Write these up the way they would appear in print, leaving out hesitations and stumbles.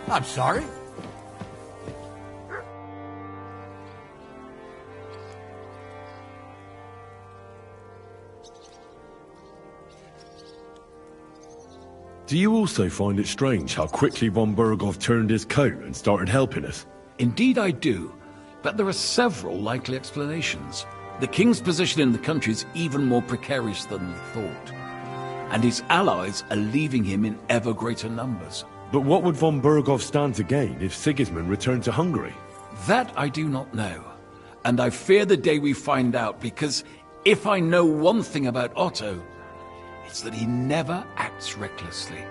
I'm sorry? Do you also find it strange how quickly von Burgov turned his coat and started helping us? Indeed I do, but there are several likely explanations. The king's position in the country is even more precarious than we thought, and his allies are leaving him in ever greater numbers. But what would von Burgov stand to gain if Sigismund returned to Hungary? That I do not know, and I fear the day we find out, because if I know one thing about Otto, it's that he never acts recklessly.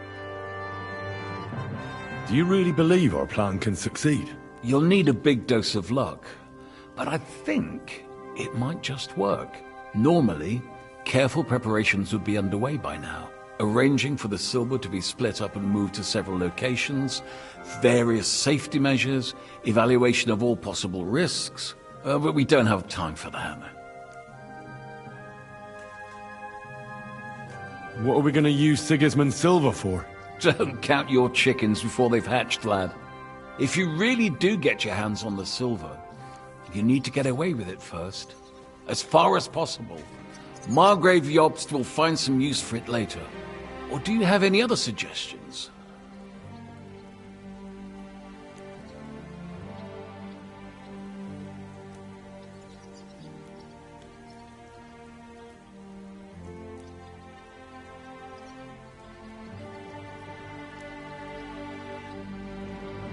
Do you really believe our plan can succeed? You'll need a big dose of luck, but I think it might just work. Normally, careful preparations would be underway by now. Arranging for the silver to be split up and moved to several locations, various safety measures, evaluation of all possible risks. But we don't have time for that. What are we going to use Sigismund's silver for? Don't count your chickens before they've hatched, lad. If you really do get your hands on the silver, you need to get away with it first. As far as possible. Margrave Jobst will find some use for it later. Or do you have any other suggestions?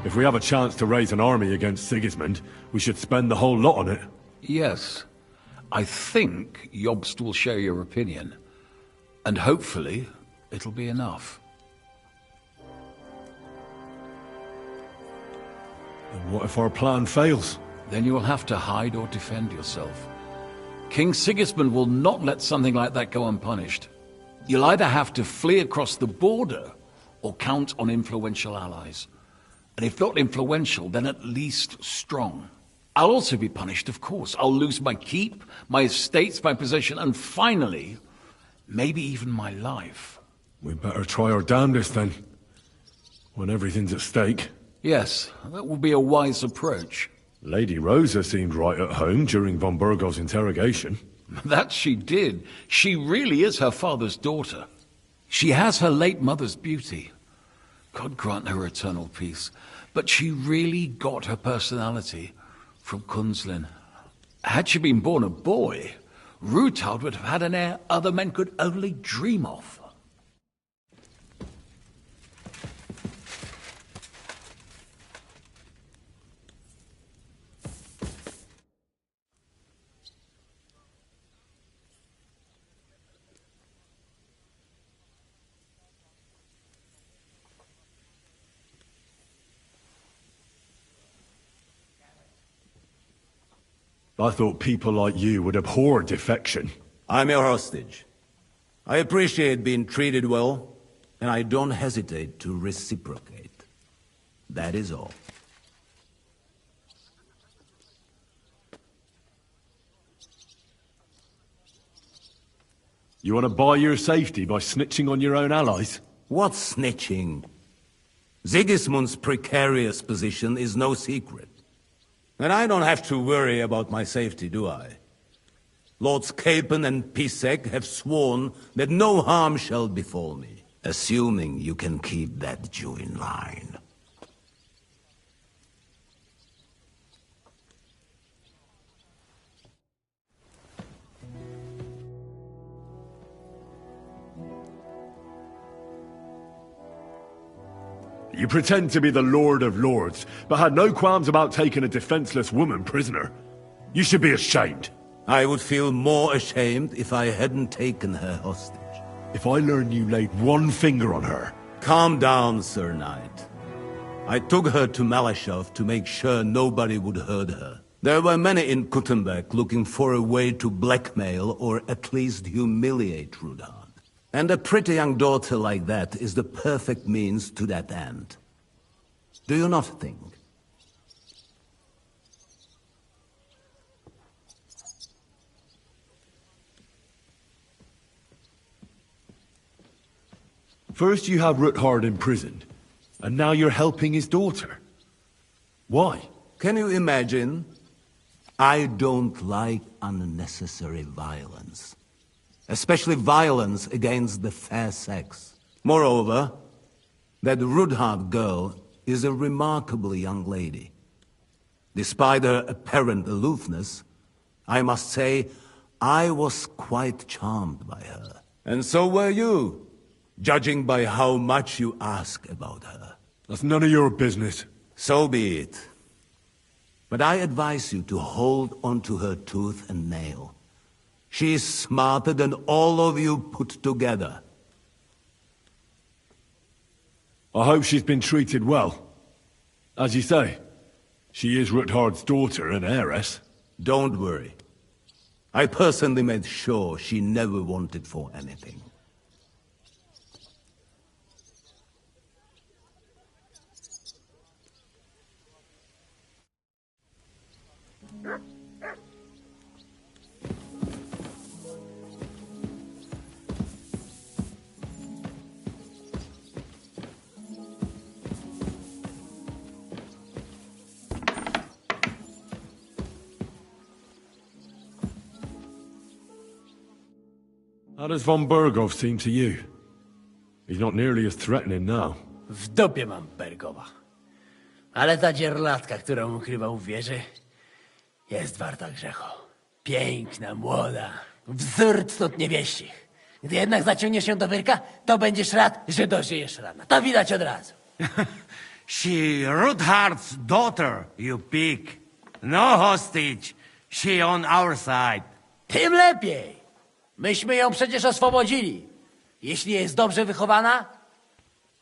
If we have a chance to raise an army against Sigismund, we should spend the whole lot on it. Yes. I think Jobst will share your opinion. And hopefully, it'll be enough. And what if our plan fails? Then you will have to hide or defend yourself. King Sigismund will not let something like that go unpunished. You'll either have to flee across the border or count on influential allies. And if not influential, then at least strong. I'll also be punished, of course. I'll lose my keep, my estates, my position, and finally, maybe even my life. We better try our damnedest then, when everything's at stake. Yes, that will be a wise approach. Lady Rosa seemed right at home during von Burgov's interrogation. That she did. She really is her father's daughter. She has her late mother's beauty. God grant her eternal peace. But she really got her personality from Kunzlin. Had she been born a boy, Rutald would have had an heir other men could only dream of. I thought people like you would abhor defection. I'm your hostage. I appreciate being treated well, and I don't hesitate to reciprocate. That is all. You want to buy your safety by snitching on your own allies? What snitching? Sigismund's precarious position is no secret. And I don't have to worry about my safety, do I? Lords Capon and Pisek have sworn that no harm shall befall me, assuming you can keep that Jew in line. You pretend to be the Lord of Lords, but had no qualms about taking a defenseless woman prisoner. You should be ashamed. I would feel more ashamed if I hadn't taken her hostage. If I learn you laid one finger on her... Calm down, Sir Knight. I took her to Malashov to make sure nobody would hurt her. There were many in Kuttenberg looking for a way to blackmail or at least humiliate Rudolf. And a pretty young daughter like that is the perfect means to that end. Do you not think? First you have Ruthard imprisoned, And now you're helping his daughter. Why? Can you imagine? I don't like unnecessary violence. Especially violence against the fair sex. Moreover, that Rudhart girl is a remarkable young lady. Despite her apparent aloofness, I must say, I was quite charmed by her. And so were you, judging by how much you ask about her. That's none of your business. So be it. But I advise you to hold onto her tooth and nail. She is smarter than all of you put together. I hope she's been treated well. As you say, she is Ruthart's daughter and heiress. Don't worry. I personally made sure she never wanted for anything. How does von Bergov seem to you? He's not nearly as threatening now. W dupie mam Bergowa. Ale ta dzierlatka, którą ukrywał w wieży, jest warta grzechu. Piękna, młoda, wzór cnót niewieścich. Gdy jednak zaciągniesz się do wyrka, to będziesz rad, że dożyjesz rana. To widać od razu. She Ruthart's daughter, you pig. No hostage. She on our side. Tym lepiej. Myśmy ją przecież oswobodzili. Jeśli jest dobrze wychowana,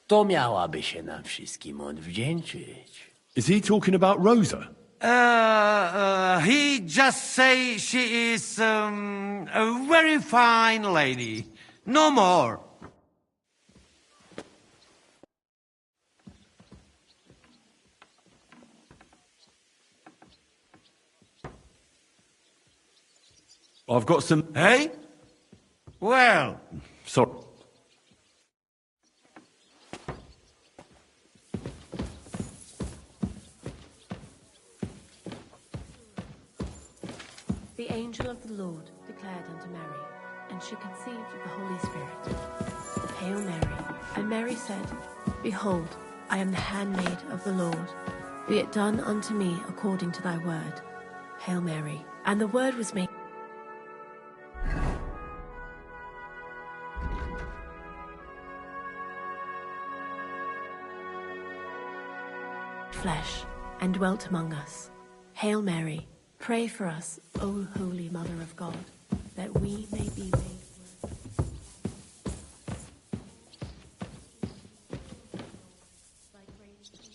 to miałaby się nam wszystkim odwdzięczyć. Is he talking about Rosa? He just say she is a very fine lady. No more. I've got some... Hey? Well, Sorry. The angel of the Lord declared unto Mary, and she conceived of the Holy Spirit. Hail Mary. And Mary said, Behold, I am the handmaid of the Lord. Be it done unto me according to thy word. Hail Mary. And the word was made flesh and dwelt among us. Hail Mary, pray for us, O Holy Mother of God, that we may be made worthy. By grace into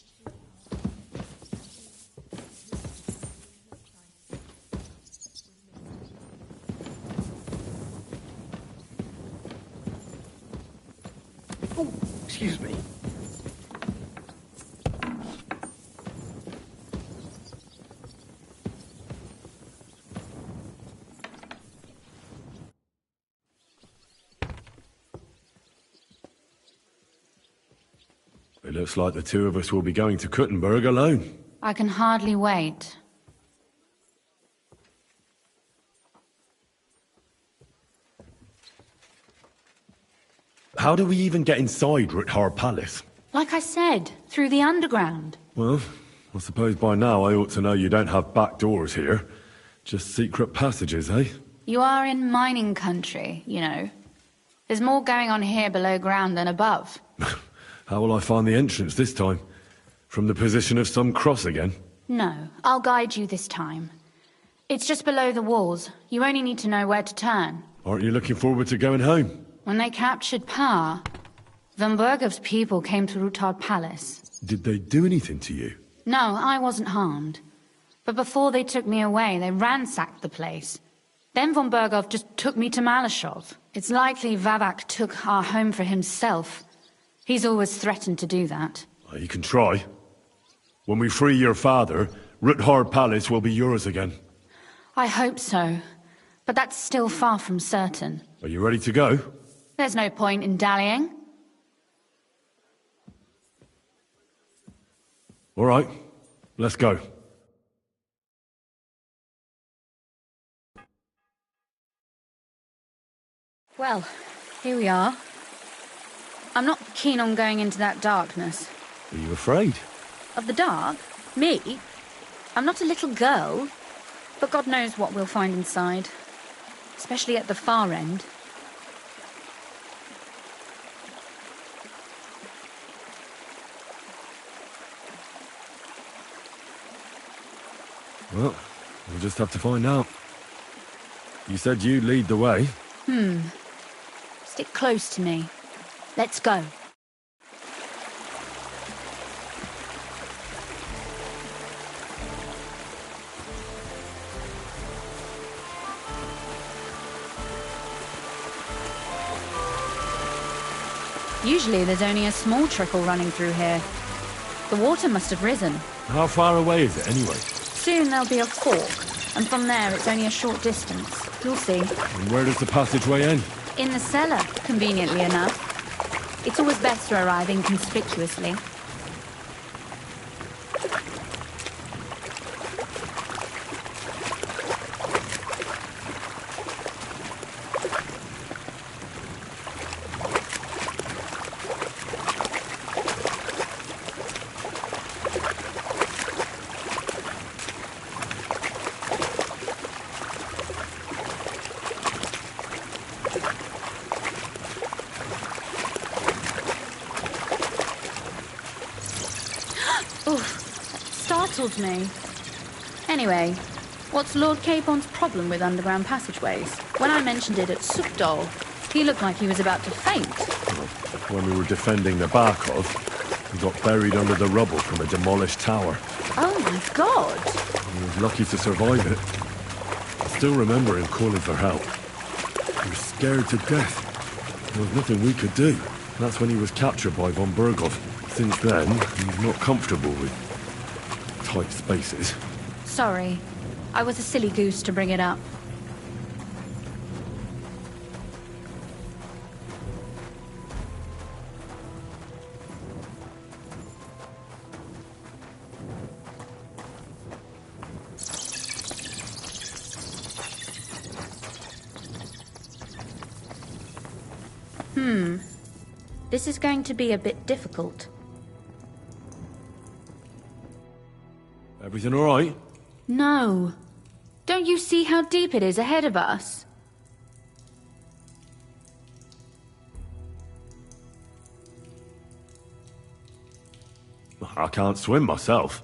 Oh, excuse me. It looks like the two of us will be going to Kuttenberg alone. I can hardly wait. How do we even get inside Ruthar Palace? Like I said, through the underground. Well, I suppose by now I ought to know you don't have back doors here. Just secret passages, eh? You are in mining country, you know. There's more going on here below ground than above. How will I find the entrance this time? From the position of some cross again? No, I'll guide you this time. It's just below the walls. You only need to know where to turn. Aren't you looking forward to going home? When they captured Pa, Von Bergov's people came to Ruthard Palace. Did they do anything to you? No, I wasn't harmed. But before they took me away, they ransacked the place. Then Von Bergov just took me to Malashov. It's likely Vavak took our home for himself. He's always threatened to do that. Well, you can try. When we free your father, Ruthar Palace will be yours again. I hope so. But that's still far from certain. Are you ready to go? There's no point in dallying. All right, let's go. Well, here we are. I'm not keen on going into that darkness. Are you afraid? Of the dark? Me? I'm not a little girl. But God knows what we'll find inside. Especially at the far end. Well, we'll just have to find out. You said you'd lead the way. Stick close to me. Let's go. Usually there's only a small trickle running through here. The water must have risen. How far away is it, anyway? Soon there'll be a fork, and from there it's only a short distance. You'll see. And where does the passageway end? In the cellar, conveniently enough. It's always best to arrive inconspicuously. Startled me. Anyway, what's Lord Capon's problem with underground passageways? When I mentioned it at Sukdol, he looked like he was about to faint. When we were defending the Barkov, we got buried under the rubble from a demolished tower. Oh my god! He was lucky to survive it. I still remember him calling for help. He was scared to death. There was nothing we could do. That's when he was captured by von Bergov. Since then, he's not comfortable with tight spaces. Sorry. I was a silly goose to bring it up. This is going to be a bit difficult. Everything all right? No. Don't you see how deep it is ahead of us? I can't swim myself.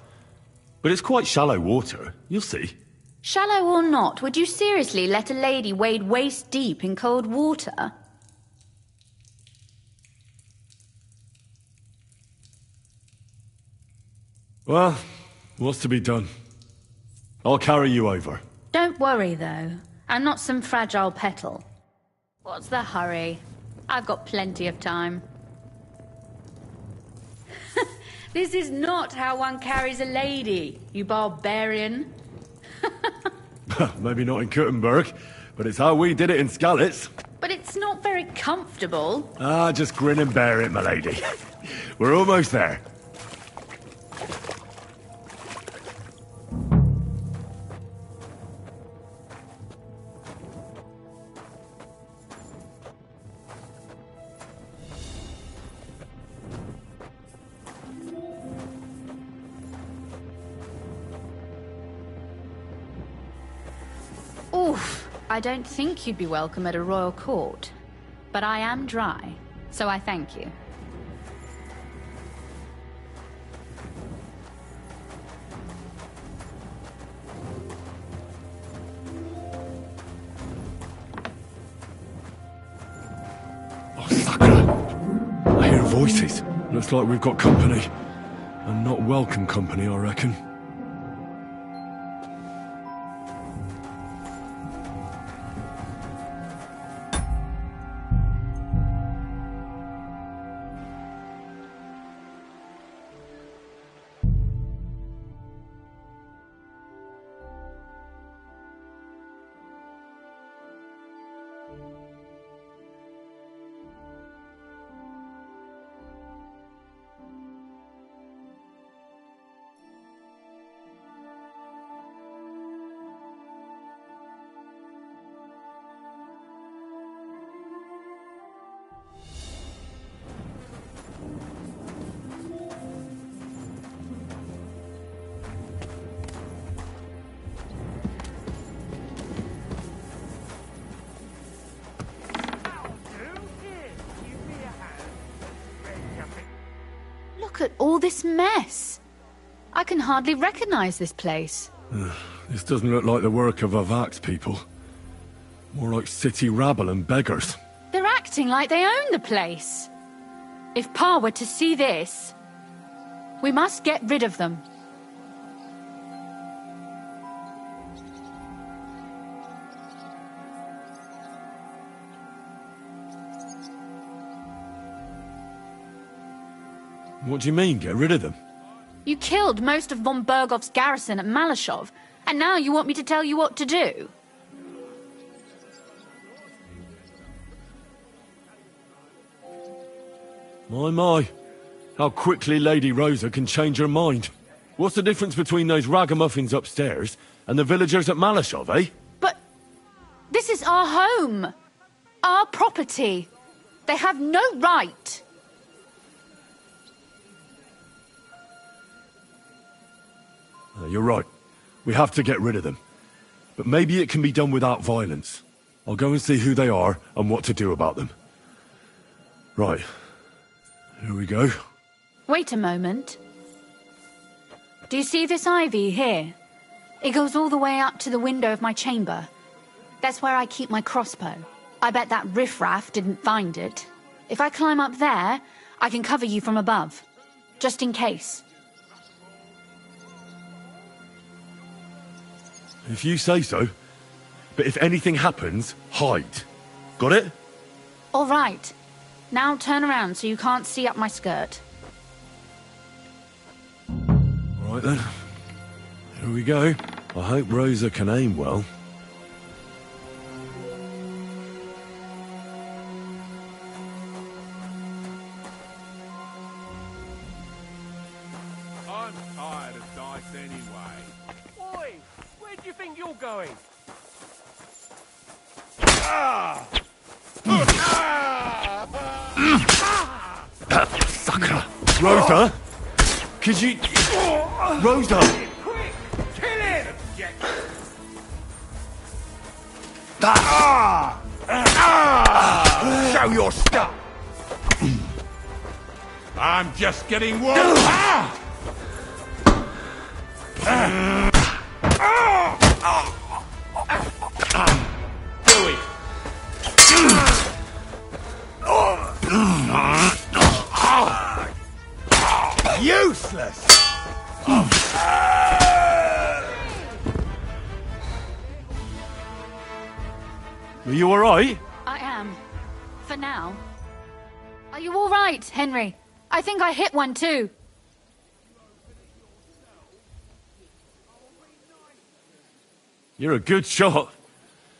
But it's quite shallow water. You'll see. Shallow or not, would you seriously let a lady wade waist deep in cold water? Well, what's to be done? I'll carry you over. Don't worry, though. I'm not some fragile petal. What's the hurry? I've got plenty of time. This is not how one carries a lady, you barbarian. Maybe not in Kuttenberg, but it's how we did it in Skalitz. But it's not very comfortable. Ah, just grin and bear it, my lady. We're almost there. Oof, I don't think you'd be welcome at a royal court. But I am dry, so I thank you. Oh, sucker! I hear voices. Looks like we've got company. And not welcome company, I reckon. Look at all this mess. I can hardly recognize this place. This doesn't look like the work of Avak's people. More like city rabble and beggars. They're acting like they own the place. If Pa were to see this, we must get rid of them. What do you mean, get rid of them? You killed most of von Bergov's garrison at Malashov, and now you want me to tell you what to do? My. How quickly Lady Rosa can change her mind. What's the difference between those ragamuffins upstairs and the villagers at Malashov, eh? But this is our home. Our property. They have no right. You're right. We have to get rid of them. But maybe it can be done without violence. I'll go and see who they are and what to do about them. Right. Here we go. Wait a moment. Do you see this ivy here? It goes all the way up to the window of my chamber. That's where I keep my crossbow. I bet that riffraff didn't find it. If I climb up there, I can cover you from above. Just in case. If you say so. But if anything happens, hide. Got it? All right. Now turn around so you can't see up my skirt. All right then. Here we go. I hope Rosa can aim well. I'm tired of dice anyway. Oi! Where do you think you're going? Sucker! Rosa? Could you... Rosa! Quick! Kill him! Show your stuff! I'm just getting warmed. Do it! Useless! Are you alright? I am. For now. Are you all right, Henry? I think I hit one too. You're a good shot.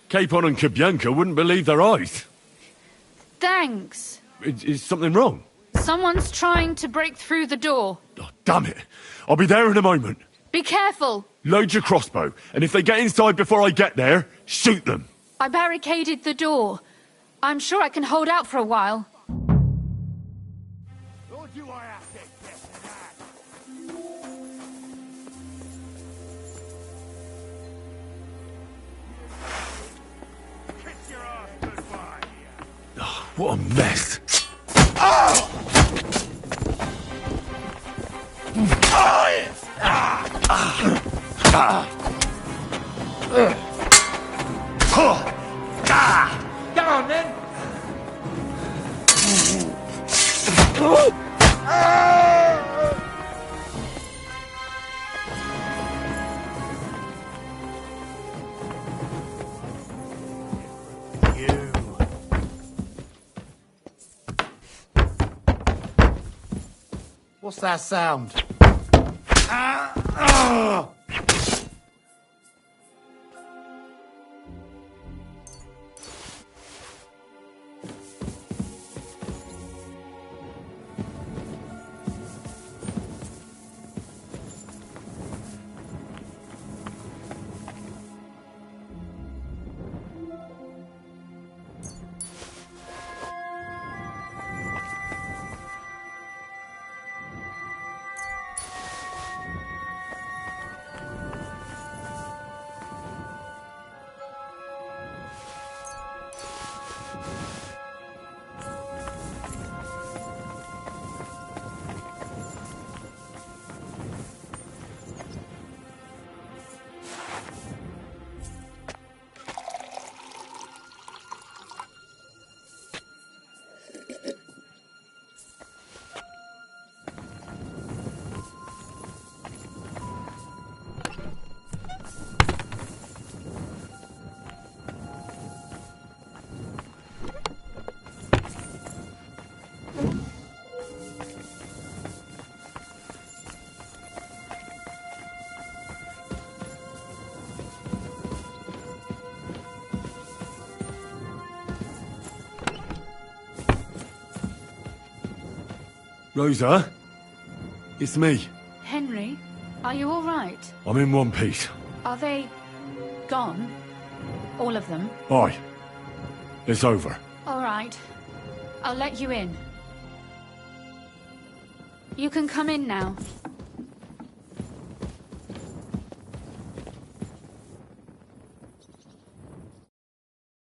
Capon and Kabyanka wouldn't believe their eyes. Thanks. Is something wrong? Someone's trying to break through the door. Oh, damn it. I'll be there in a moment. Be careful. Load your crossbow, and if they get inside before I get there, shoot them. I barricaded the door. I'm sure I can hold out for a while. Or do I have to get to that? Kiss your ass goodbye. What a mess. Come on, then. What's that sound? Rosa? It's me. Henry, are you all right? I'm in one piece. Are they gone? All of them? Aye. It's over. All right. I'll let you in. You can come in now.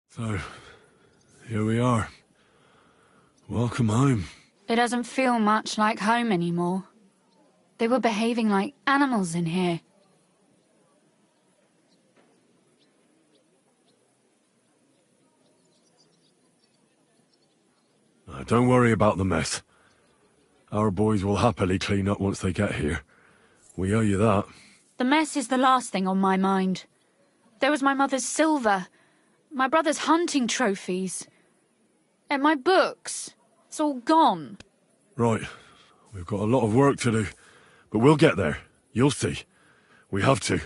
So, here we are. Welcome home. It doesn't feel much like home anymore. They were behaving like animals in here. Don't worry about the mess. Our boys will happily clean up once they get here. We owe you that. The mess is the last thing on my mind. There was my mother's silver, my brother's hunting trophies, and my books. It's all gone. Right. We've got a lot of work to do, but we'll get there. You'll see. We have to.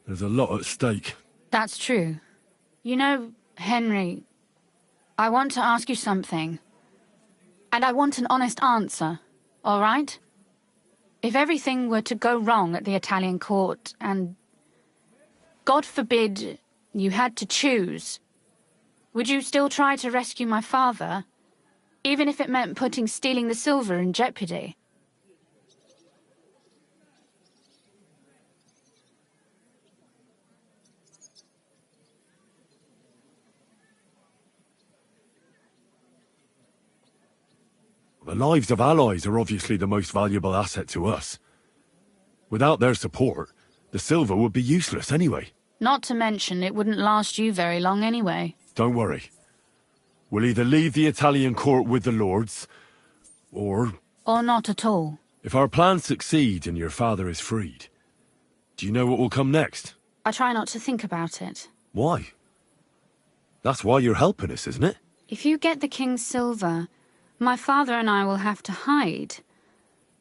There's a lot at stake. That's true. You know, Henry, I want to ask you something. And I want an honest answer, all right? If everything were to go wrong at the Italian court and, God forbid, you had to choose, would you still try to rescue my father, even if it meant putting stealing the silver in jeopardy? The lives of allies are obviously the most valuable asset to us. Without their support, the silver would be useless anyway. Not to mention it wouldn't last you very long anyway. Don't worry. We'll either leave the Italian court with the lords, or... Or not at all. If our plans succeed and your father is freed, do you know what will come next? I try not to think about it. Why? That's why you're helping us, isn't it? If you get the king's silver, my father and I will have to hide.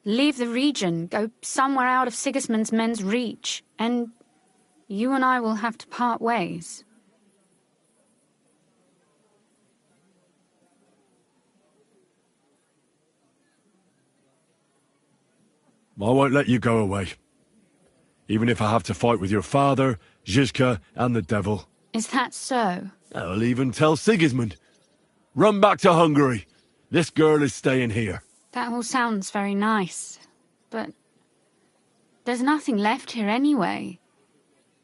Leave the region, go somewhere out of Sigismund's men's reach, and you and I will have to part ways. I won't let you go away. Even if I have to fight with your father, Zizka, and the devil. Is that so? I'll even tell Sigismund. Run back to Hungary. This girl is staying here. That all sounds very nice, but there's nothing left here anyway.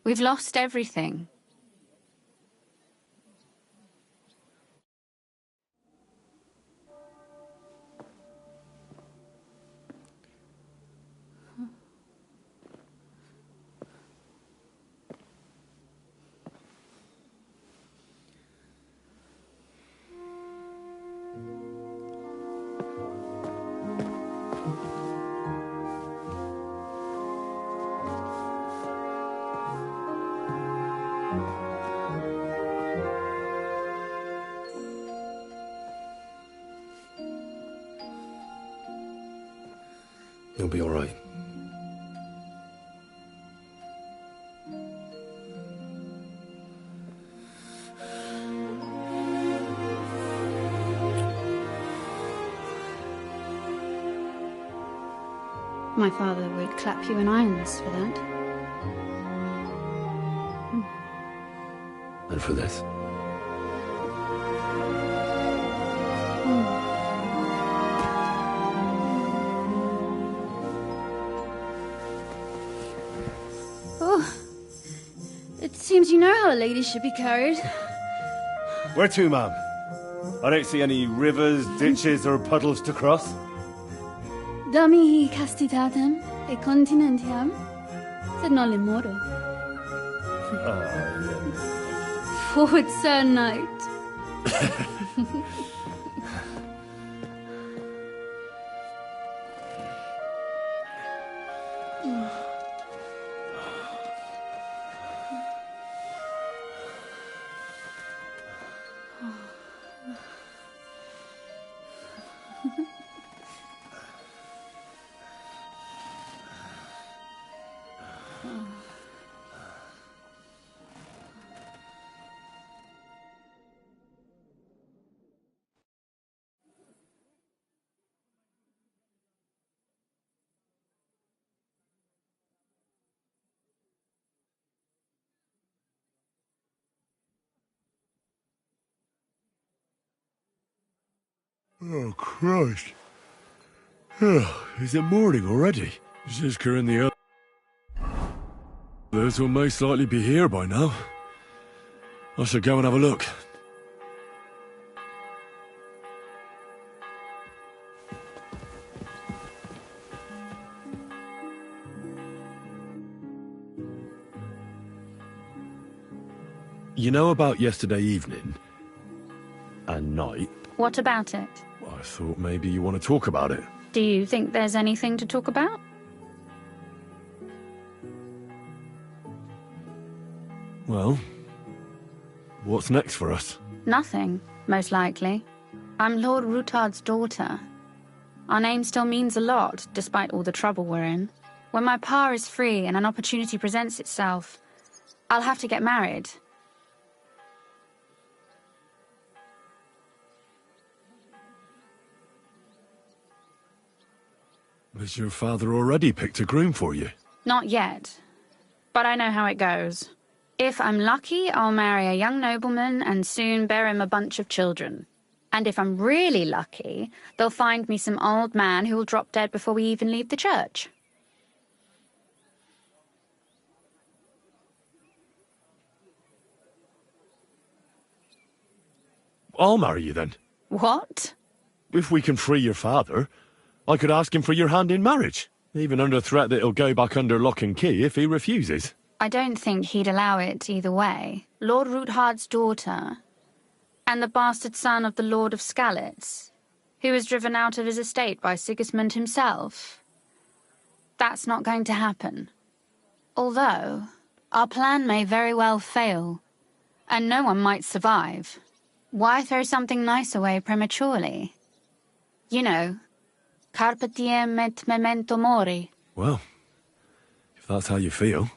We've lost everything. You'll be all right. My father would clap you in irons for that. And for this? Oh, it seems you know how a lady should be carried. Where to, ma'am? I don't see any rivers, ditches, or puddles to cross. Dami castitatem e continentiam, sed non le moro. Forward, Sir Knight. Oh, Christ. Oh, is it morning already? Zizka and the others will most likely be here by now. I should go and have a look. You know about yesterday evening and night? What about it? I thought maybe you want to talk about it. Do you think there's anything to talk about? Well, what's next for us? Nothing, most likely. I'm Lord Rutard's daughter. Our name still means a lot, despite all the trouble we're in. When my pa is free and an opportunity presents itself, I'll have to get married. Has your father already picked a groom for you? Not yet, but I know how it goes. If I'm lucky, I'll marry a young nobleman and soon bear him a bunch of children. And if I'm really lucky, they'll find me some old man who will drop dead before we even leave the church. I'll marry you then. What? If we can free your father, I could ask him for your hand in marriage, even under threat that he'll go back under lock and key if he refuses. I don't think he'd allow it either way. Lord Ruthard's daughter, and the bastard son of the Lord of Skalitz, who was driven out of his estate by Sigismund himself. That's not going to happen. Although, our plan may very well fail, and no one might survive. Why throw something nice away prematurely? You know, carpe diem et memento mori. Well, if that's how you feel.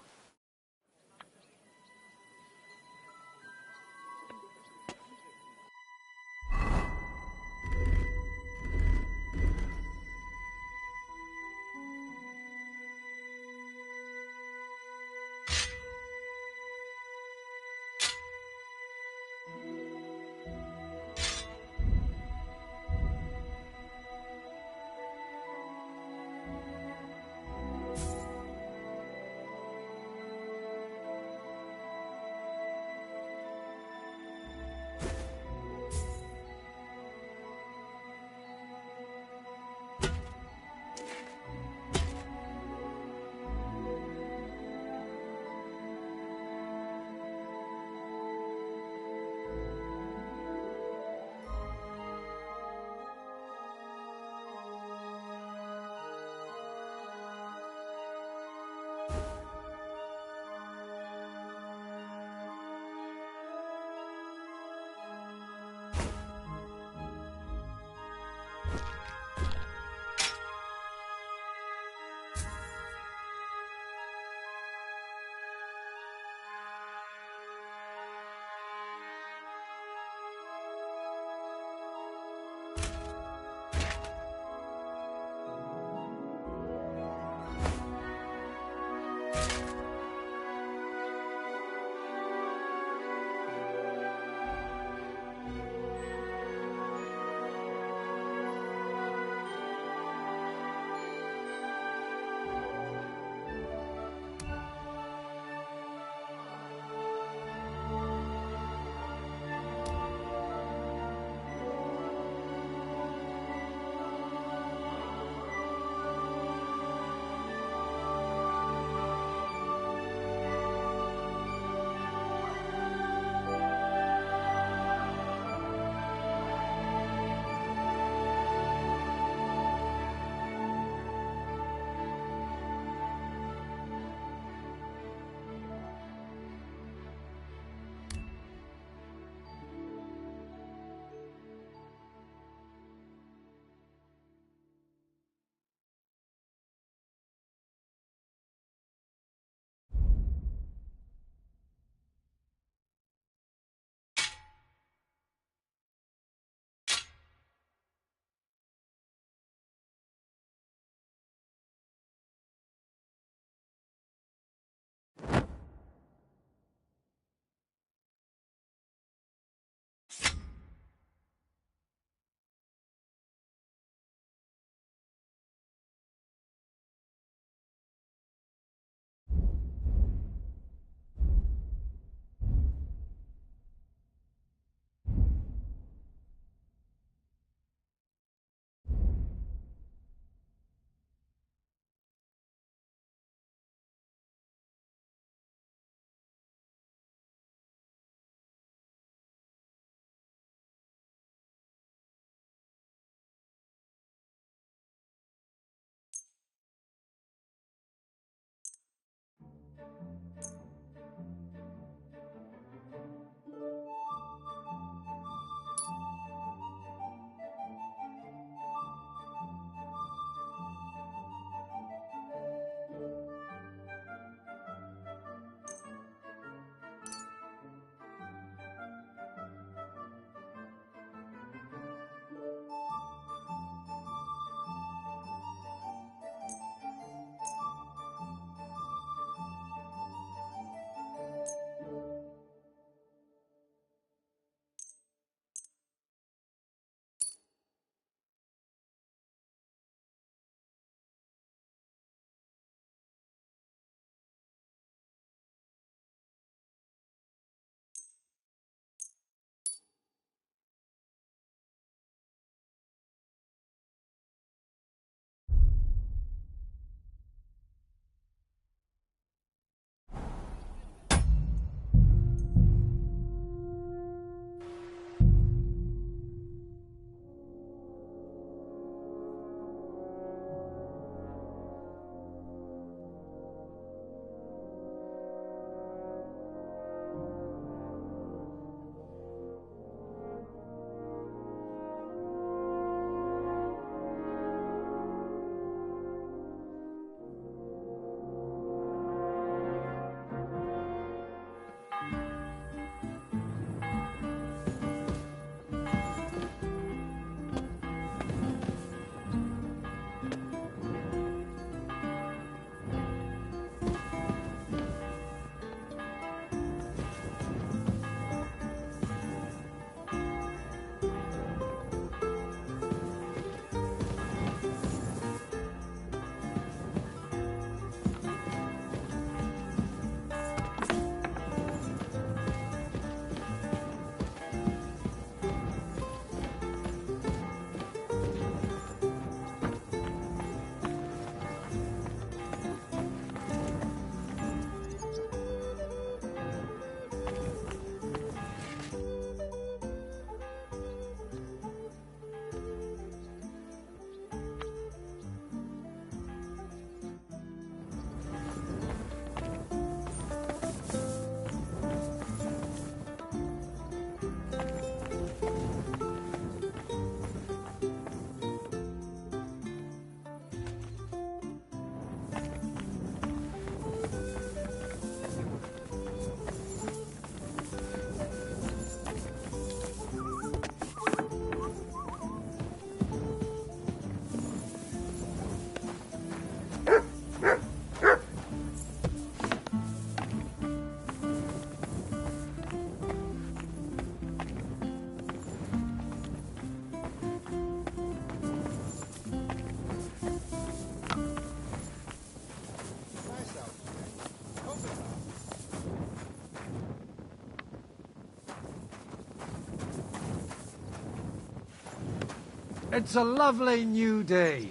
It's a lovely new day.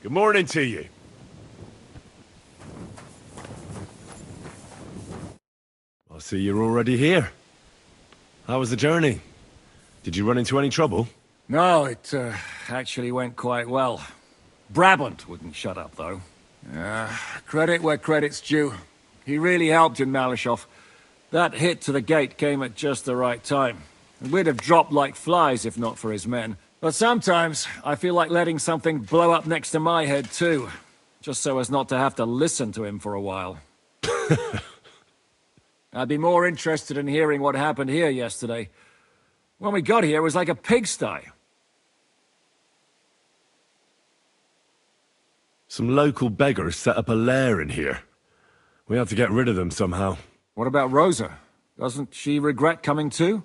Good morning to you. I see you're already here. How was the journey? Did you run into any trouble? No, it actually went quite well. Brabant wouldn't shut up, though. Credit where credit's due. He really helped in Malishov. That hit to the gate came at just the right time. And we'd have dropped like flies if not for his men. But sometimes, I feel like letting something blow up next to my head too. Just so as not to have to listen to him for a while. I'd be more interested in hearing what happened here yesterday. When we got here, it was like a pigsty. Some local beggars set up a lair in here. We had to get rid of them somehow. What about Rosa? Doesn't she regret coming too?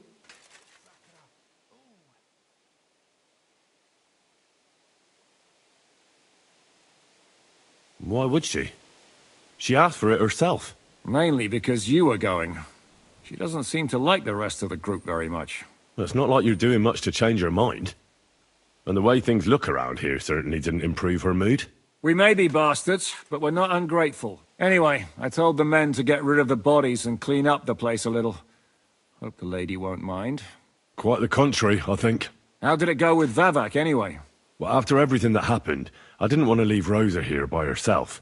Why would she? She asked for it herself. Mainly because you were going. She doesn't seem to like the rest of the group very much. Well, it's not like you're doing much to change her mind. And the way things look around here certainly didn't improve her mood. We may be bastards, but we're not ungrateful. Anyway, I told the men to get rid of the bodies and clean up the place a little. Hope the lady won't mind. Quite the contrary, I think. How did it go with Vavak, anyway? Well, after everything that happened, I didn't want to leave Rosa here by herself.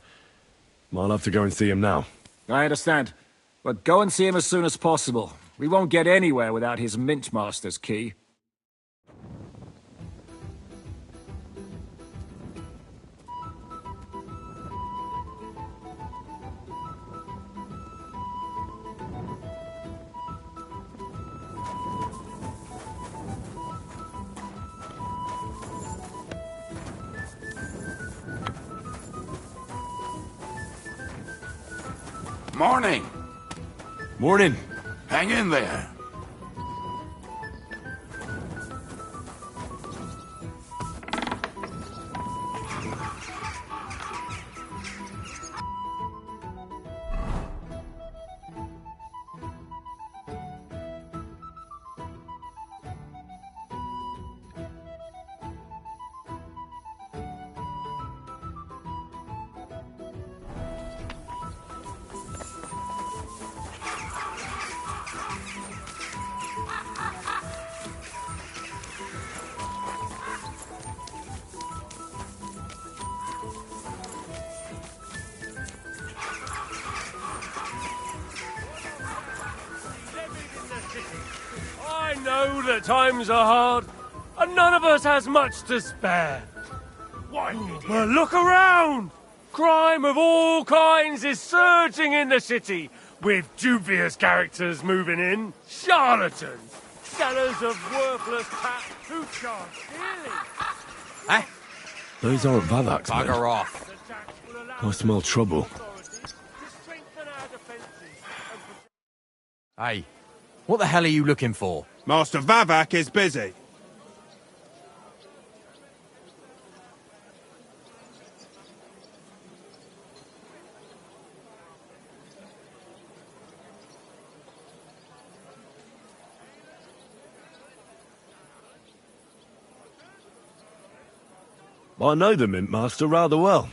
I'll have to go and see him now. I understand. But go and see him as soon as possible. We won't get anywhere without his Mint Master's key. Morning. Morning. Hang in there. I know that times are hard, and none of us has much to spare. But look around! Crime of all kinds is surging in the city, with dubious characters moving in, charlatans, sellers of worthless pap who charge dearly. Those aren't Vavak's men. Bugger off. I smell trouble. Hey, what the hell are you looking for? Master Vavak is busy. I know the Mint Master rather well.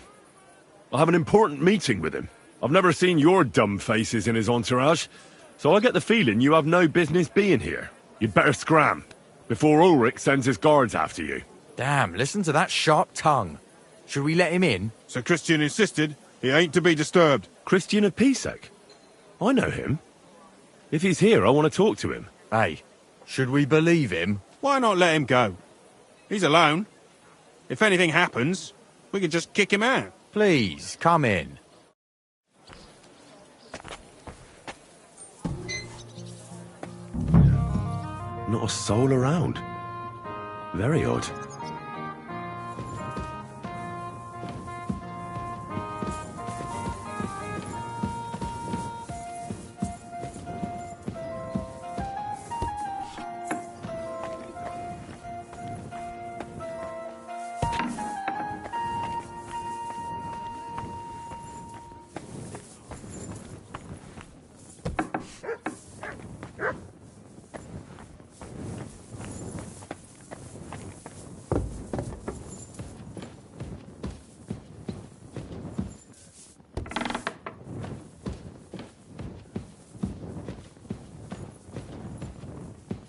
I have an important meeting with him. I've never seen your dumb faces in his entourage, so I get the feeling you have no business being here. You'd better scram, before Ulrich sends his guards after you. Damn, listen to that sharp tongue. Should we let him in? Sir Christian insisted he ain't to be disturbed. Christian of Pisek? I know him. If he's here, I want to talk to him. Hey, should we believe him? Why not let him go? He's alone. If anything happens, we can just kick him out. Please, come in. Not a soul around. Very odd.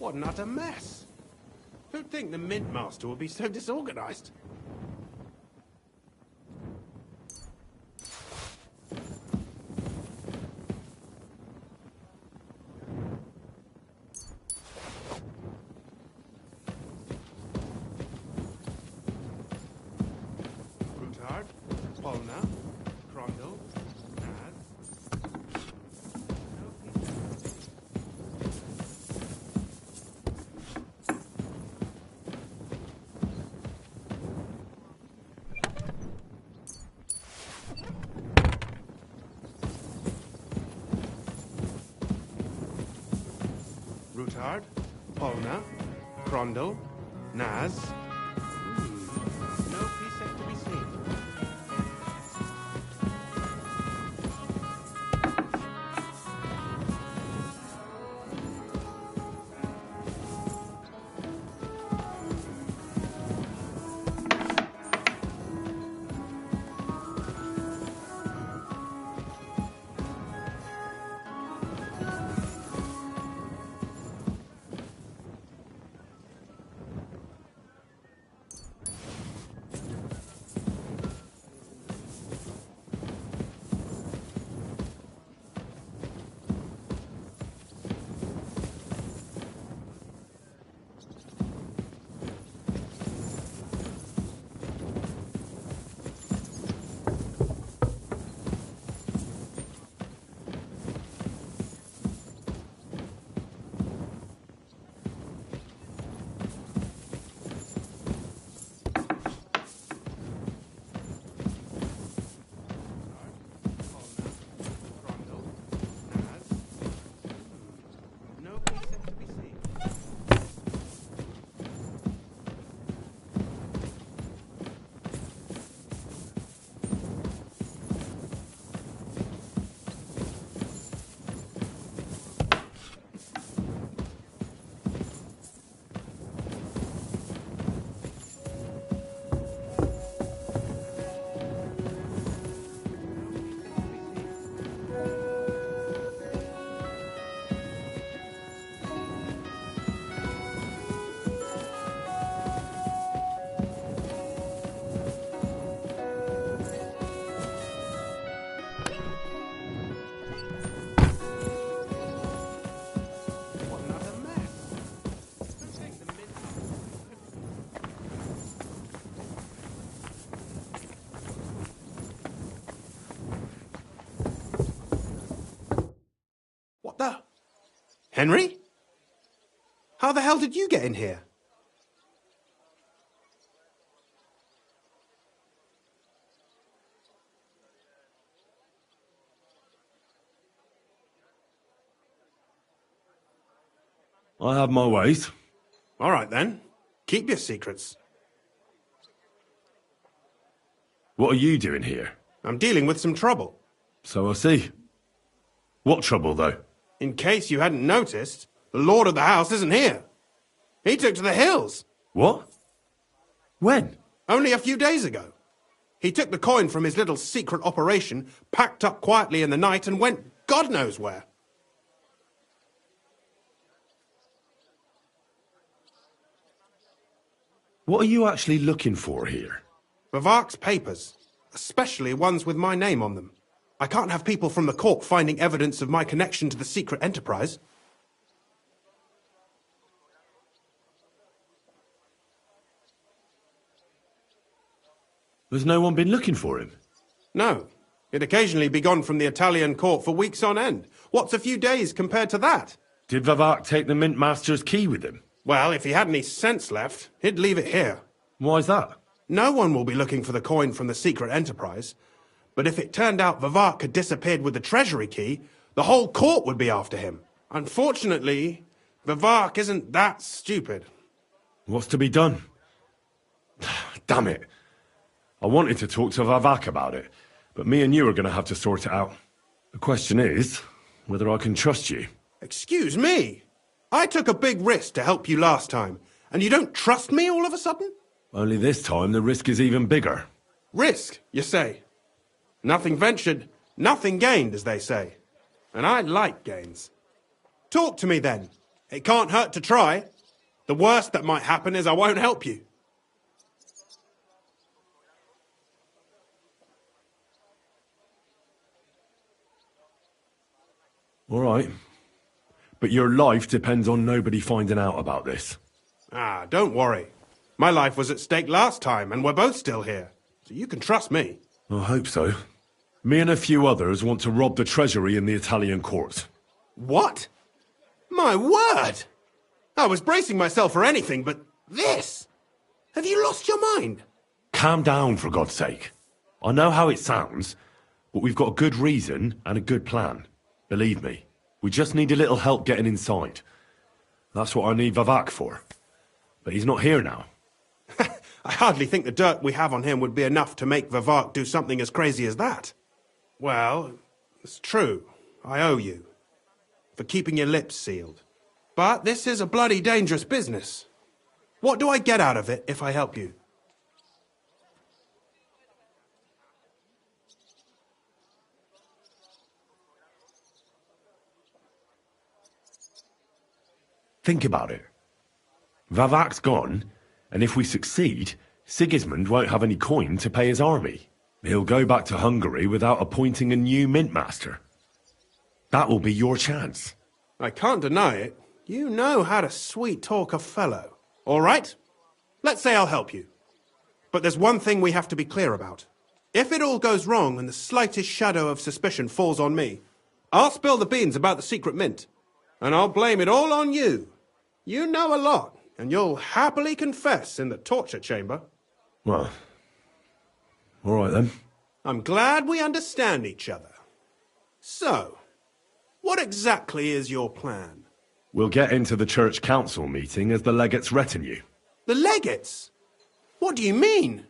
What an utter mess. Who'd think the Mint Master would be so disorganized? Rutard, Polna, Crondall, Rutard, Polna, Crondall, Naz. No precept to be seen. What the? Henry? How the hell did you get in here? I have my ways. All right, then. Keep your secrets. What are you doing here? I'm dealing with some trouble. So I see. What trouble, though? In case you hadn't noticed, the Lord of the house isn't here. He took to the hills. What? When? Only a few days ago. He took the coin from his little secret operation, packed up quietly in the night, and went God knows where. What are you actually looking for here? Vivark's papers, especially ones with my name on them. I can't have people from the court finding evidence of my connection to the secret enterprise. Has no one been looking for him? No. He'd occasionally be gone from the Italian court for weeks on end. What's a few days compared to that? Did Vivark take the Mint Master's key with him? Well, if he had any sense left, he'd leave it here. Why's that? No one will be looking for the coin from the secret enterprise. But if it turned out Vivark had disappeared with the treasury key, the whole court would be after him. Unfortunately, Vivark isn't that stupid. What's to be done? Damn it. I wanted to talk to Vivark about it, but me and you are going to have to sort it out. The question is whether I can trust you. Excuse me? I took a big risk to help you last time, and you don't trust me all of a sudden? Only this time the risk is even bigger. Risk, you say? Nothing ventured, nothing gained, as they say. And I like gains. Talk to me then. It can't hurt to try. The worst that might happen is I won't help you. All right. But your life depends on nobody finding out about this. Ah, don't worry. My life was at stake last time, and we're both still here. So you can trust me. I hope so. Me and a few others want to rob the treasury in the Italian court. What? My word! I was bracing myself for anything, but this? Have you lost your mind? Calm down, for God's sake. I know how it sounds, but we've got a good reason and a good plan. Believe me, we just need a little help getting inside. That's what I need Vavak for. But he's not here now. I hardly think the dirt we have on him would be enough to make Vavak do something as crazy as that. Well, it's true. I owe you. For keeping your lips sealed. But this is a bloody dangerous business. What do I get out of it if I help you? Think about it. Vavak's gone, and if we succeed, Sigismund won't have any coin to pay his army. He'll go back to Hungary without appointing a new mint master. That will be your chance. I can't deny it. You know how to sweet-talk a fellow. All right? Let's say I'll help you. But there's one thing we have to be clear about. If it all goes wrong and the slightest shadow of suspicion falls on me, I'll spill the beans about the secret mint. And I'll blame it all on you. You know a lot, and you'll happily confess in the torture chamber. Well, all right then. I'm glad we understand each other. So, what exactly is your plan? We'll get into the church council meeting as the legate's retinue. The legates? What do you mean?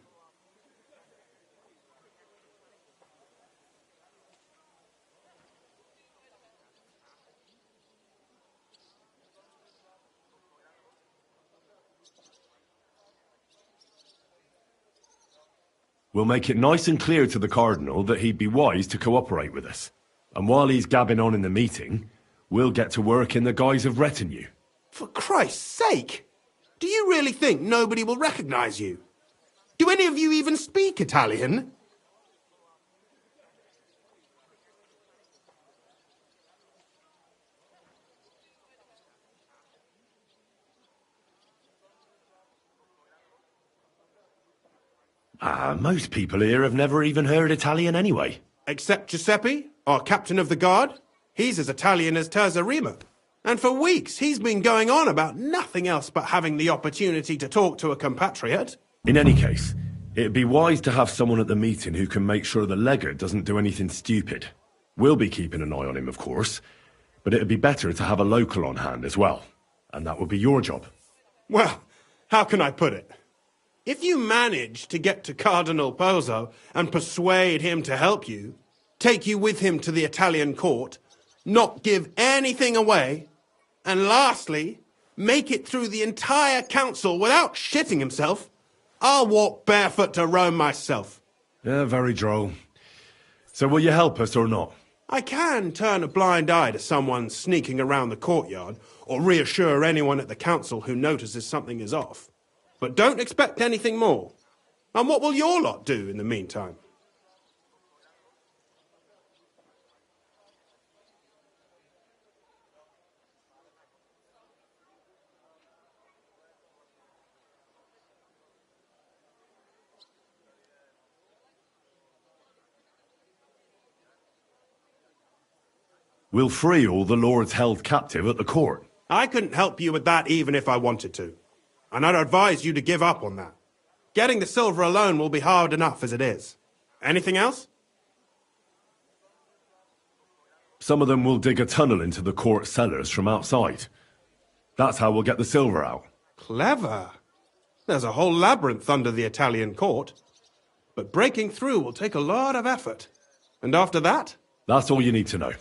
We'll make it nice and clear to the Cardinal that he'd be wise to cooperate with us. And while he's gabbing on in the meeting, we'll get to work in the guise of retinue. For Christ's sake! Do you really think nobody will recognize you? Do any of you even speak Italian? Most people here have never even heard Italian anyway. Except Giuseppe, our captain of the guard. He's as Italian as Terzarima. And for weeks, he's been going on about nothing else but having the opportunity to talk to a compatriot. In any case, it'd be wise to have someone at the meeting who can make sure the legate doesn't do anything stupid. We'll be keeping an eye on him, of course, but it'd be better to have a local on hand as well. And that would be your job. Well, how can I put it? If you manage to get to Cardinal Pozzo and persuade him to help you, take you with him to the Italian court, not give anything away, and lastly, make it through the entire council without shitting himself, I'll walk barefoot to Rome myself. Yeah, very droll. So will you help us or not? I can turn a blind eye to someone sneaking around the courtyard, or reassure anyone at the council who notices something is off. But don't expect anything more. And what will your lot do in the meantime? We'll free all the lords held captive at the court. I couldn't help you with that even if I wanted to. And I'd advise you to give up on that. Getting the silver alone will be hard enough as it is. Anything else? Some of them will dig a tunnel into the court cellars from outside. That's how we'll get the silver out. Clever. There's a whole labyrinth under the Italian court. But breaking through will take a lot of effort. And after that? That's all you need to know.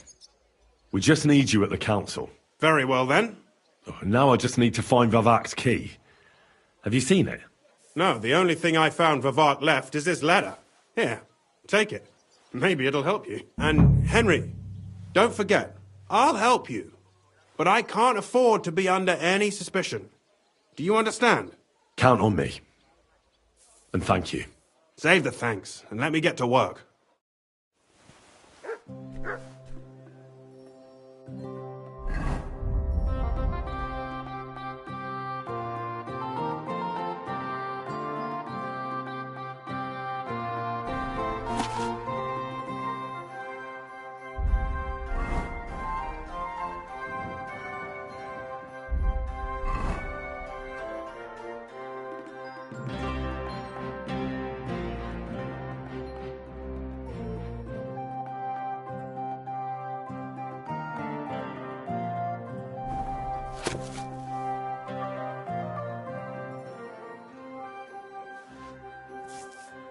We just need you at the council. Very well then. Now I just need to find Vavak's key. Have you seen it? No, the only thing I found Vavak left is this letter. Here, take it. Maybe it'll help you. And Henry, don't forget, I'll help you. but I can't afford to be under any suspicion. Do you understand? Count on me. And thank you. Save the thanks, and let me get to work.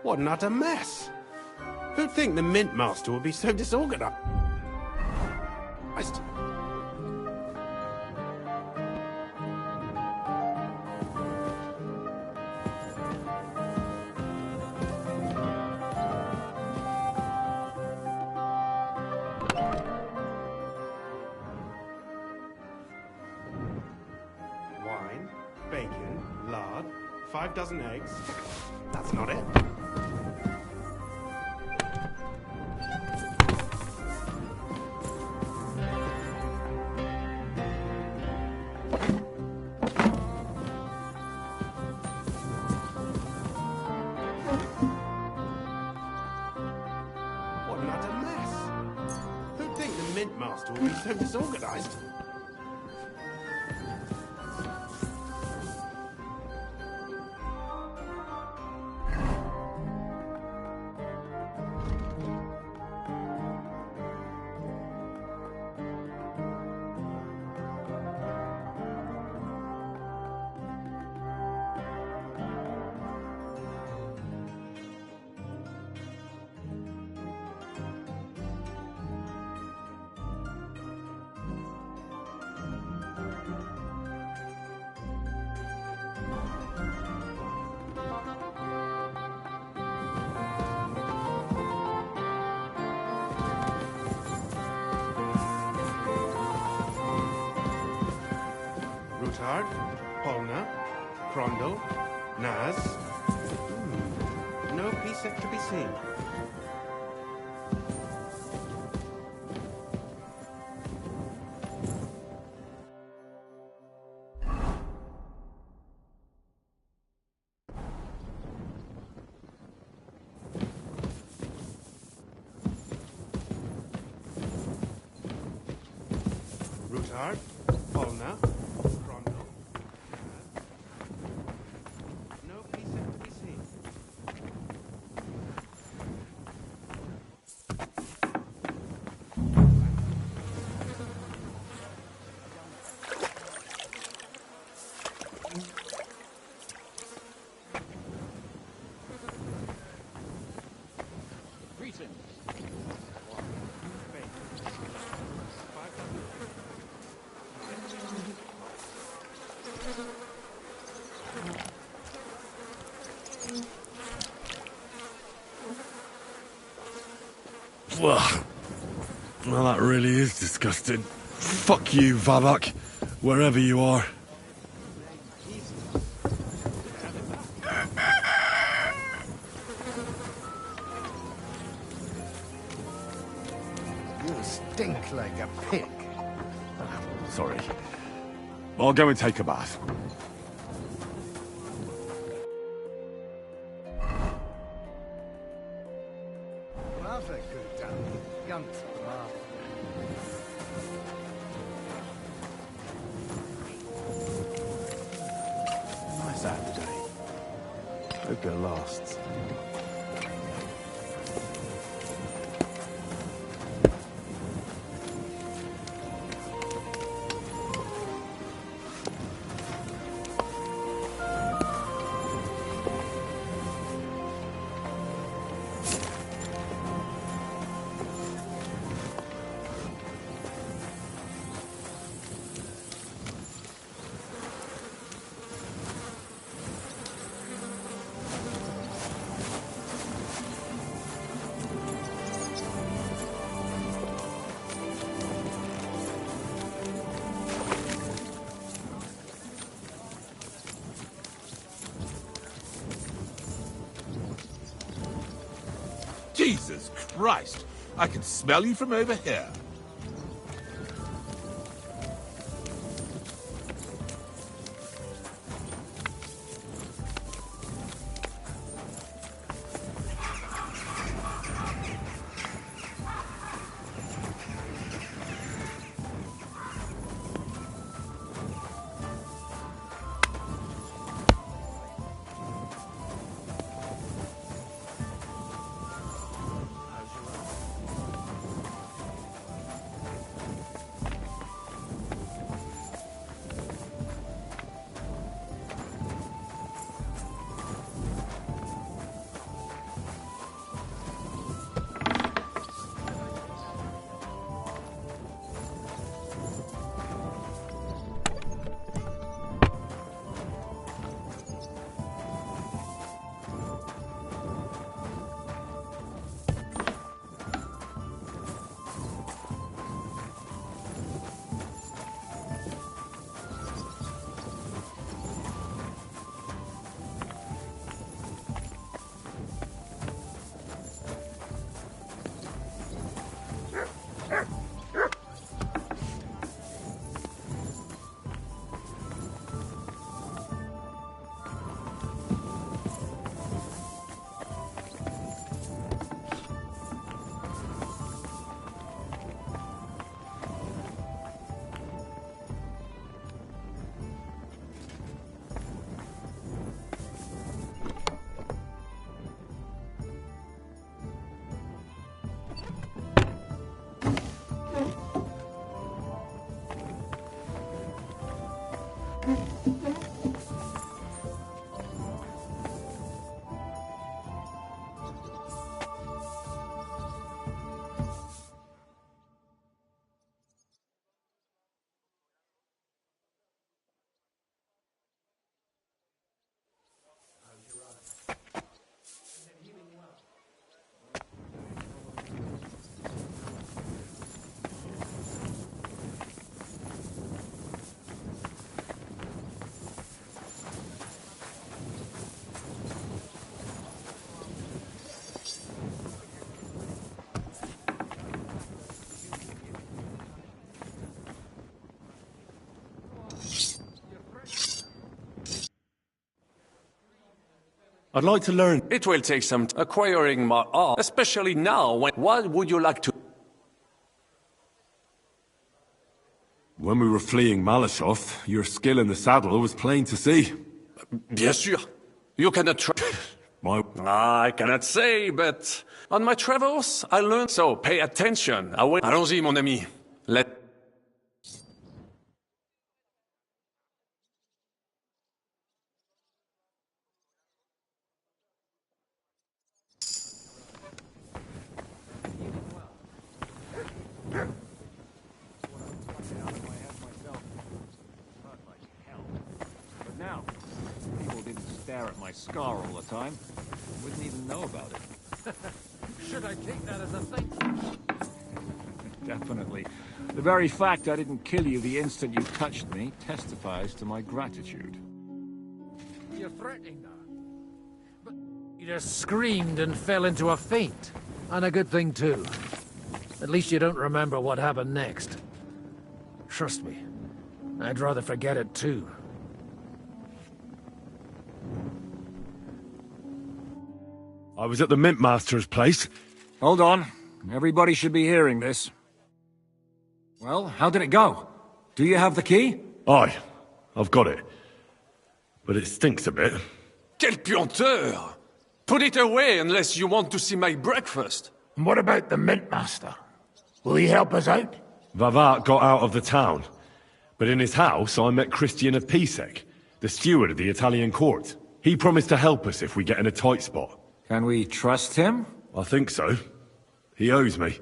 What an utter mess! Who'd think the Mint Master would be so disorganized? Wine, bacon, lard, 5 dozen eggs. That's not it. What an utter mess! Who'd think the Mint Master would be so disorganized? Routard, Polna, Crondall, Naz. No precept to be seen. Routard, Polna, Crondall. No precept to be seen. Well, that really is disgusting. Fuck you, Vavak, wherever you are. You stink like a pig. Sorry. I'll go and take a bath. Have a good time, young man. Nice out today. Hope it lasts. Jesus Christ! I can smell you from over here. I'd like to learn. It will take some acquiring my art, especially now. What would you like to? When we were fleeing Malashov, your skill in the saddle was plain to see. Bien sûr. You cannot try. I cannot say, but on my travels, I learned. So pay attention. Allons-y, mon ami. Let. But now, people didn't stare at my scar all the time. Wouldn't even know about it. Should I take that as a thing? Definitely. The very fact I didn't kill you the instant you touched me testifies to my gratitude. You're threatening that. But you just screamed and fell into a faint. And a good thing, too. At least you don't remember what happened next. Trust me, I'd rather forget it, too. I was at the Mint Master's place. Hold on. Everybody should be hearing this. Well, how did it go? Do you have the key? Aye, I've got it. But it stinks a bit. Quel puanteur! Put it away unless you want to see my breakfast. And what about the Mint Master? Will he help us out? Vavat got out of the town. But in his house, I met Christian of Pisek, the steward of the Italian court. He promised to help us if we get in a tight spot. Can we trust him? I think so. He owes me.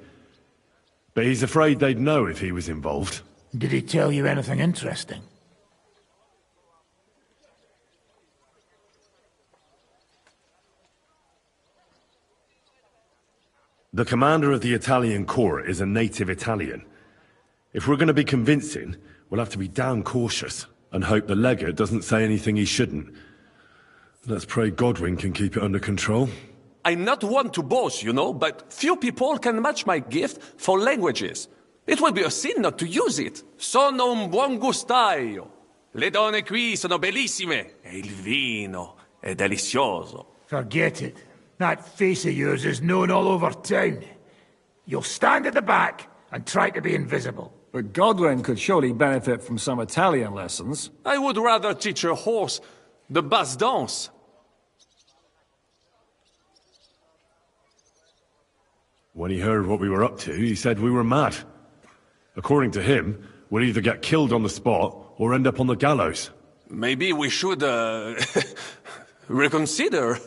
But he's afraid they'd know if he was involved. Did he tell you anything interesting? The commander of the Italian court is a native Italian. If we're going to be convincing, we'll have to be damn cautious and hope the legate doesn't say anything he shouldn't. Let's pray Godwin can keep it under control. I'm not one to boast, you know, but few people can match my gift for languages. It would be a sin not to use it. Sono un buon gustaio. Le donne qui sono bellissime. E il vino è delizioso. Forget it. That face of yours is known all over town. You'll stand at the back and try to be invisible. But Godwin could surely benefit from some Italian lessons. I would rather teach a horse the basse danse. When he heard what we were up to, he said we were mad. According to him, we'd either get killed on the spot or end up on the gallows. Maybe we should, reconsider.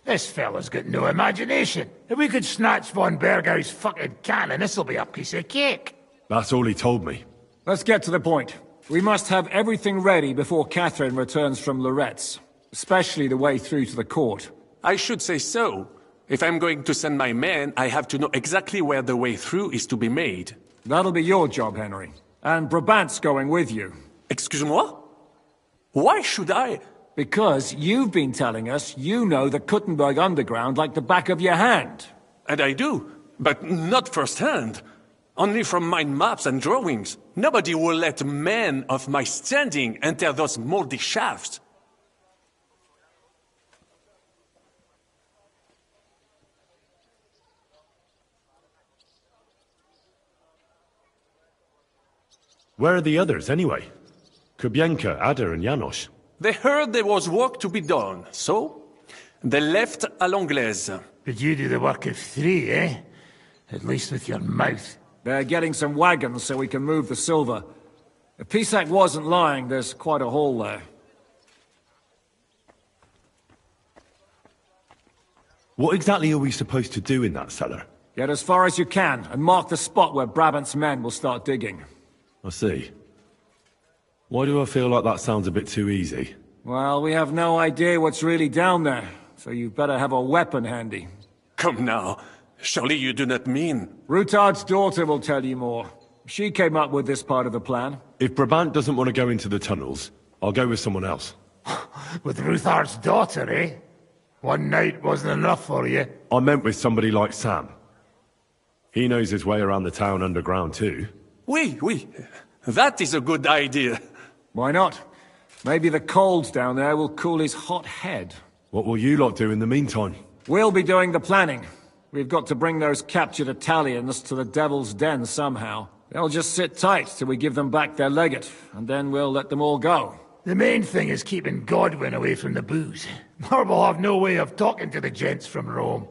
This fella's got no imagination. If we could snatch von Bergau's fucking cannon, this'll be a piece of cake. That's all he told me. Let's get to the point. We must have everything ready before Catherine returns from Loretz, especially the way through to the court. I should say so. If I'm going to send my men, I have to know exactly where the way through is to be made. That'll be your job, Henry. And Brabant's going with you. Excuse-moi? Why should I? Because you've been telling us you know the Kuttenberg underground like the back of your hand. And I do, but not firsthand. Only from mind maps and drawings. Nobody will let men of my standing enter those moldy shafts. Where are the others, anyway? Kubienka, Ada, and Janos. They heard there was work to be done, so they left à l'anglaise. But you do the work of 3, eh? At least with your mouth. They're getting some wagons so we can move the silver. If Pisak wasn't lying, there's quite a haul there. What exactly are we supposed to do in that cellar? Get as far as you can, and mark the spot where Brabant's men will start digging. I see. Why do I feel like that sounds a bit too easy? Well, we have no idea what's really down there, so you better have a weapon handy. Come now. Surely you do not mean... Rutard's daughter will tell you more. She came up with this part of the plan. If Brabant doesn't want to go into the tunnels, I'll go with someone else. With Rutard's daughter, eh? One night wasn't enough for you. I meant with somebody like Sam. He knows his way around the town underground too. Oui. That is a good idea. Why not? Maybe the cold down there will cool his hot head. What will you lot do in the meantime? We'll be doing the planning. We've got to bring those captured Italians to the Devil's Den somehow. They'll just sit tight till we give them back their legate, and then we'll let them all go. The main thing is keeping Godwin away from the booze. Or we'll have no way of talking to the gents from Rome.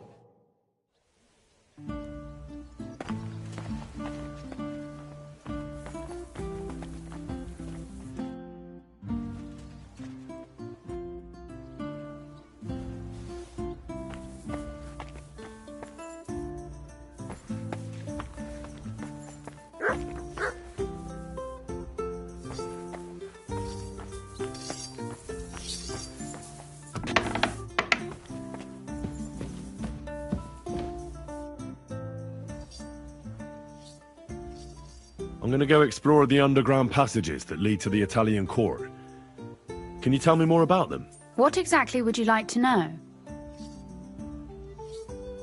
I'm gonna go explore the underground passages that lead to the Italian court. Can you tell me more about them? What exactly would you like to know?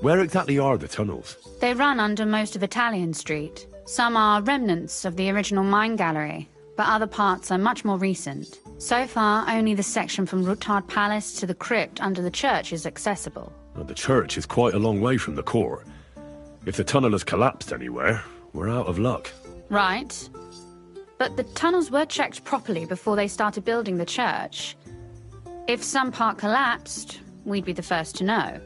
Where exactly are the tunnels? They run under most of Italian Street. Some are remnants of the original mine gallery, but other parts are much more recent. So far, only the section from Rutard Palace to the crypt under the church is accessible. Well, the church is quite a long way from the court. If the tunnel has collapsed anywhere, we're out of luck. Right. But the tunnels were checked properly before they started building the church. If some part collapsed, we'd be the first to know.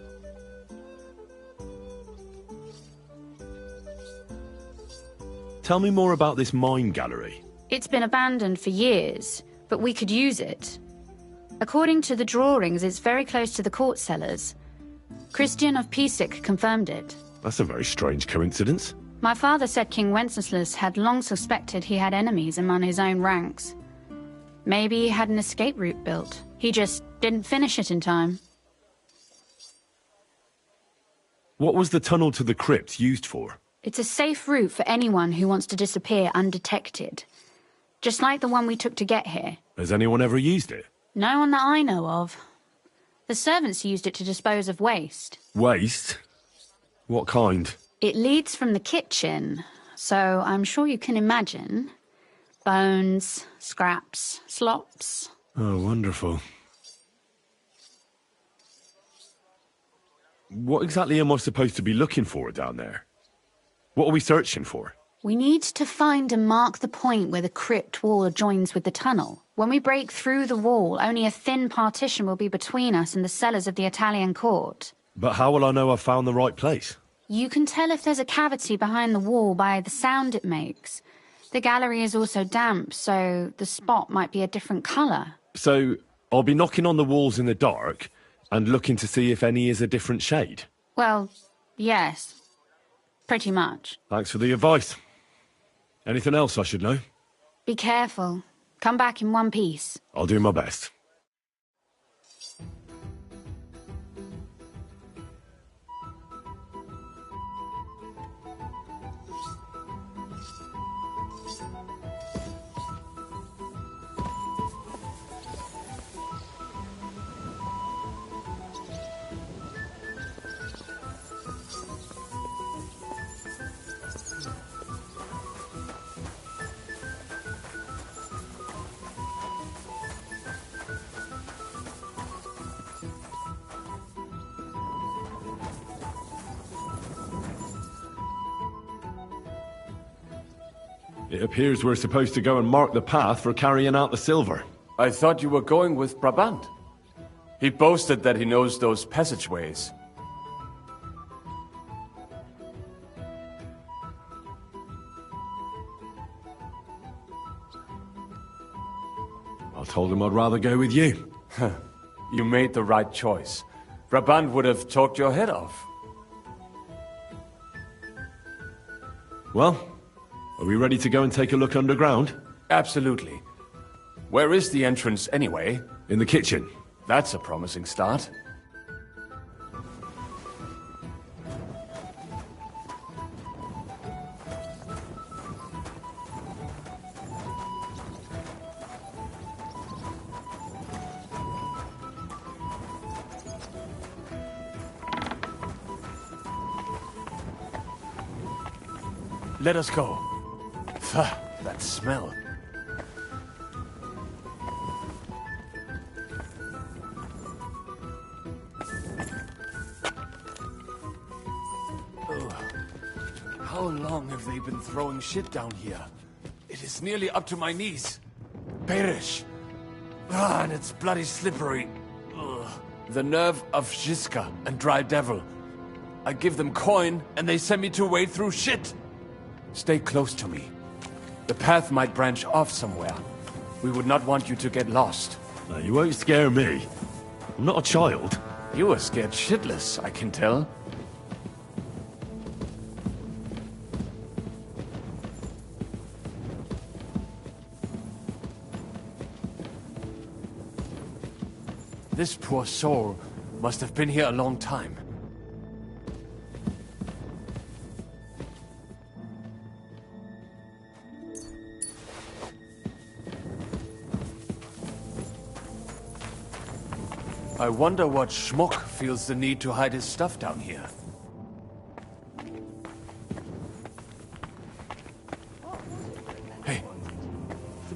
Tell me more about this mine gallery. It's been abandoned for years, but we could use it. According to the drawings, it's very close to the court cellars. Christian of Pisak confirmed it. That's a very strange coincidence. My father said King Wenceslas had long suspected he had enemies among his own ranks. Maybe he had an escape route built. He just didn't finish it in time. What was the tunnel to the crypt used for? It's a safe route for anyone who wants to disappear undetected. Just like the one we took to get here. Has anyone ever used it? No one that I know of. The servants used it to dispose of waste. Waste? What kind? It leads from the kitchen, so I'm sure you can imagine. Bones, scraps, slops. Oh, wonderful. What exactly am I supposed to be looking for down there? What are we searching for? We need to find and mark the point where the crypt wall joins with the tunnel. When we break through the wall, only a thin partition will be between us and the cellars of the Italian court. But how will I know I've found the right place? You can tell if there's a cavity behind the wall by the sound it makes. The gallery is also damp, so the spot might be a different colour. So, I'll be knocking on the walls in the dark and looking to see if any is a different shade? Well, yes. Pretty much. Thanks for the advice. Anything else I should know? Be careful. Come back in one piece. I'll do my best. It appears we're supposed to go and mark the path for carrying out the silver. I thought you were going with Brabant. He boasted that he knows those passageways. I told him I'd rather go with you. You made the right choice. Brabant would have talked your head off. Well, are we ready to go and take a look underground? Absolutely. Where is the entrance anyway? In the kitchen. That's a promising start. Let us go. That smell. How long have they been throwing shit down here? It is nearly up to my knees. Perish. And it's bloody slippery. Ugh. The nerve of Jiska and Dry Devil. I give them coin, and they send me to wade through shit. Stay close to me. The path might branch off somewhere. We would not want you to get lost. No, you won't scare me. I'm not a child. You are scared shitless, I can tell. This poor soul must have been here a long time. I wonder what schmuck feels the need to hide his stuff down here. Hey,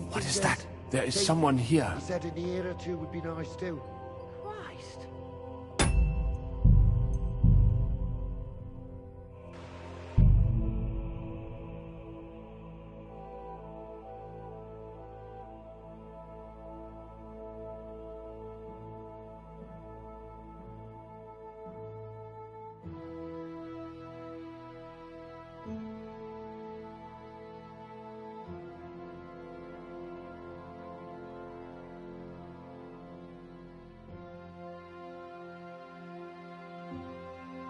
what is that? There is someone here. He said in a year or two would be nice too.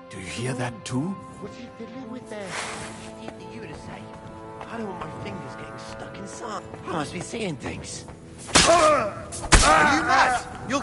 Do you hear that too? What's he fiddling with there? Anything you to say? I don't want my fingers getting stuck in sand. I must be seeing things. Are you mad? You'll...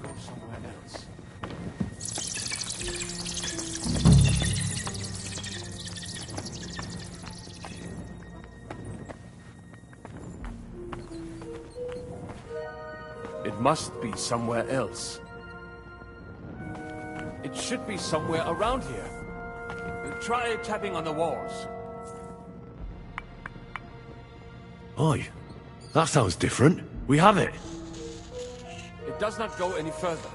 go somewhere else. It must be somewhere else. It should be somewhere around here. Try tapping on the walls. Oi, that sounds different. We have it. It does not go any further,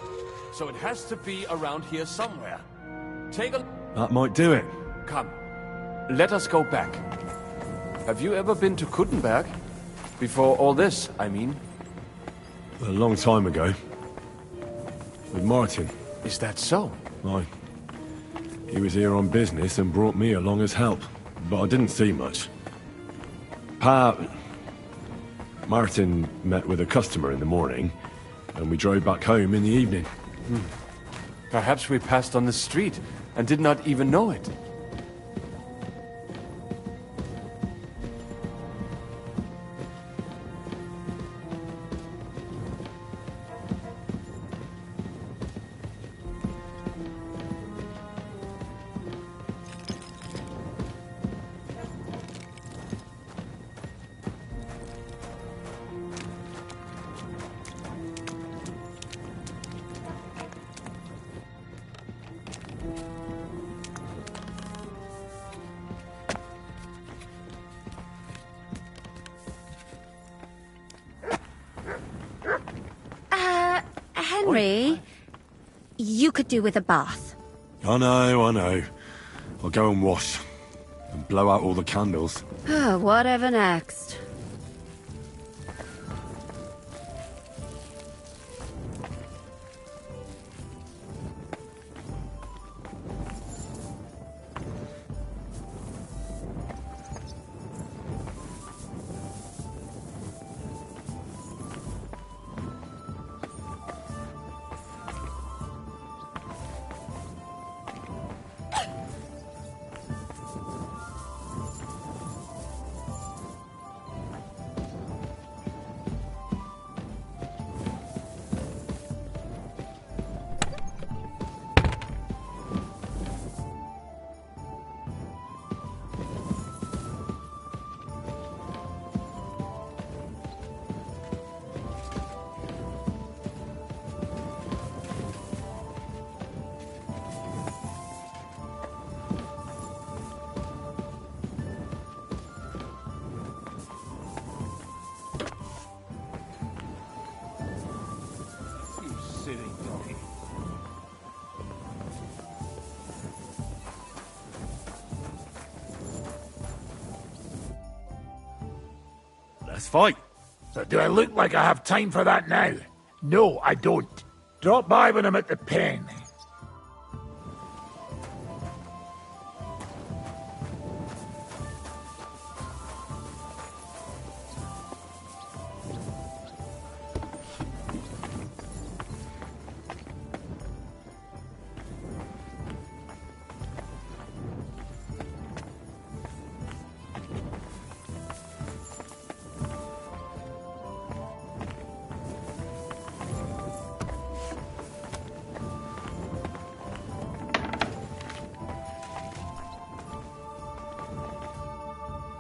so it has to be around here somewhere. Take a... That might do it. Come, let us go back. Have you ever been to Kuttenberg? Before all this, I mean. A long time ago. With Martin. Is that so? Aye. He was here on business and brought me along as help, but I didn't see much. Martin met with a customer in the morning, and we drove back home in the evening. Perhaps we passed on the street and did not even know it. Henry, you could do with a bath. I know. I'll go and wash. And blow out all the candles. Whatever next. Let's fight. So do I look like I have time for that now? No, I don't. Drop by when I'm at the pen.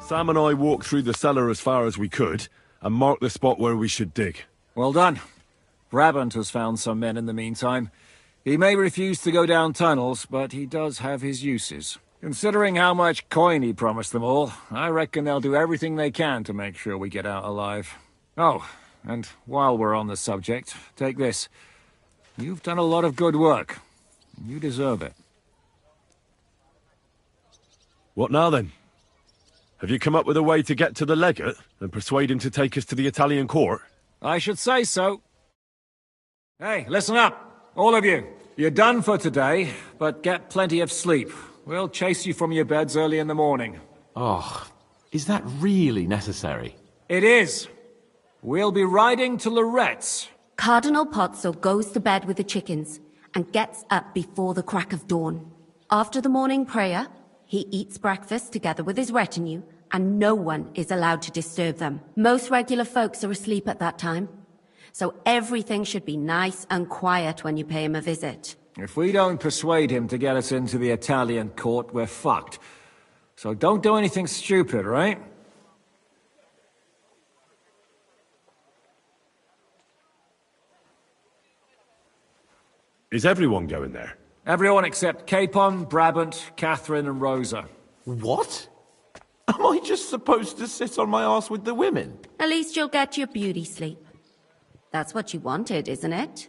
Sam and I walked through the cellar as far as we could, and marked the spot where we should dig. Well done. Brabant has found some men in the meantime. He may refuse to go down tunnels, but he does have his uses. Considering how much coin he promised them all, I reckon they'll do everything they can to make sure we get out alive. Oh, and while we're on the subject, take this. You've done a lot of good work. You deserve it. What now then? Have you come up with a way to get to the legate and persuade him to take us to the Italian court? I should say so. Hey, listen up, all of you. You're done for today, but get plenty of sleep. We'll chase you from your beds early in the morning. Oh, is that really necessary? It is. We'll be riding to Loretz. Cardinal Pozzo goes to bed with the chickens and gets up before the crack of dawn. After the morning prayer, he eats breakfast together with his retinue, and no one is allowed to disturb them. Most regular folks are asleep at that time. so everything should be nice and quiet when you pay him a visit. If we don't persuade him to get us into the Italian court, we're fucked. So don't do anything stupid, right? Is everyone going there? Everyone except Capon, Brabant, Catherine and Rosa. What? Am I just supposed to sit on my arse with the women? At least you'll get your beauty sleep. That's what you wanted, isn't it?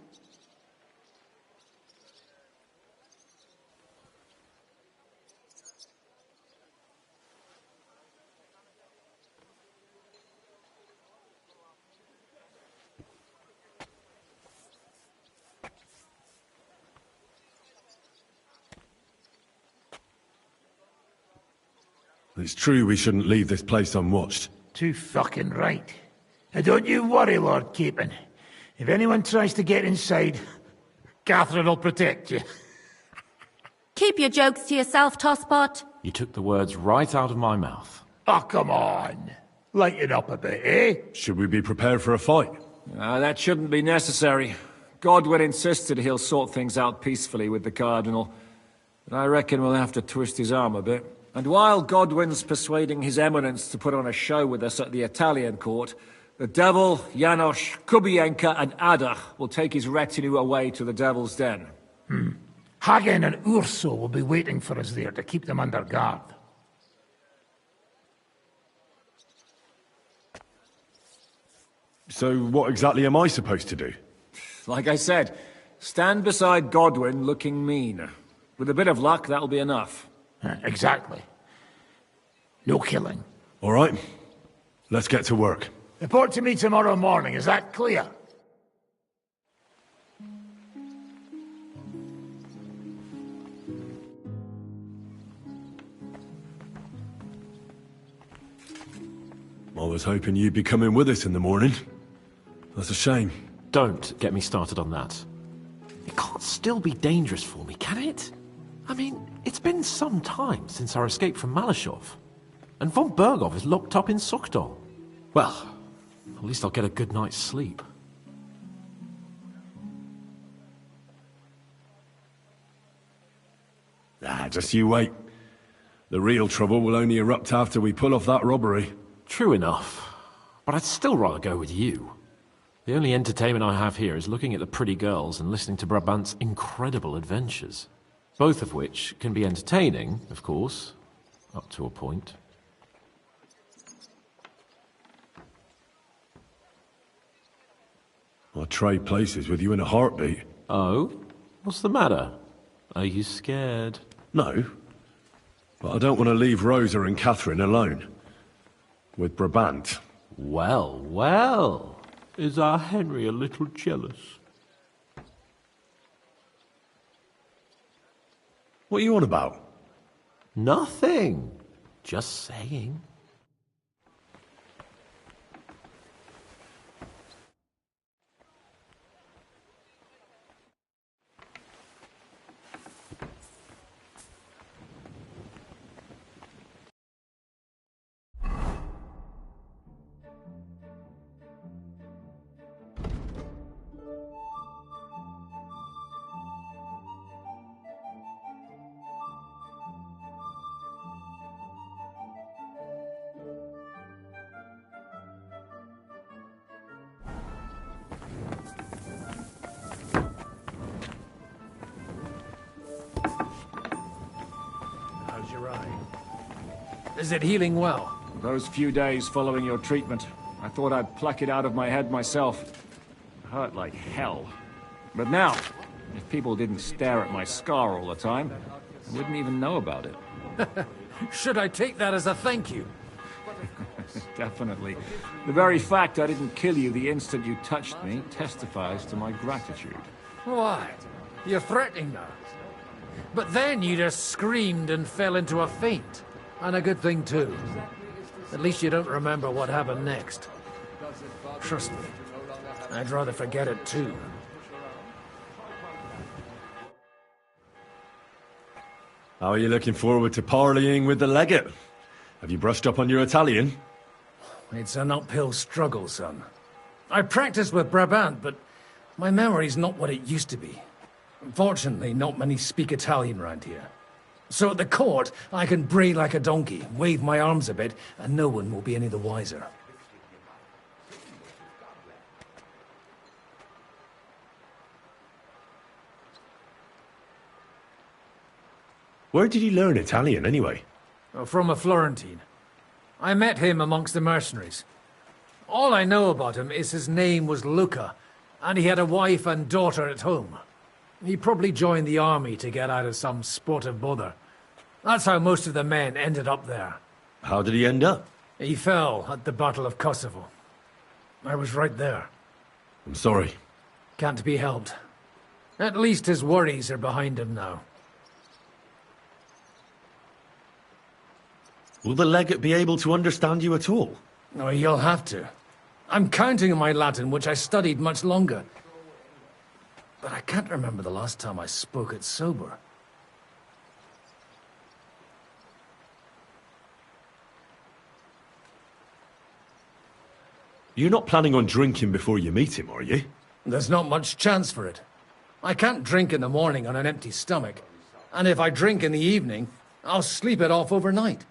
It's true we shouldn't leave this place unwatched. Too fucking right. Now don't you worry, Lord Capon. If anyone tries to get inside, Catherine will protect you. Keep your jokes to yourself, Tosspot. You took the words right out of my mouth. Oh, come on. Lighten up a bit, eh? Should we be prepared for a fight? That shouldn't be necessary. Godwin insisted he'll sort things out peacefully with the Cardinal. But I reckon we'll have to twist his arm a bit. And while Godwin's persuading His Eminence to put on a show with us at the Italian court, the Devil, Janos, Kubienka and Ada will take his retinue away to the Devil's Den. Hagen and Urso will be waiting for us there to keep them under guard. So what exactly am I supposed to do? Like I said, stand beside Godwin looking mean. With a bit of luck, that'll be enough. Exactly. No killing. All right. Let's get to work. Report to me tomorrow morning, is that clear? I was hoping you'd be coming with us in the morning. That's a shame. Don't get me started on that. It can't still be dangerous for me, can it? I mean, it's been some time since our escape from Malashov. And von Bergov is locked up in Sukdol. Well, at least I'll get a good night's sleep. Just you wait. The real trouble will only erupt after we pull off that robbery. True enough. But I'd still rather go with you. The only entertainment I have here is looking at the pretty girls and listening to Brabant's incredible adventures. Both of which can be entertaining, of course, up to a point. I'd trade places with you in a heartbeat. Oh? What's the matter? Are you scared? No. But I don't want to leave Rosa and Catherine alone. With Brabant. Well, well. Is our Henry a little jealous? What are you on about? Nothing. Just saying. How's your eye? Is it healing well? Those few days following your treatment, I thought I'd pluck it out of my head myself. It hurt like hell. But now, if people didn't stare at my scar all the time, I wouldn't even know about it. Should I take that as a thank you? Definitely. The very fact I didn't kill you the instant you touched me testifies to my gratitude. Why? You're threatening now. But then you just screamed and fell into a faint. And a good thing, too. At least you don't remember what happened next. Trust me, I'd rather forget it, too. How are you looking forward to parleying with the legate? Have you brushed up on your Italian? It's an uphill struggle, son. I practiced with Brabant, but my memory's not what it used to be. Fortunately, not many speak Italian round here. So at the court, I can bray like a donkey, wave my arms a bit, and no one will be any the wiser. Where did you learn Italian, anyway? From a Florentine. I met him amongst the mercenaries. All I know about him is his name was Luca, and he had a wife and daughter at home. He probably joined the army to get out of some sportive bother. That's how most of the men ended up there. How did he end up? He fell at the Battle of Kosovo. I was right there. I'm sorry. Can't be helped. At least his worries are behind him now. Will the legate be able to understand you at all? No, he'll have to. I'm counting on my Latin, which I studied much longer. But I can't remember the last time I spoke it sober. You're not planning on drinking before you meet him, are you? There's not much chance for it. I can't drink in the morning on an empty stomach. And if I drink in the evening, I'll sleep it off overnight.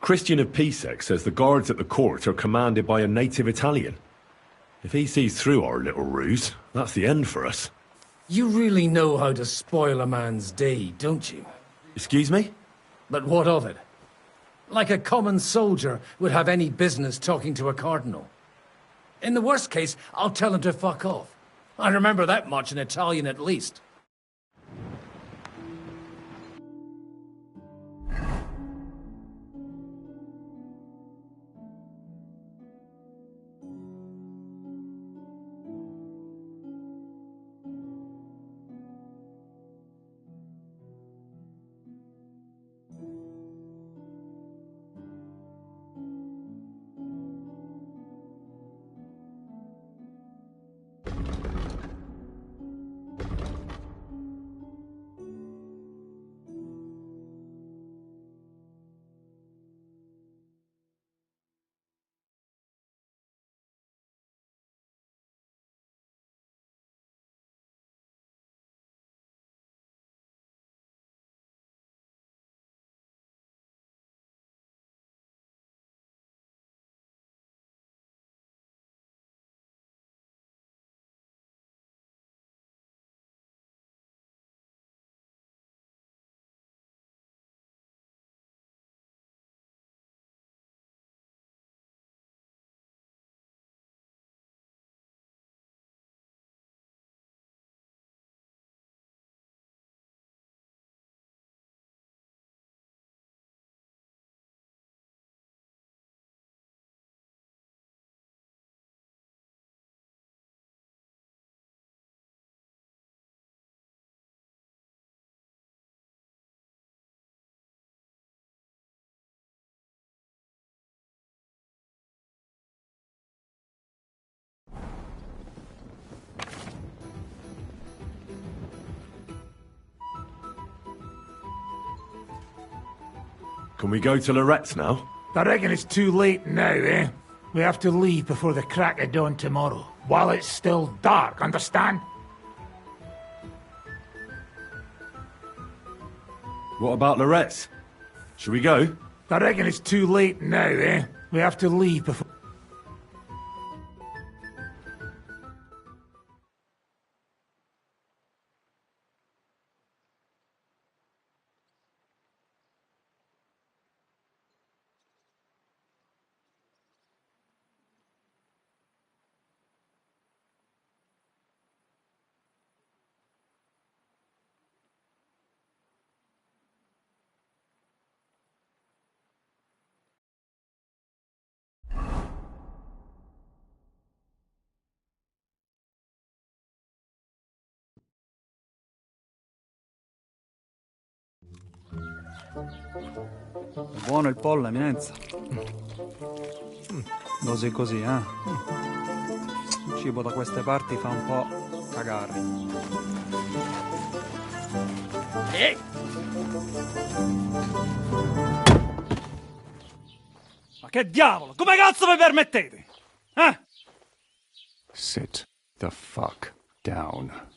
Christian of Pisek says the guards at the court are commanded by a native Italian. If he sees through our little ruse, that's the end for us. You really know how to spoil a man's day, don't you? Excuse me? But what of it? Like a common soldier would have any business talking to a cardinal. In the worst case, I'll tell him to fuck off. I remember that much in Italian at least. Can we go to Loretz now? I reckon it's too late now, eh? We have to leave before the crack of dawn tomorrow, while it's still dark, understand? What about Loretz? Should we go? I reckon it's too late now, eh? We have to leave before... Buono il pollo, eminenza. Così così, eh? Il cibo da queste parti fa un po' cagare. che diavolo? Come cazzo vi permettete? Eh? Sit the fuck down.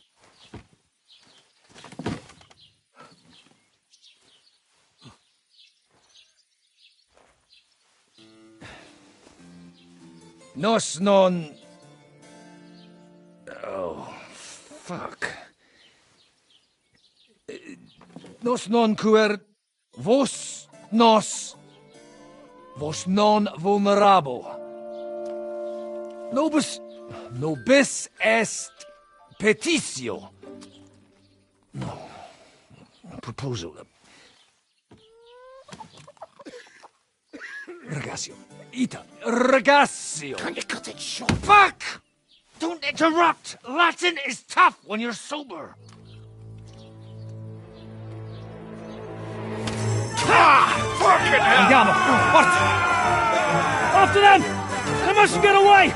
Nos non... Oh, fuck. Nos non quer... Vos non vulnerabo. Nobis est petitio. No. Proposal. Ragazio. Ita. Ragazio. Can you cut it short? Fuck! Don't interrupt! Latin is tough when you're sober. Fucking hell! Andiamo! Forza! After them! They must get away!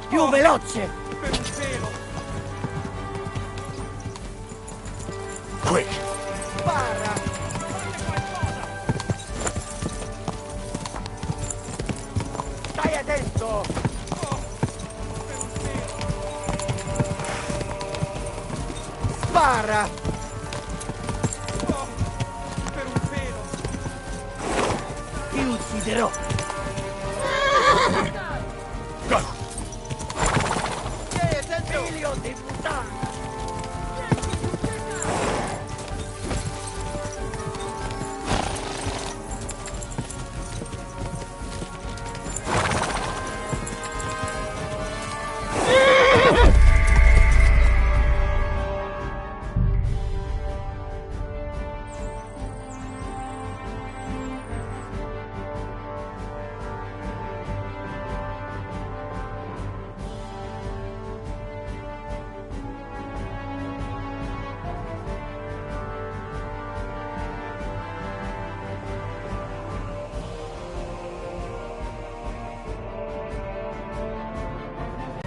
Più veloce! Quick! Spara! Stai attento! Spara! Per un pelo! Ti ucciderò! Figlio di puttana!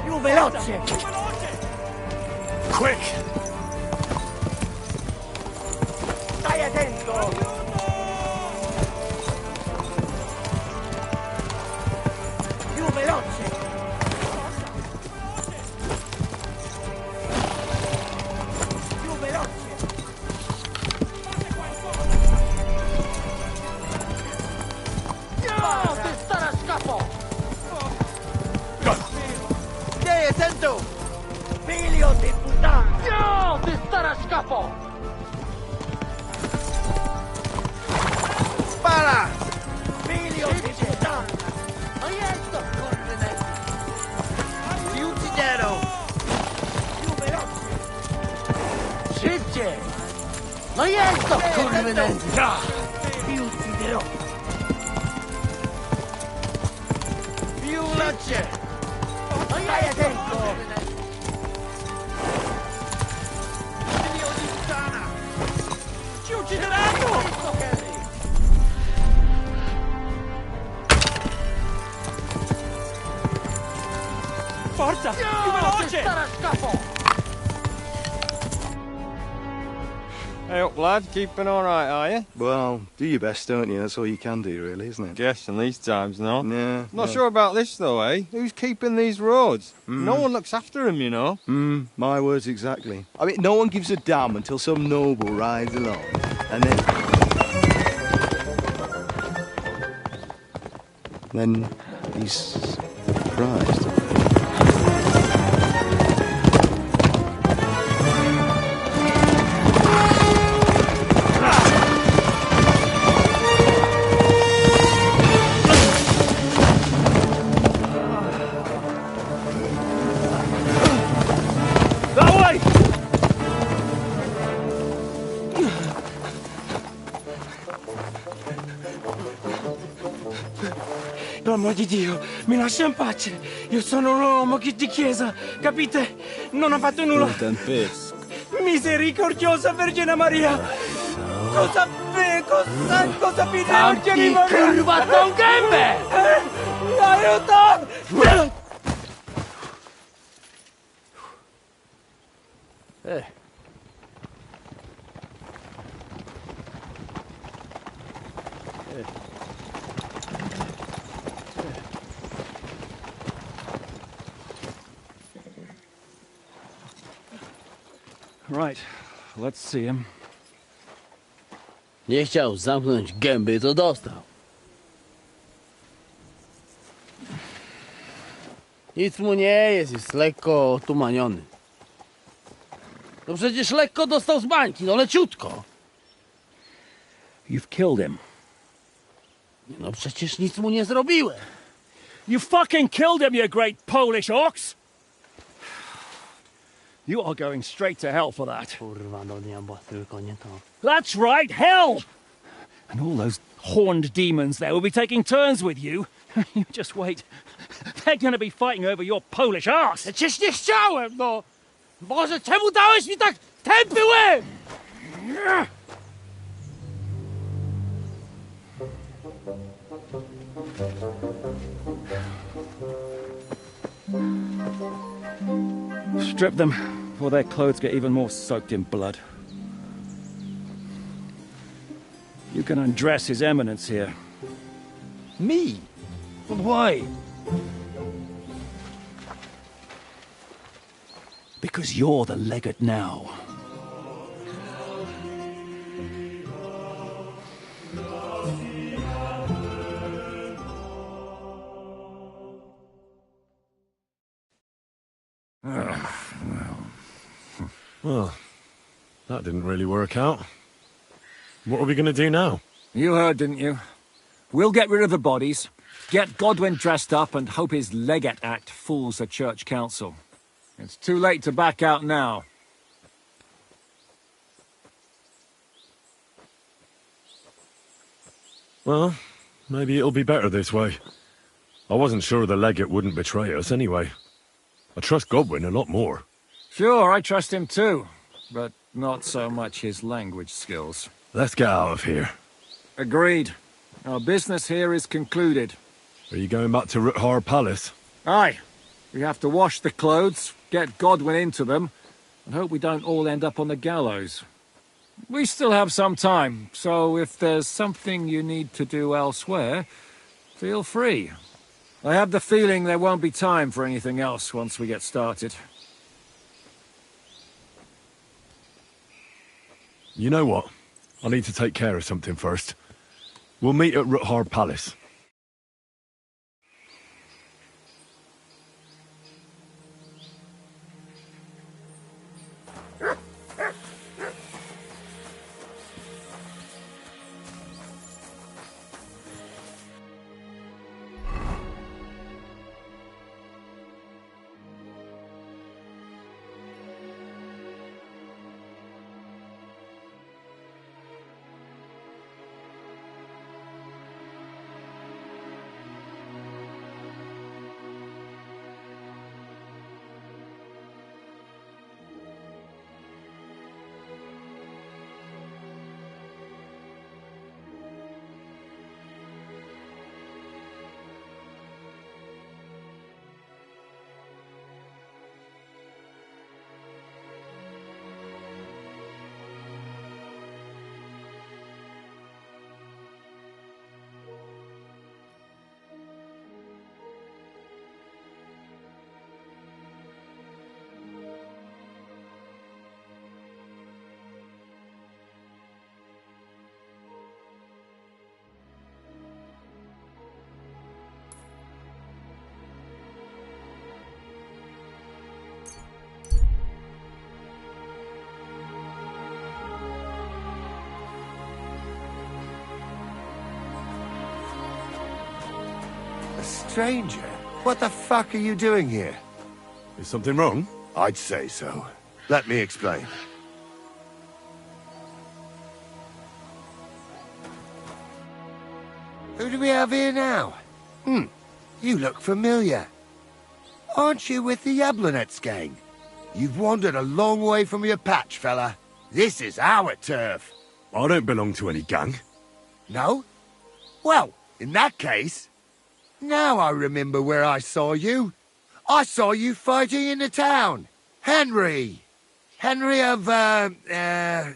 Più veloce! Quick! Stai attento! Più veloce! Più veloce! No! Ti stare a scafo! Stai attento! Figlio di puttana! No! Ti stare a scafo! Spara! Figlio di puttana! Ma io sto correndo! Ti ucciderò! Più veloce! Scicce! Ma io sto correndo! Ti ucciderò! Più veloce! Stai attento! Figlio di puttana! Ci uccideranno! Forza! Più veloce! Hey up, lad. Keeping all right, are you? Well, do your best, don't you? That's all you can do, really, isn't it? Guess in these times, no? Yeah. Not sure about this, though, eh? Who's keeping these roads? No one looks after them, you know. My words exactly. I mean, no one gives a damn until some noble rides along. And then he's surprised. Per amor di Dio, mi lascia in pace. Io sono un uomo di chiesa, capite? Non ho fatto nulla. Misericordiosa Vergine Maria. Cosa pide Vergine Maria? Curva, non gambe! Aiuto! Right, let's see him. Nie chciał zamknąć gęby, to dostał. Nic mu nie jest lekko otumaniony. No przecież lekko dostał z bańki, no leciutko. You've killed him. No przecież nic mu nie zrobiłem. You fucking killed him, you great Polish ox! You are going straight to hell for that. Kurwa, do diabła, tylko nie to. That's right, hell! And all those horned demons there will be taking turns with you. You just wait. They're gonna be fighting over your Polish ass. Przecież nie chciałem, no! Boże, czemu dałeś mi tak tępy łeb? Strip them before their clothes get even more soaked in blood. You can undress His Eminence here. Me? But why? Because you're the legate now. Well, that didn't really work out. What are we going to do now? You heard, didn't you? We'll get rid of the bodies, get Godwin dressed up, and hope his Legate Act fools the Church Council. It's too late to back out now. Well, maybe it'll be better this way. I wasn't sure the legate wouldn't betray us anyway. I trust Godwin a lot more. Sure, I trust him too, but not so much his language skills. Let's get out of here. Agreed. Our business here is concluded. Are you going back to Ruthar Palace? Aye. We have to wash the clothes, get Godwin into them, and hope we don't all end up on the gallows. We still have some time, so if there's something you need to do elsewhere, feel free. I have the feeling there won't be time for anything else once we get started. You know what? I need to take care of something first. We'll meet at Ruthar Palace. A stranger? What the fuck are you doing here? Is something wrong? I'd say so. Let me explain. Who do we have here now? You look familiar. Aren't you with the Yablonets gang? You've wandered a long way from your patch, fella. This is our turf. I don't belong to any gang. No? Well, in that case... Now I remember where I saw you. I saw you fighting in the town. Henry! Henry of, it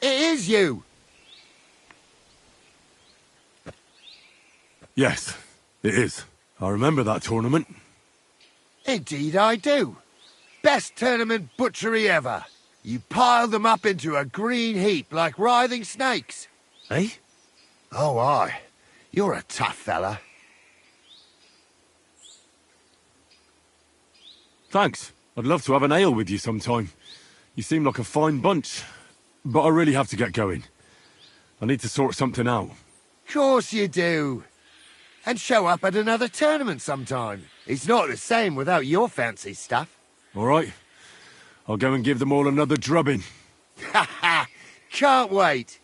is you. Yes, it is. I remember that tournament. Indeed I do. Best tournament butchery ever. You piled them up into a green heap like writhing snakes. Eh? Oh, aye. You're a tough fella. Thanks. I'd love to have an ale with you sometime. You seem like a fine bunch. But I really have to get going. I need to sort something out. Course you do. And show up at another tournament sometime. It's not the same without your fancy stuff. All right. I'll go and give them all another drubbing. Ha ha! Can't wait.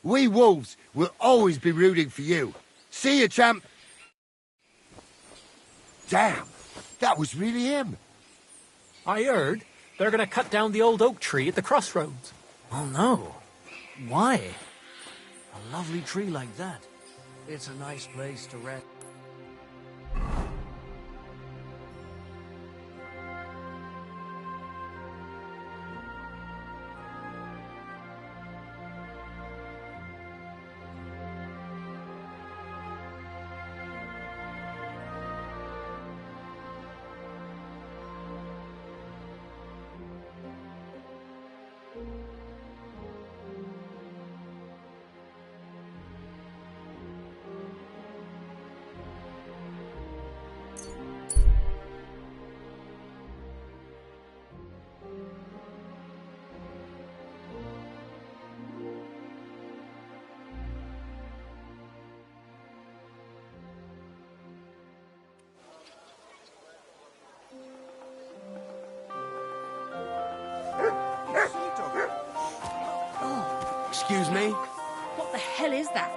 We wolves will always be rooting for you. See you, champ. Damn, that was really him. I heard they're gonna cut down the old oak tree at the crossroads. Oh no. Why? A lovely tree like that. It's a nice place to rest. Excuse me? What the hell is that?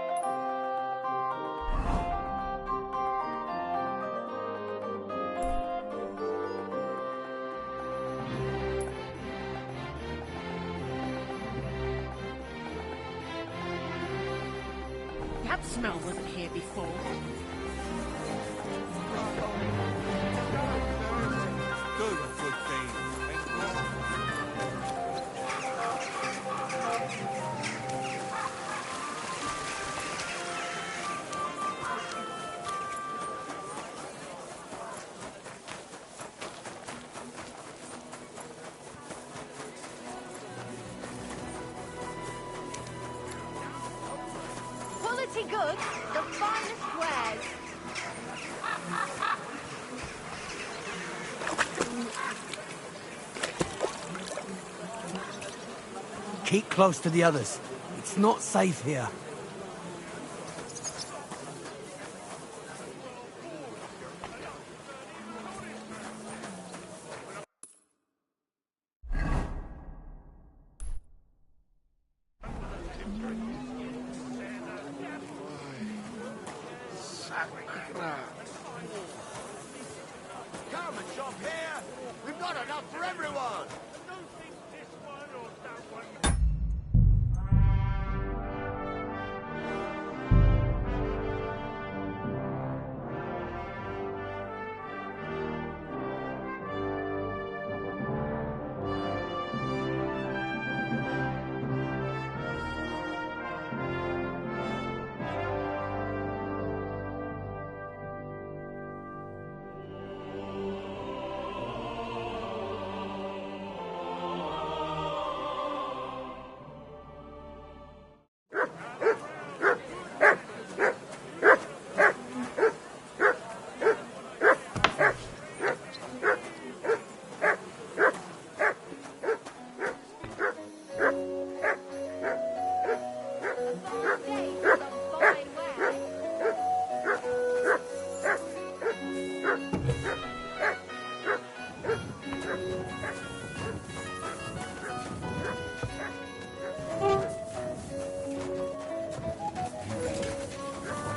That smell wasn't here before. Quality goods, the finest wares. Keep close to the others. It's not safe here. Come and shop here. We've got enough for everyone.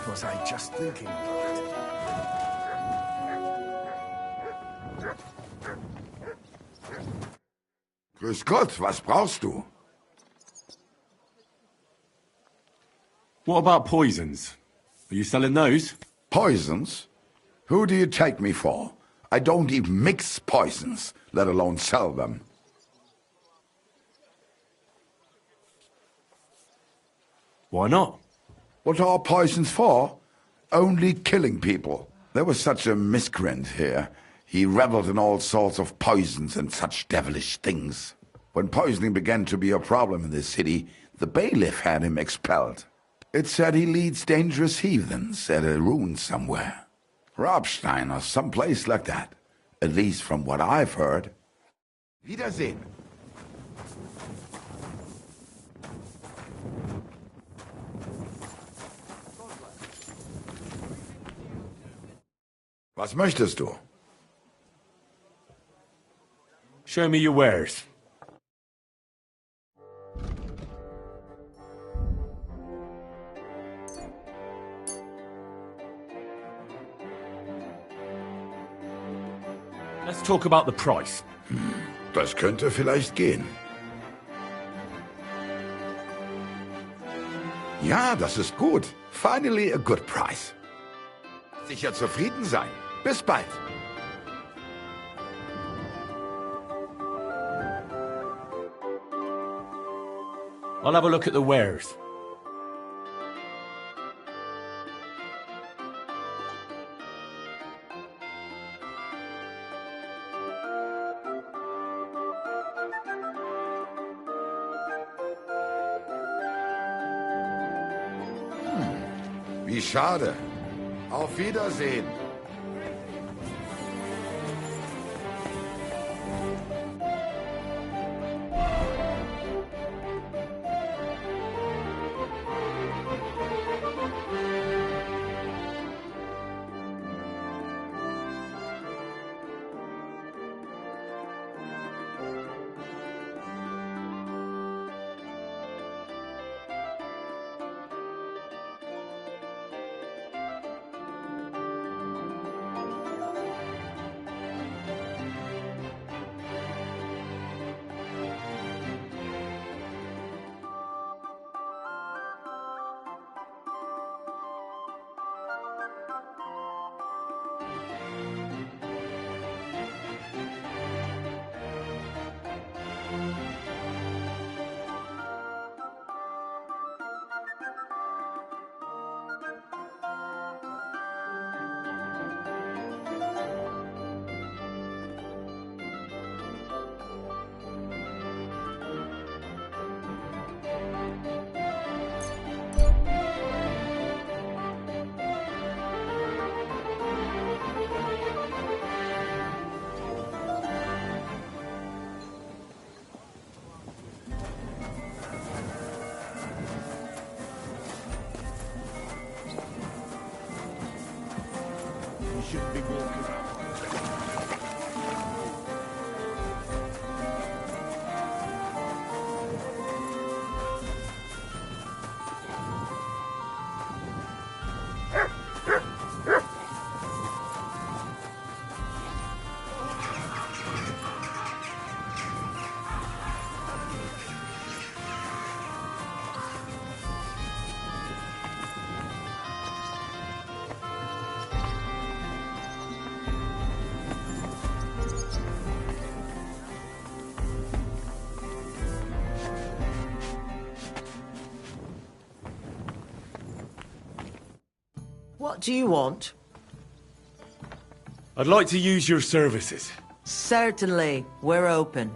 What was I just thinking about? Grüß Gott, was brauchst du? What about poisons? Are you selling those? Poisons? Who do you take me for? I don't even mix poisons, let alone sell them. Why not? What are poisons for? Only killing people. There was such a miscreant here. He reveled in all sorts of poisons and such devilish things. When poisoning began to be a problem in the city, the bailiff had him expelled. It said he leads dangerous heathens at a ruin somewhere. Rabstein or someplace like that. At least from what I've heard. Wiedersehen. Was möchtest du? Show me your wares. Let's talk about the price. Das könnte vielleicht gehen. Ja, das ist gut. Finally a good price. Sicher zufrieden sein. Bis bald. I'll have a look at the wares. Wie schade. Auf Wiedersehen. Shouldn't be walking around. What do you want? I'd like to use your services. Certainly. We're open.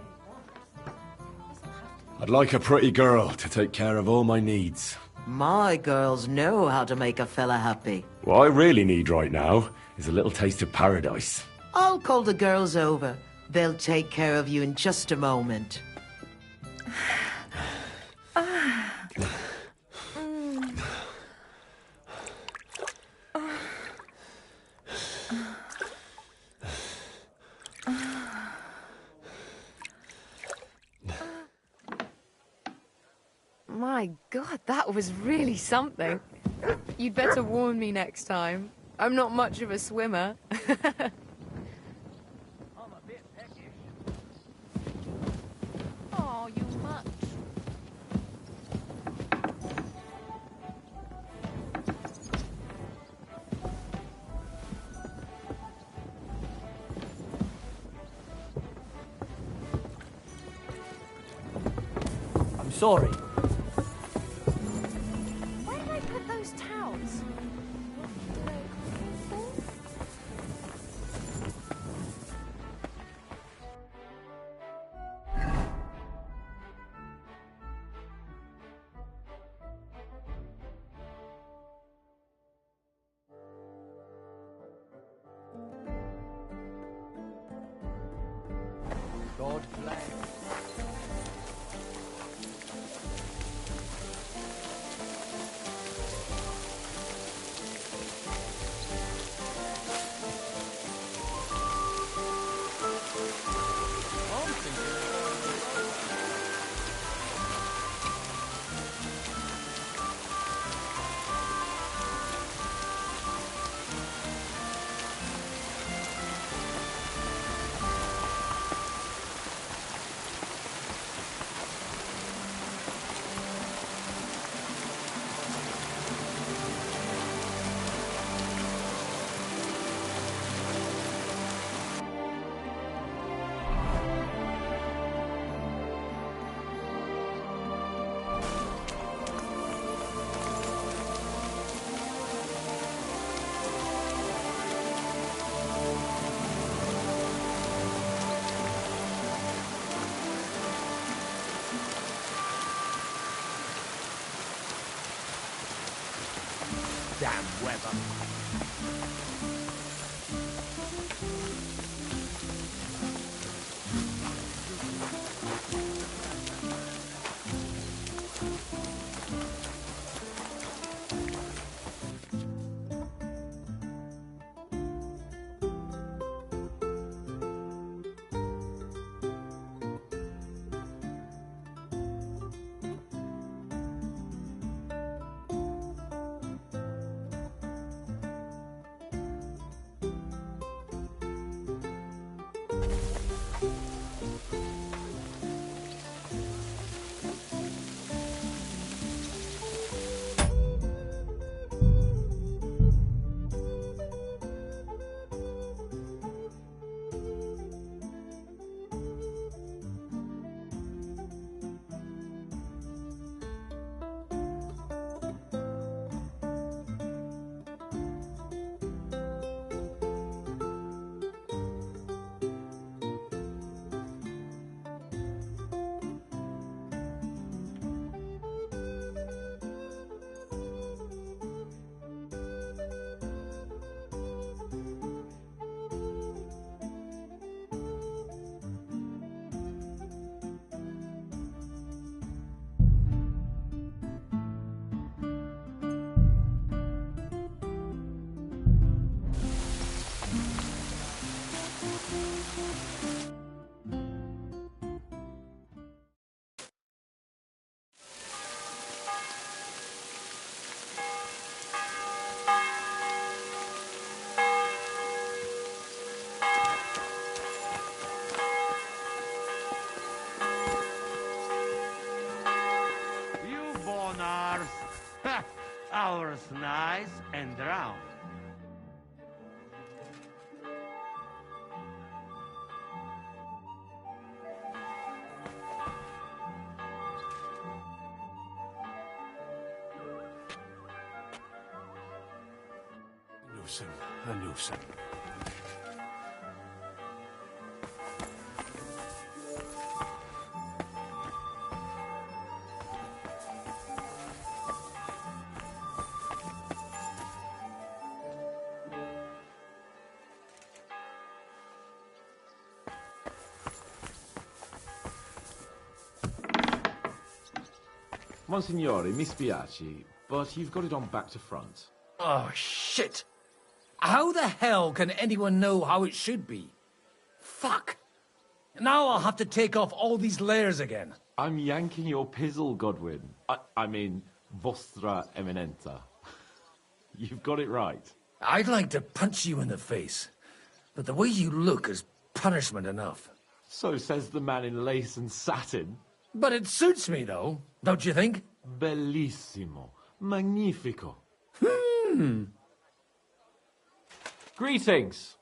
I'd like a pretty girl to take care of all my needs. My girls know how to make a fella happy. What I really need right now is a little taste of paradise. I'll call the girls over. They'll take care of you in just a moment. My God, that was really something. You'd better warn me next time. I'm not much of a swimmer. Oh, you much. I'm sorry. Damn weather. You bonars! Ha! Ours nice and round. A nuisance. Monsignore, mi spiace, but you've got it on back to front. Oh, shit! How the hell can anyone know how it should be? Fuck! Now I'll have to take off all these layers again. I'm yanking your pizzle, Godwin. I mean, Vostra Eminenta. You've got it right. I'd like to punch you in the face, but the way you look is punishment enough. So says the man in lace and satin. But it suits me, though, don't you think? Bellissimo. Magnifico. Greetings.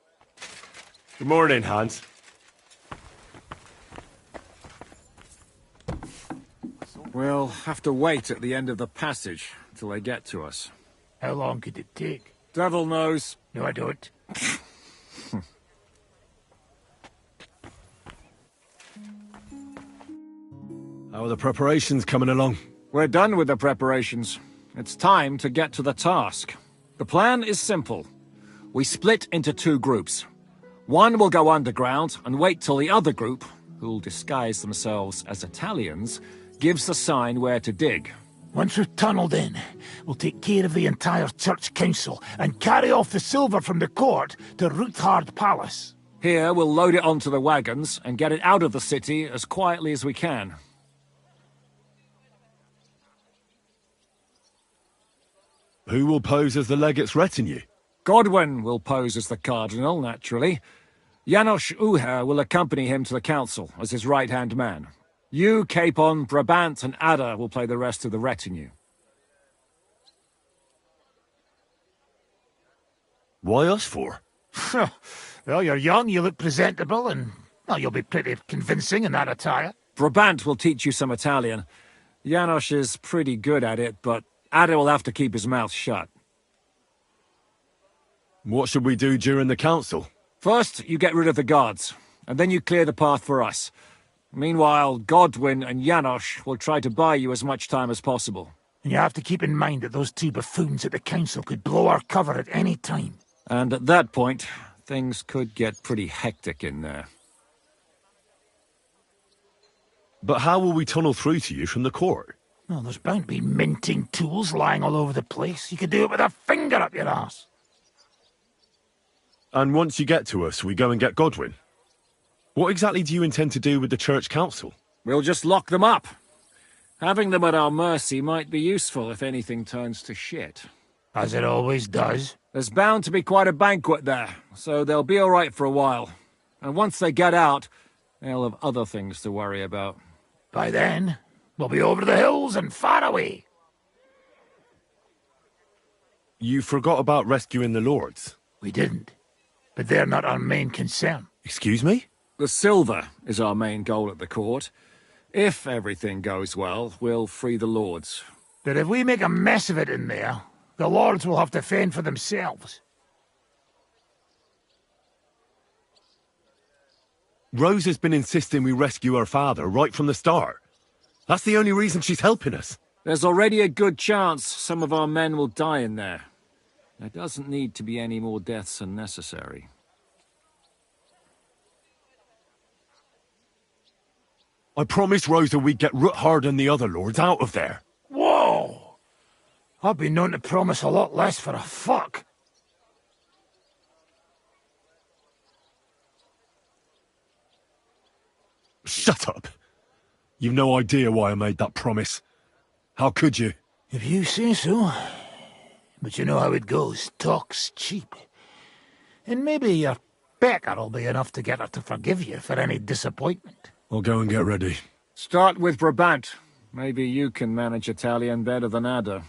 Good morning, Hans. We'll have to wait at the end of the passage until they get to us. How long could it take? Devil knows. No, I don't. How are the preparations coming along? We're done with the preparations. It's time to get to the task. The plan is simple. We split into two groups. One will go underground and wait till the other group, who'll disguise themselves as Italians, gives the sign where to dig. Once we've tunneled in, we'll take care of the entire church council and carry off the silver from the court to Ruthard Palace. Here, we'll load it onto the wagons and get it out of the city as quietly as we can. Who will pose as the legate's retinue? Godwin will pose as the cardinal, naturally. Janos Uher will accompany him to the council as his right-hand man. You, Capon, Brabant, and Ada will play the rest of the retinue. Why us for? Well, you're young, you look presentable, and well, you'll be pretty convincing in that attire. Brabant will teach you some Italian. Janos is pretty good at it, but Ada will have to keep his mouth shut. What should we do during the council? First, you get rid of the guards, and then you clear the path for us. Meanwhile, Godwin and Janos will try to buy you as much time as possible. And you have to keep in mind that those two buffoons at the council could blow our cover at any time. And at that point, things could get pretty hectic in there. But how will we tunnel through to you from the court? Well, there's bound to be minting tools lying all over the place. You could do it with a finger up your ass. And once you get to us, we go and get Godwin. What exactly do you intend to do with the church council? We'll just lock them up. Having them at our mercy might be useful if anything turns to shit. As it always does. There's bound to be quite a banquet there, so they'll be all right for a while. And once they get out, they'll have other things to worry about. By then, we'll be over the hills and far away. You forgot about rescuing the lords. We didn't. But they're not our main concern. Excuse me? The silver is our main goal at the court. If everything goes well, we'll free the lords. But if we make a mess of it in there, the lords will have to fend for themselves. Rose has been insisting we rescue her father right from the start. That's the only reason she's helping us. There's already a good chance some of our men will die in there. There doesn't need to be any more deaths than necessary. I promised Rosa we'd get Ruthard and the other lords out of there. Whoa! I've been known to promise a lot less for a fuck. Shut up. You've no idea why I made that promise. How could you? If you say so. But you know how it goes. Talk's cheap. And maybe your pecker'll be enough to get her to forgive you for any disappointment. I'll go and get ready. Start with Brabant. Maybe you can manage Italian better than Ada.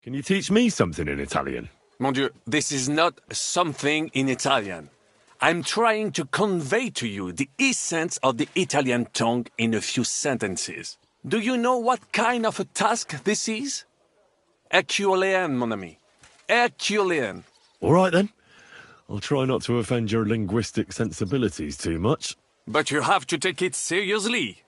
Can you teach me something in Italian? Mon Dieu, this is not something in Italian. I'm trying to convey to you the essence of the Italian tongue in a few sentences. Do you know what kind of a task this is? Herculean, mon ami. Herculean. All right, then. I'll try not to offend your linguistic sensibilities too much. But you have to take it seriously.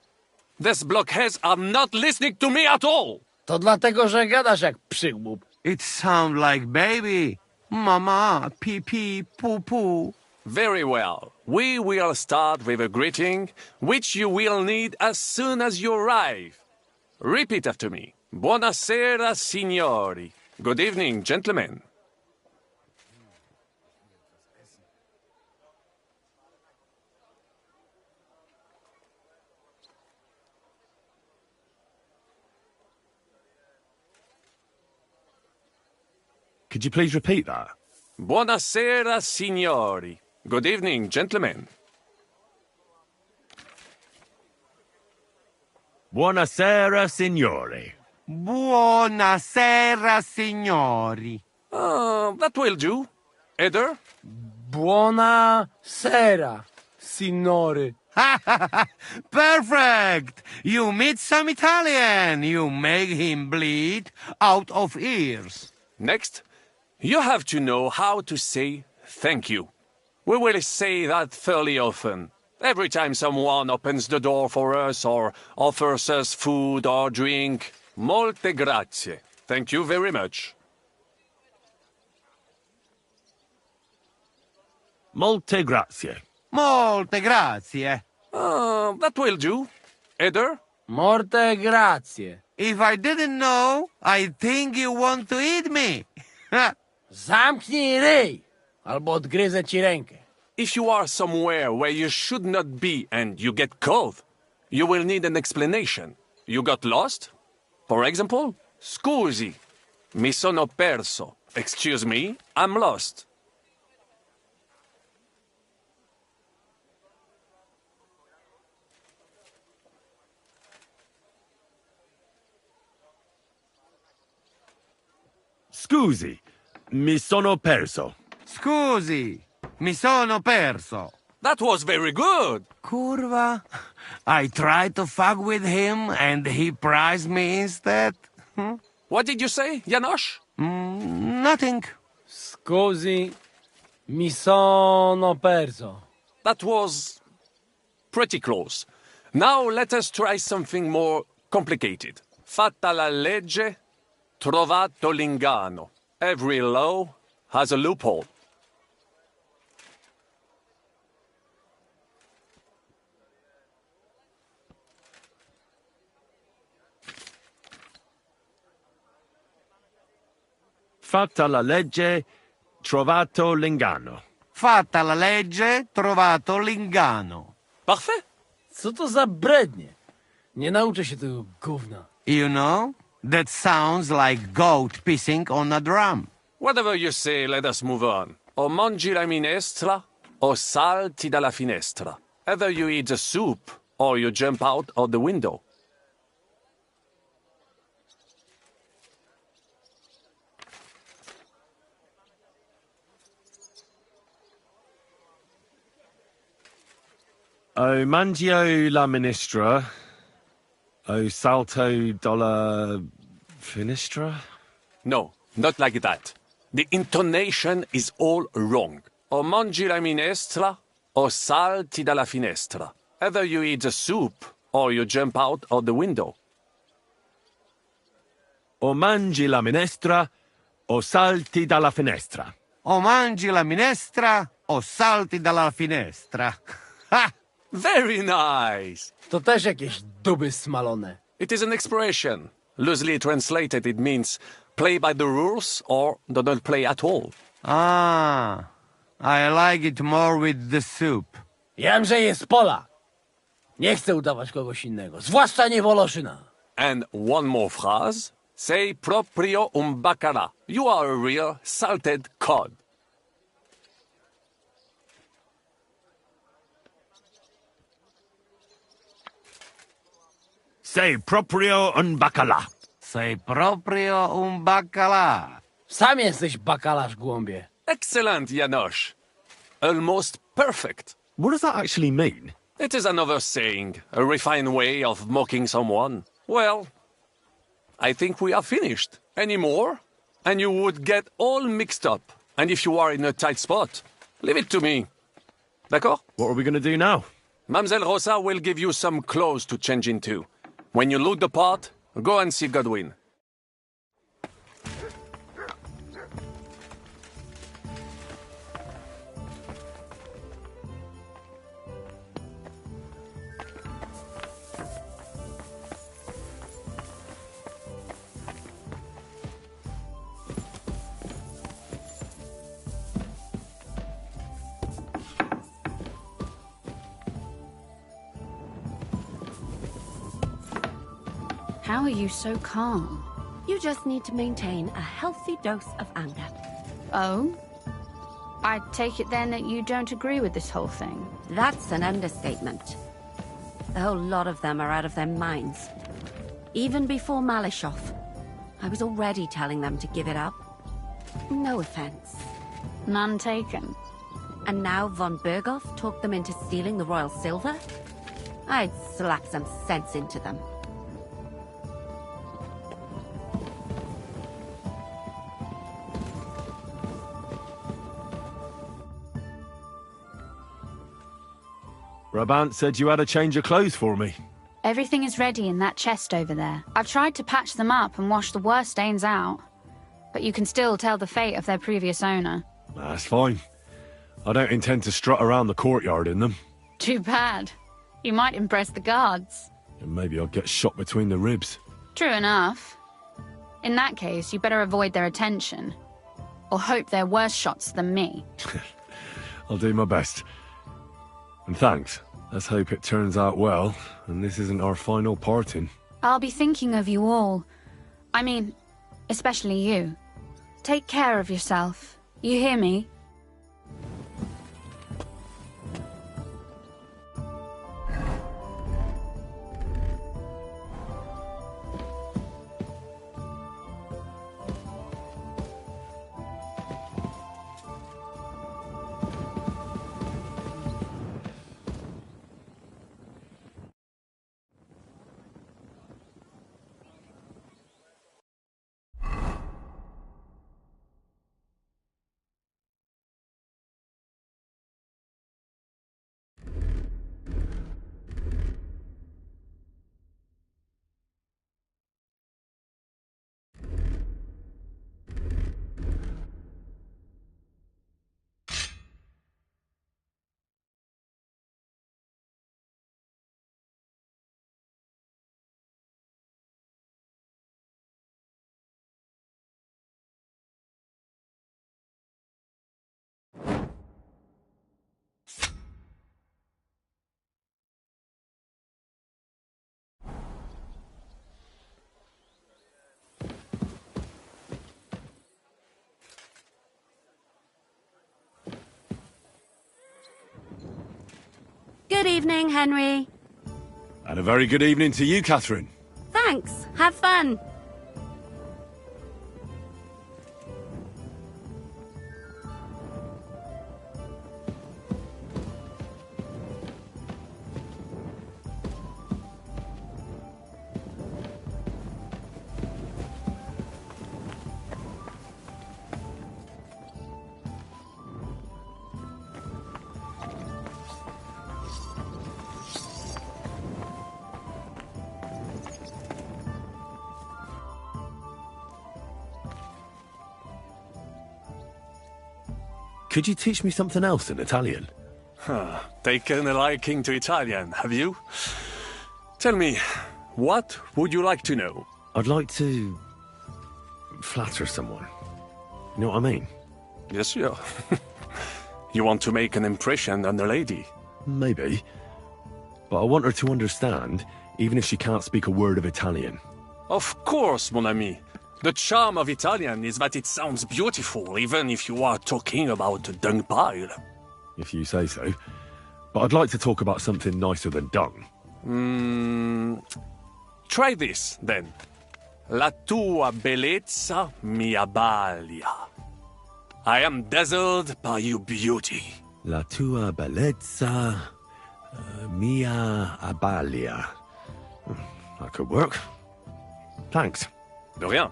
These blockheads are not listening to me at all. To dlatego, że gadasz jak przygłup. It sounds like baby. Mama, pee pee, poo poo. Very well. We will start with a greeting, which you will need as soon as you arrive. Repeat after me. Buonasera, signori. Good evening, gentlemen. Could you please repeat that? Buonasera, signori. Good evening, gentlemen. Buonasera, signori. Buonasera, signori. That will do. Eder? Buonasera, signore. Perfect! You meet some Italian. You make him bleed out of ears. Next, you have to know how to say thank you. We will say that fairly often. Every time someone opens the door for us or offers us food or drink. Molte grazie. Thank you very much. Molte grazie. Molte grazie. That will do. Eder? Morte grazie. If I didn't know, I think you want to eat me. Zamknij ryj, albo odgryzę ci rękę. If you are somewhere where you should not be and you get cold, you will need an explanation. You got lost? For example, scusi, mi sono perso. Excuse me, I'm lost. Scusi, mi sono perso. Scusi, mi sono perso. That was very good. Curva. I tried to fuck with him and he prized me instead. What did you say, Janosch? Nothing. Scusi, mi sono perso. That was pretty close. Now let us try something more complicated. Fatta la legge, trovato l'inganno. Every law has a loophole. Fatta la legge, trovato l'inganno. Fatta la legge, trovato l'inganno. Parfait. Co to za brednie? Nie nauczę się tego gówna. You know, that sounds like goat pissing on a drum. Whatever you say, let us move on. O mangi la minestra, o salti dalla finestra. Either you eat the soup, or you jump out of the window. O mangio la ministra, o salto dalla finestra? No, not like that. The intonation is all wrong. O mangi la minestra, o salti dalla finestra. Either you eat the soup, or you jump out of the window. O mangi la minestra, o salti dalla finestra. O mangi la minestra, o salti dalla finestra. Ha! Very nice! To też jakieś duby smalone. It is an expression. Loosely translated, it means play by the rules or do not play at all. Ah, I like it more with the soup. Jamże jest Polak. Nie chcę udawać kogoś innego, zwłaszcza nie Woloszyna. And one more phrase. Sei proprio un baccara. You are a real salted cod. Sei proprio un bacala. Sei proprio un bacala. Sam jesteś bakalarz, głąbie. Excellent, Janosch. Almost perfect. What does that actually mean? It is another saying, a refined way of mocking someone. Well, I think we are finished. Any more? And you would get all mixed up. And if you are in a tight spot, leave it to me. D'accord? What are we going to do now? Mamselle Rosa will give you some clothes to change into. When you look the part, go and see Godwin. How are you so calm? You just need to maintain a healthy dose of anger. Oh? I take it then that you don't agree with this whole thing? That's an understatement. A whole lot of them are out of their minds. Even before Malishov, I was already telling them to give it up. No offense. None taken. And now von Berghoff talked them into stealing the royal silver? I'd slap some sense into them. Brabant said you had a change of clothes for me. Everything is ready in that chest over there. I've tried to patch them up and wash the worst stains out. But you can still tell the fate of their previous owner. That's fine. I don't intend to strut around the courtyard in them. Too bad. You might impress the guards. And maybe I'll get shot between the ribs. True enough. In that case, you better avoid their attention. Or hope they're worse shots than me. I'll do my best. And thanks. Let's hope it turns out well, and this isn't our final parting. I'll be thinking of you all. I mean, especially you. Take care of yourself. You hear me? Good evening, Henry. And a very good evening to you, Catherine. Thanks. Have fun. Could you teach me something else in Italian? Taken a liking to Italian, have you? Tell me, what would you like to know? I'd like to flatter someone. You know what I mean? Yes, yeah. You want to make an impression on the lady? Maybe. But I want her to understand, even if she can't speak a word of Italian. Of course, mon ami. The charm of Italian is that it sounds beautiful, even if you are talking about a dung pile. If you say so. But I'd like to talk about something nicer than dung. Try this, then. La tua bellezza mi abbalia. I am dazzled by your beauty. La tua bellezza mia abbalia. That could work. Thanks. De rien.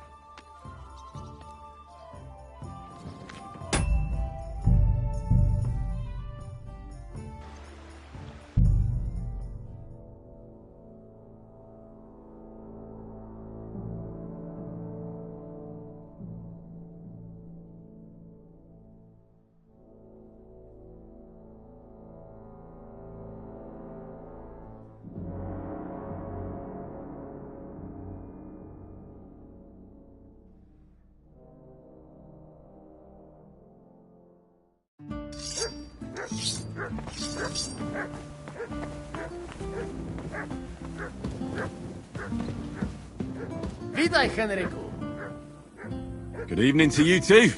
Witaj, Henryku. Good evening to you too.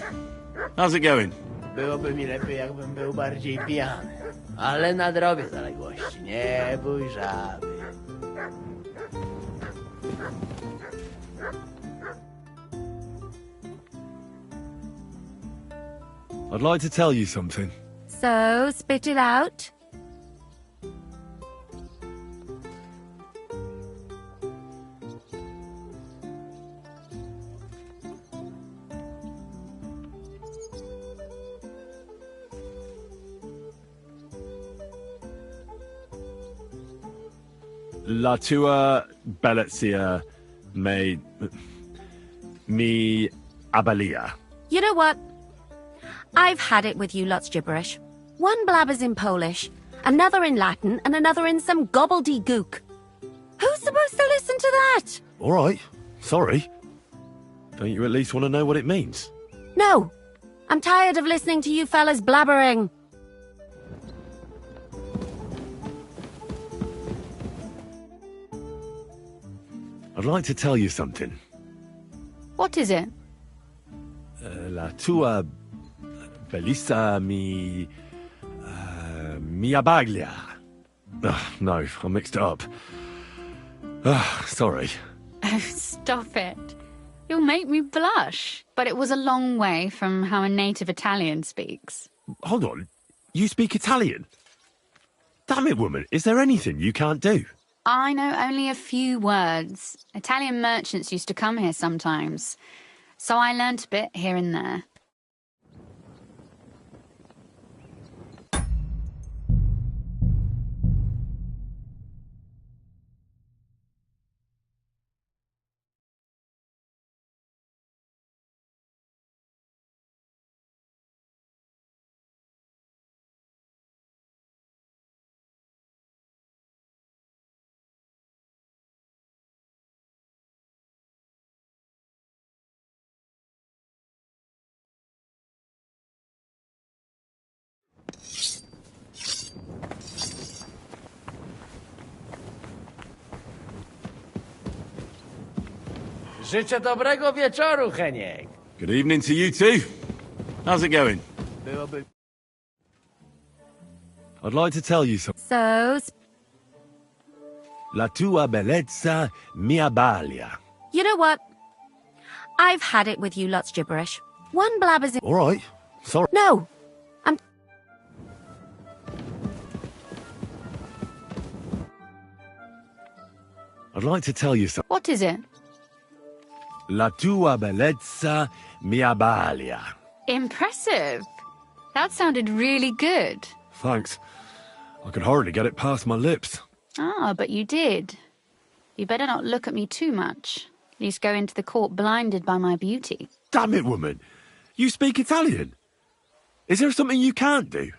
How's it going? Byłoby mi lepiej, jakbym był bardziej pijany. Ale nadrobię zaległości. Nie bój żaby. I'd like to tell you something. So, spit it out. La tua bellezza mi abbalia. You know what? I've had it with you lot's gibberish. One blabbers in Polish, another in Latin, and another in some gobbledygook. Who's supposed to listen to that? All right. Sorry. Don't you at least want to know what it means? No. I'm tired of listening to you fellas blabbering. I'd like to tell you something. What is it? La tua bellissima mia baglia. No, I mixed it up. Sorry. Oh, stop it. You'll make me blush. But it was a long way from how a native Italian speaks. Hold on. You speak Italian? Damn it, woman. Is there anything you can't do? I know only a few words. Italian merchants used to come here sometimes. So I learnt a bit here and there. Życzę dobrego wieczoru, Heniek. Good evening to you too. How's it going? Byłoby... I'd like to tell you something. So... La tua bellezza mia baglia. You know what? I've had it with you lot's gibberish. One blabbers in... All right. Sorry. No! I'd like to tell you something. What is it? La tua bellezza mia baglia. Impressive. That sounded really good. Thanks. I could hardly get it past my lips. Ah, but you did. You better not look at me too much. At least go into the court blinded by my beauty. Damn it, woman. You speak Italian. Is there something you can't do?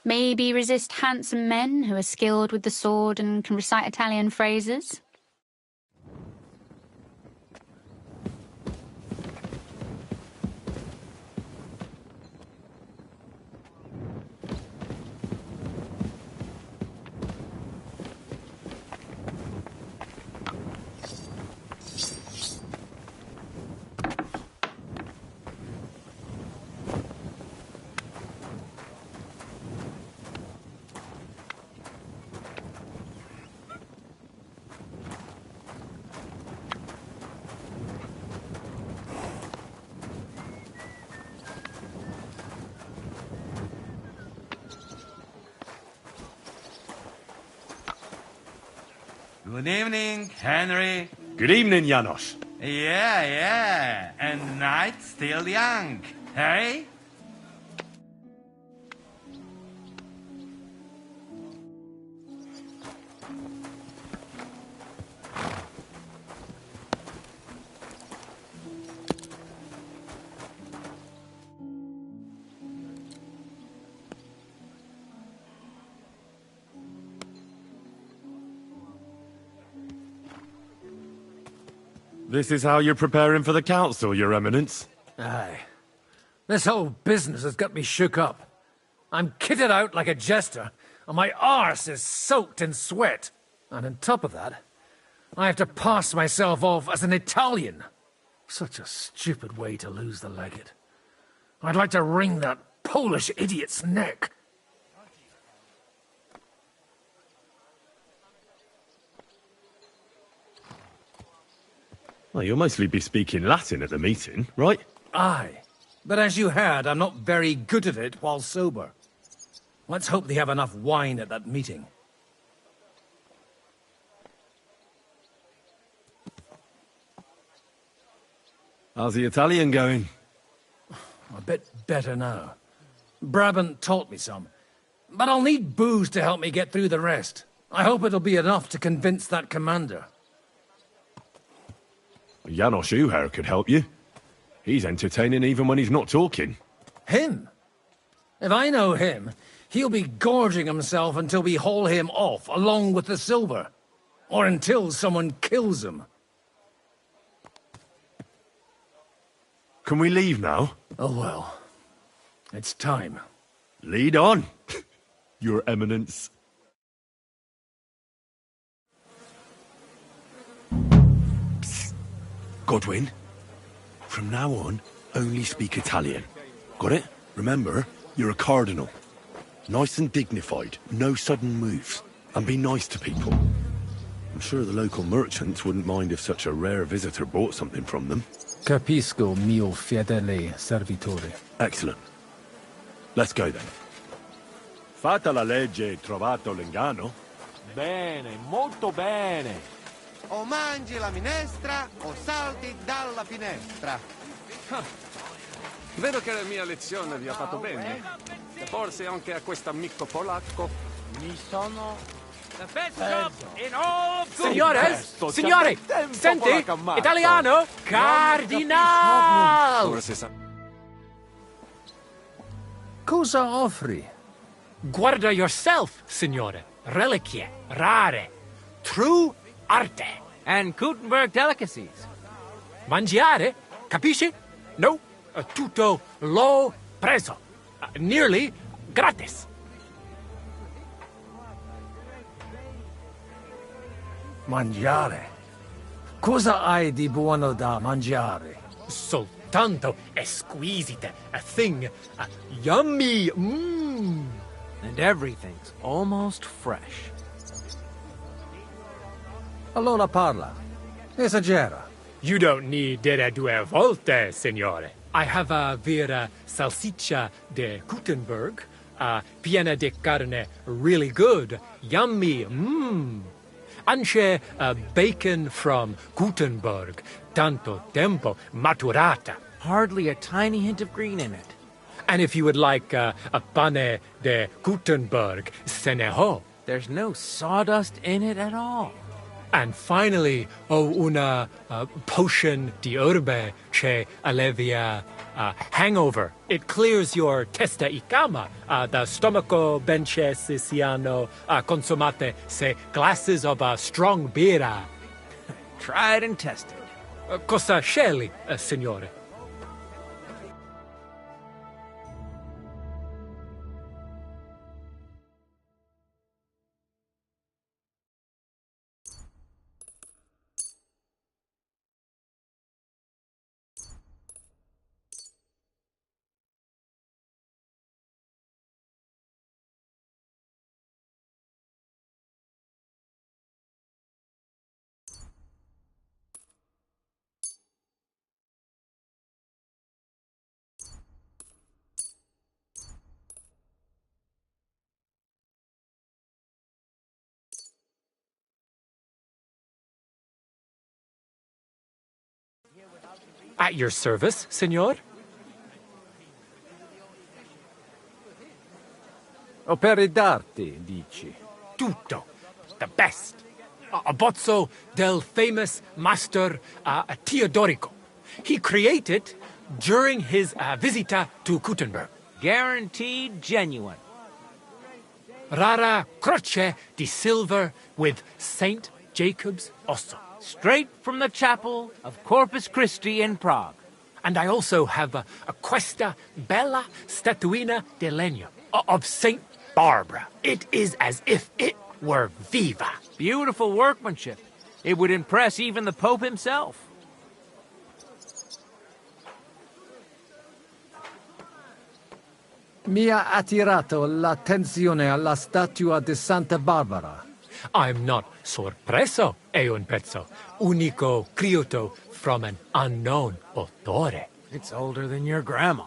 Maybe resist handsome men who are skilled with the sword and can recite Italian phrases? Good evening, Henry. Good evening, Janos. Yeah. And night still young, hey? This is how you're preparing for the council, Your Eminence? Aye. This whole business has got me shook up. I'm kitted out like a jester, and my arse is soaked in sweat. And on top of that, I have to pass myself off as an Italian. Such a stupid way to lose the legate. I'd like to wring that Polish idiot's neck. Well, you'll mostly be speaking Latin at the meeting, right? Aye. But as you heard, I'm not very good at it while sober. Let's hope they have enough wine at that meeting. How's the Italian going? A bit better now. Brabant taught me some. But I'll need booze to help me get through the rest. I hope it'll be enough to convince that commander. Janos Uher could help you. He's entertaining even when he's not talking. Him? If I know him, He'll be gorging himself until we haul him off, along with the silver. Or until someone kills him. Can we leave now? Oh well. It's time. Lead on, Your Eminence. Psst. Godwin, from now on, only speak Italian. Got it? Remember, you're a cardinal. Nice and dignified, no sudden moves, and be nice to people. I'm sure the local merchants wouldn't mind if such a rare visitor bought something from them. Capisco, mio fedele servitore. Excellent. Let's go then. Fatta la legge e trovato l'inganno? Bene, molto bene. O mangi la minestra o salti dalla finestra. Vedo che la mia lezione vi ha fatto bene. E forse anche a quest'amico polacco. Mi sono... The best job in all of Signores, Signore, senti, italiano, Cardinal! Forse sa... Cosa offri? Guarda yourself, signore. Reliquie, rare, true arte. And Gutenberg delicacies. Mangiare, capisci? No, tutto l'ho preso. Nearly gratis. Mangiare? Cosa hai di buono da mangiare? Soltanto esquisite, a thing, yummy, mmm. And everything's almost fresh. Allora parla. Esagera. You don't need dire due volte, signore. I have a vera salsiccia de Gutenberg, piena de carne, really good, yummy, mmm. Anche bacon from Gutenberg, tanto tempo maturata. Hardly a tiny hint of green in it. And if you would like a pane de Gutenberg, se ne ho. There's no sawdust in it at all. And finally, una potion di herbe che allevia hangover. It clears your testa y cama, the stomaco benche siciliano consumate se glasses of strong beer. Tried and tested. Cosa scegli, signore? At your service, signor? Opere d'arte, dici? Tutto. The best. A bozzo del famous master Teodorico. He created during his visita to Gutenberg. Guaranteed genuine. Rara croce di silver with Saint Jacob's osso. Straight from the chapel of Corpus Christi in Prague. And I also have a questa bella statuina di legno of Saint Barbara. It is as if it were viva. Beautiful workmanship. It would impress even the Pope himself. Mi ha attirato l'attenzione alla statua di Santa Barbara. I'm not sorpreso, è un pezzo. Unico creato from an unknown autore. It's older than your grandma.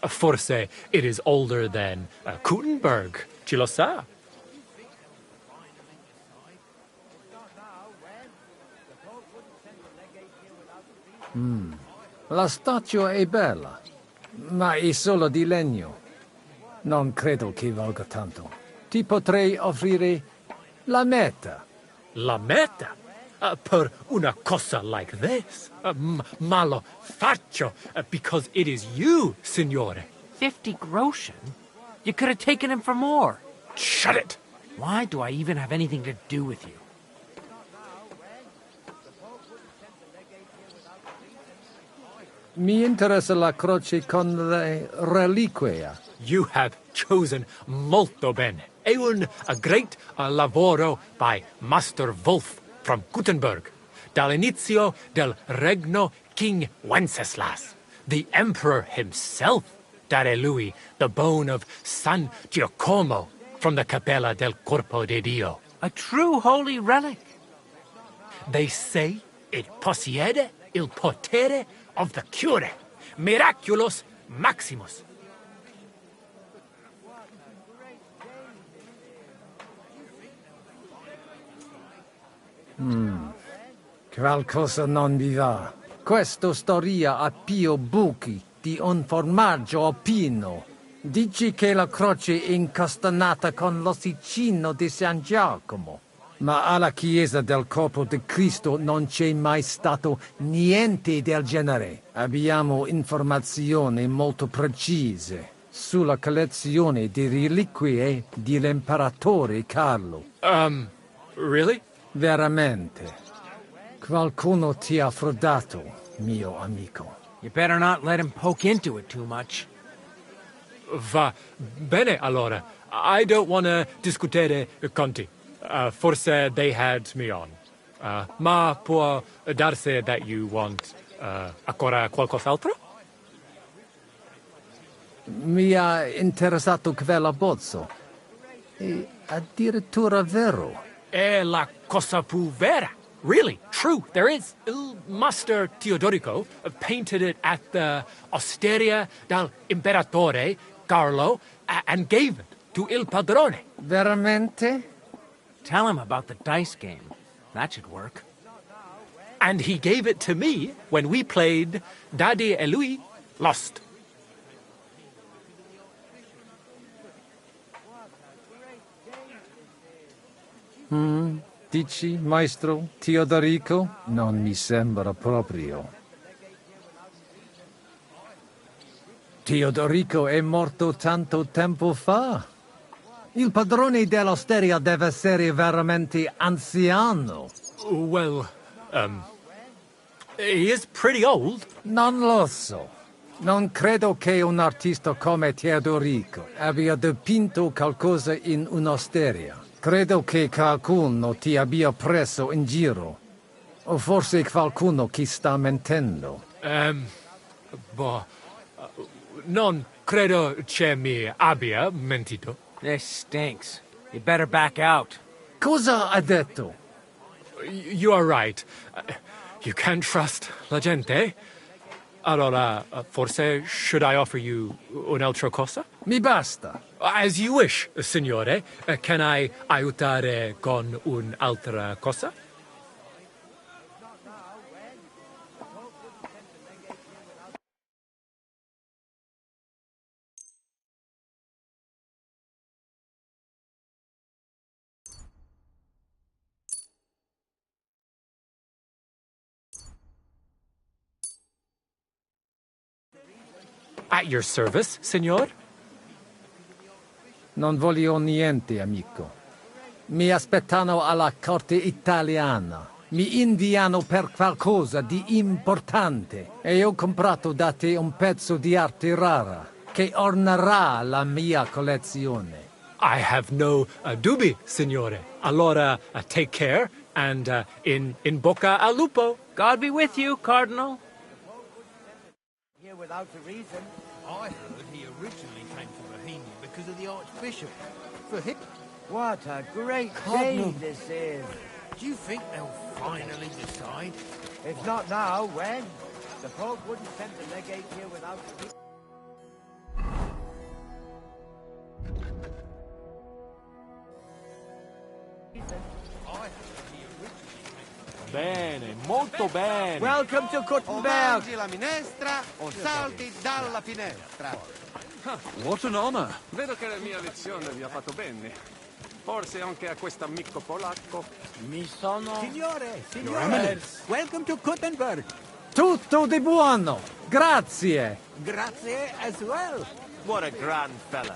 Forse it is older than Gutenberg. Ci lo sa? La statua è bella, ma è solo di legno. Non credo che valga tanto. Ti potrei offrire la metà. La metà? Per una cosa like this? Ma lo faccio because it is you, signore. 50 groschen? You could have taken him for more. Shut it! Why do I even have anything to do with you? Mi interessa la croce con le reliquie. You have chosen molto bene. È un great lavoro by Master Wolf from Gutenberg, dall'inizio del regno King Wenceslas. The emperor himself dare lui the bone of San Giacomo from the Capella del Corpo de Dio. A true holy relic. They say it possiede il potere of the cure, miraculous maximus. Qualcosa non mi va. Questa storia ha più buchi di un formaggio alpino. Dici che la croce è incastenata con l'ossicino di San Giacomo. Ma alla chiesa del corpo di Cristo non c'è mai stato niente del genere. Abbiamo informazioni molto precise sulla collezione di reliquie dell'imperatore Carlo. Really? Veramente. Qualcuno ti ha frodato, mio amico. You better not let him poke into it too much. Va bene allora. I don't want to discutere conti. Forse they had me on. Ma può darsi that you want ancora qualcos'altro? Mi ha interessato quell'abbozzo. È addirittura vero. È la cosa più vera. Really, true, there is. Il Master Teodorico painted it at the Osteria del Imperatore Carlo and gave it to Il Padrone. Veramente? Tell him about the dice game. That should work. And he gave it to me when we played Daddy e lui lost. Dici, maestro Teodorico? Non mi sembra proprio. Teodorico è morto tanto tempo fa. Il padrone dell'osteria deve essere veramente anziano. Well, he is pretty old. Non lo so. Non credo che un artista come Teodorico abbia dipinto qualcosa in un'osteria. Credo che qualcuno ti abbia preso in giro. O forse qualcuno che sta mentendo. Non credo che mi abbia mentito. This stinks. You better back out. Cosa ha detto? You are right. You can't trust la gente. Allora, forse should I offer you un'altra cosa? Mi basta. As you wish, signore. Can I aiutare con un'altra cosa? At your service, signor? Non voglio niente, amico. Mi aspettano alla corte italiana. Mi inviano per qualcosa di importante. E ho comprato da te un pezzo di arte rara che ornerà la mia collezione. I have no dubbi, signore. Allora, take care and in bocca al lupo. God be with you, Cardinal. Here without a reason. I heard he originally came to Bohemia because of the Archbishop. For him. What a great day this is. Do you think they'll finally decide? If not now, when? The Pope wouldn't send the legate here without a reason. Bene, molto bene. Welcome to Gutenberg. Mangi la minestra o salti dalla finestra. What an honor. Vedo che la mia lezione vi ha fatto bene. Forse anche a questo amico polacco. Mi sono... Signore, welcome to Gutenberg. Tutto di buono. Grazie. Grazie as well. What a grand fella.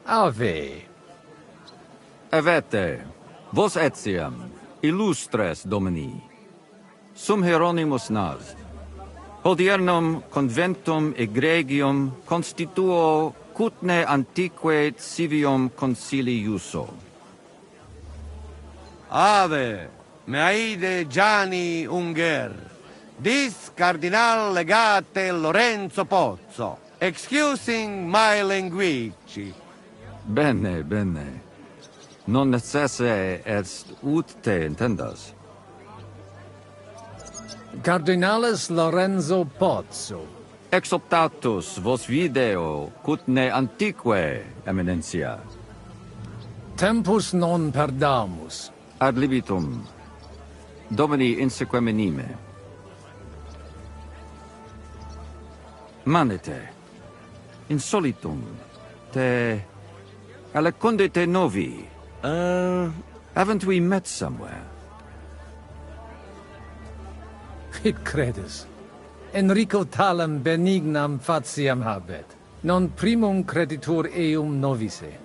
Ave. Avete, vos etiam, illustres domini, sum Hieronymus nas, hodiernum conventum egregium constituo cutne antique civium concili iuso. Ave, meaide Gianni Unger, dis Cardinal Legate Lorenzo Pozzo, excusing my language. Bene, bene. Non necesse est ut te intendas. Cardinales Lorenzo Pozzo. Exoptatus vos video cutne antique, eminencia. Tempus non perdamus. Ad libitum. Domini inseque menime. Manete. Insolitum. Te... Alecunde te novi. Haven't we met somewhere? It credes. Enrico talem benignam faciam habet. Non primum creditur eum novice.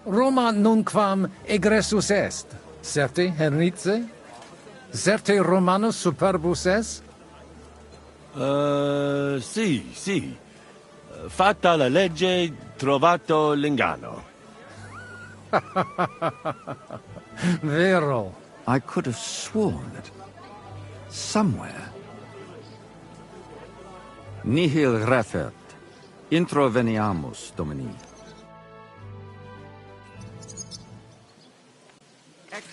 Roma nunquam egressus est. Certe Henrice? Certe Romanus superbus est? Sì. Fatta la legge, trovato l'ingano. Vero. I could have sworn that somewhere. Nihil refert. Introveniamus, Domini. Ex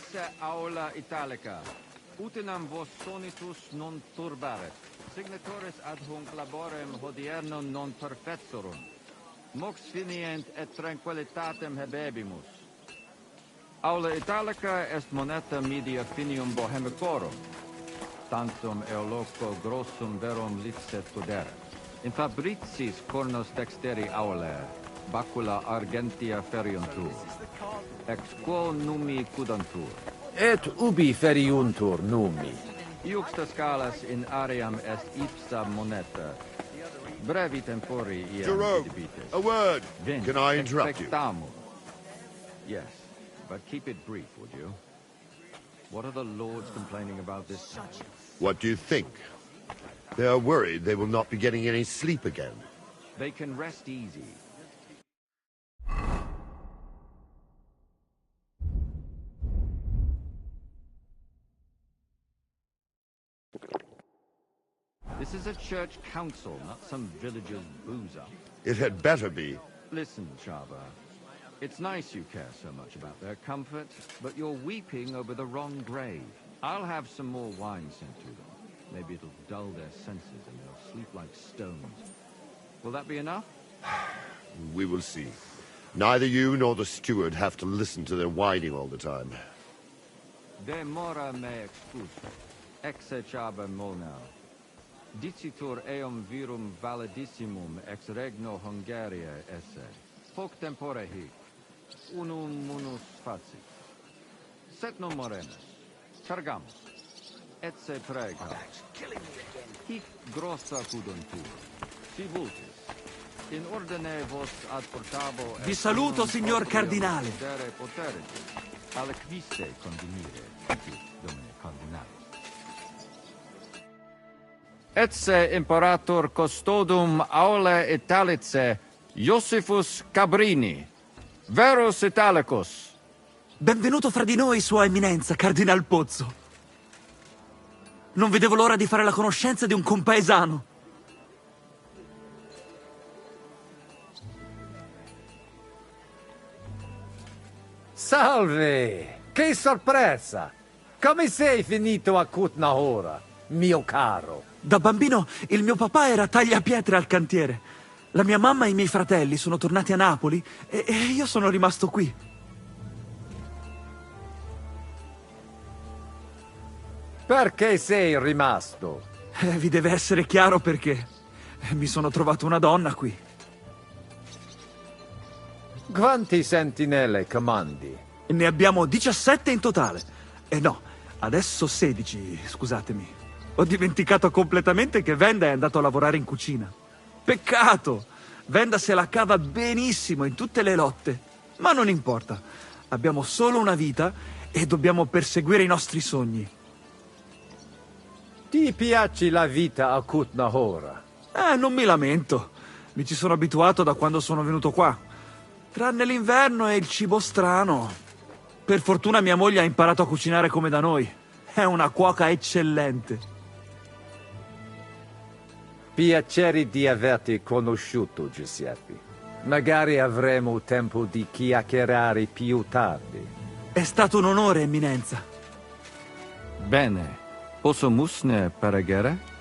aula italica. Utinam vos sonitus non turbaret. Signatores ad hunc laborem hodierno non perfettorum. Mox finient et tranquillitatem habebimus. Aula italica est moneta media finium bohemicorum. Tantum eoloco grossum verum licet pudere. In fabricis cornos dexteri aulae, bacula argentia feriuntur. Ex quo numi cudantur. Et ubi feriuntur numi. Iuxta scalas in aream est ipsa moneta. Brevi tempori iam Jerome, debitis. a word. Vin, Can I interrupt you? expectamus. Yes, but keep it brief, would you? What are the lords complaining about this time? What do you think? They are worried they will not be getting any sleep again. They can rest easy. This is a church council, not some villager's boozer. It had better be. Listen, Chava. It's nice you care so much about their comfort, but you're weeping over the wrong grave. I'll have some more wine sent to them. Maybe it'll dull their senses and they'll sleep like stones. Will that be enough? We will see. Neither you nor the steward have to listen to their whining all the time. De mora me excusa. Exe Chava mona. Dicitur eum virum validissimum ex regno Hungaria esse. Hoc tempore hic. Unum munus facit. Set non moremus. Cargamus. Etse prega. Hic grossa cuduntur. Si vultis. In ordine vos ad portavo... Vi saluto, signor cardinale. Al quiste convenire. Domine cardinale. Etse imperator custodum aule Italice, Iosifus Cabrini, Verus Italicus. Benvenuto fra di noi, Sua Eminenza, Cardinal Pozzo. Non vedevo l'ora di fare la conoscenza di un compaesano. Salve! Che sorpresa! Come sei finito a Kutnahora? mio caro? Da bambino il mio papà era tagliapietre al cantiere. La mia mamma e i miei fratelli sono tornati a Napoli e io sono rimasto qui. Perché sei rimasto? Vi deve essere chiaro perché. Mi sono trovato una donna qui. Quanti sentinelle comandi? Ne abbiamo 17 in totale. No, adesso 16, scusatemi. Ho dimenticato completamente che Venda è andato a lavorare in cucina. Peccato! Venda se la cava benissimo in tutte le lotte. Ma non importa. Abbiamo solo una vita e dobbiamo perseguire i nostri sogni. Ti piace la vita a Kutnahora? Non mi lamento. Mi ci sono abituato da quando sono venuto qua. Tranne l'inverno e il cibo strano. Per fortuna mia moglie ha imparato a cucinare come da noi. È una cuoca eccellente. Piacere di averti conosciuto, Giuseppe. Magari avremo tempo di chiacchierare più tardi. È stato un onore, Eminenza. Bene. Posso musne pregare?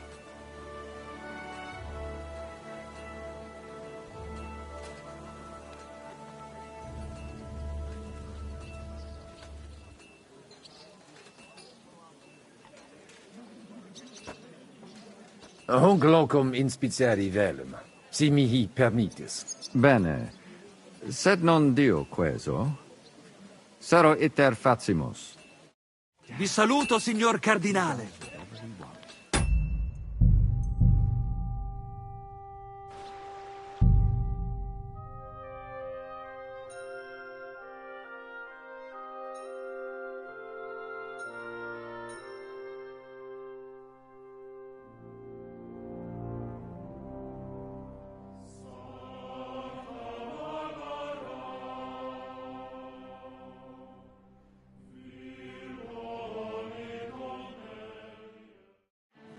Hunc locum inspicieri velum, si mihi permittis. Bene. Sed non Dio queso? Sarò iter facimus. Vi saluto, signor Cardinale.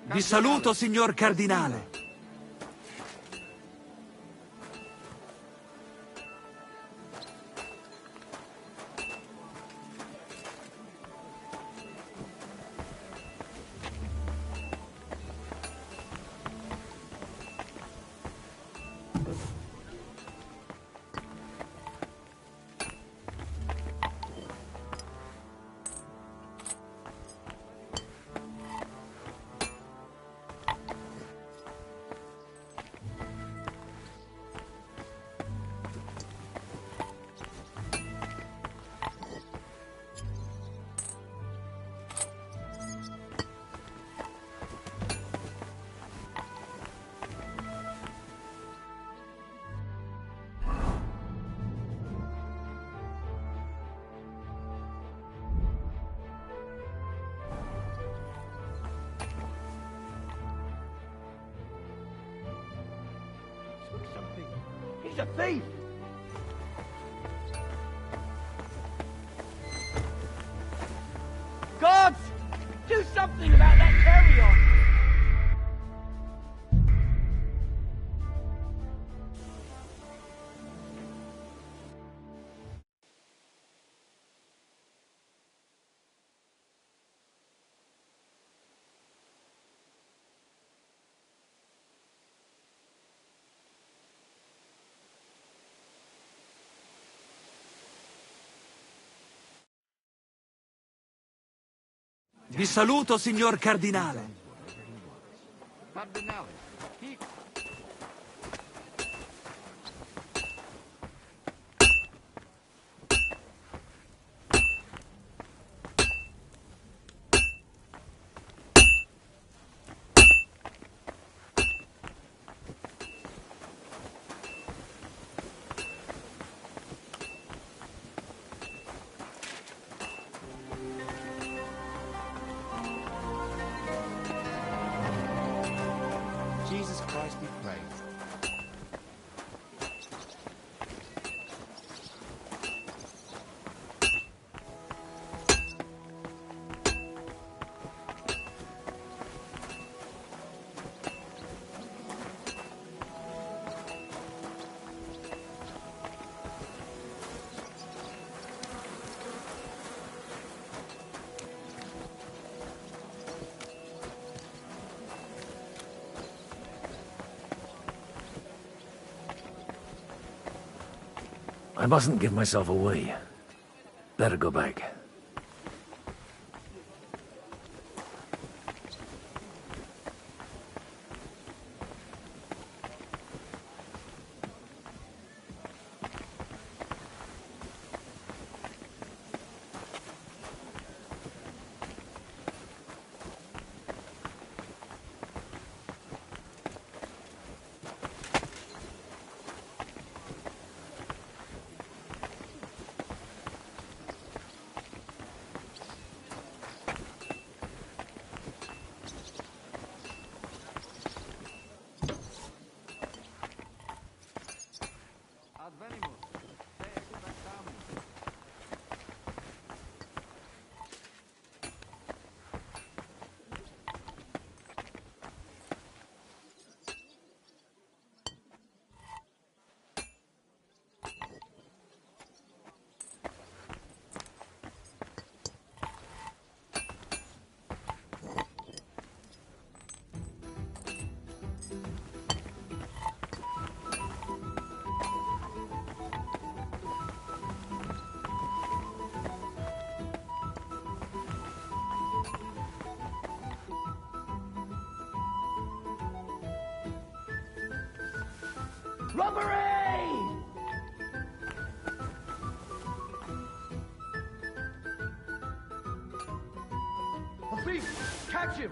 Vi saluto, signor Cardinale. He's a thief! Gods! Do something about that carry-on! Vi saluto, signor Cardinale. Cardinale. Jesus Christ be praised. I mustn't give myself away. Better go back. Robbery! A thief! Catch him!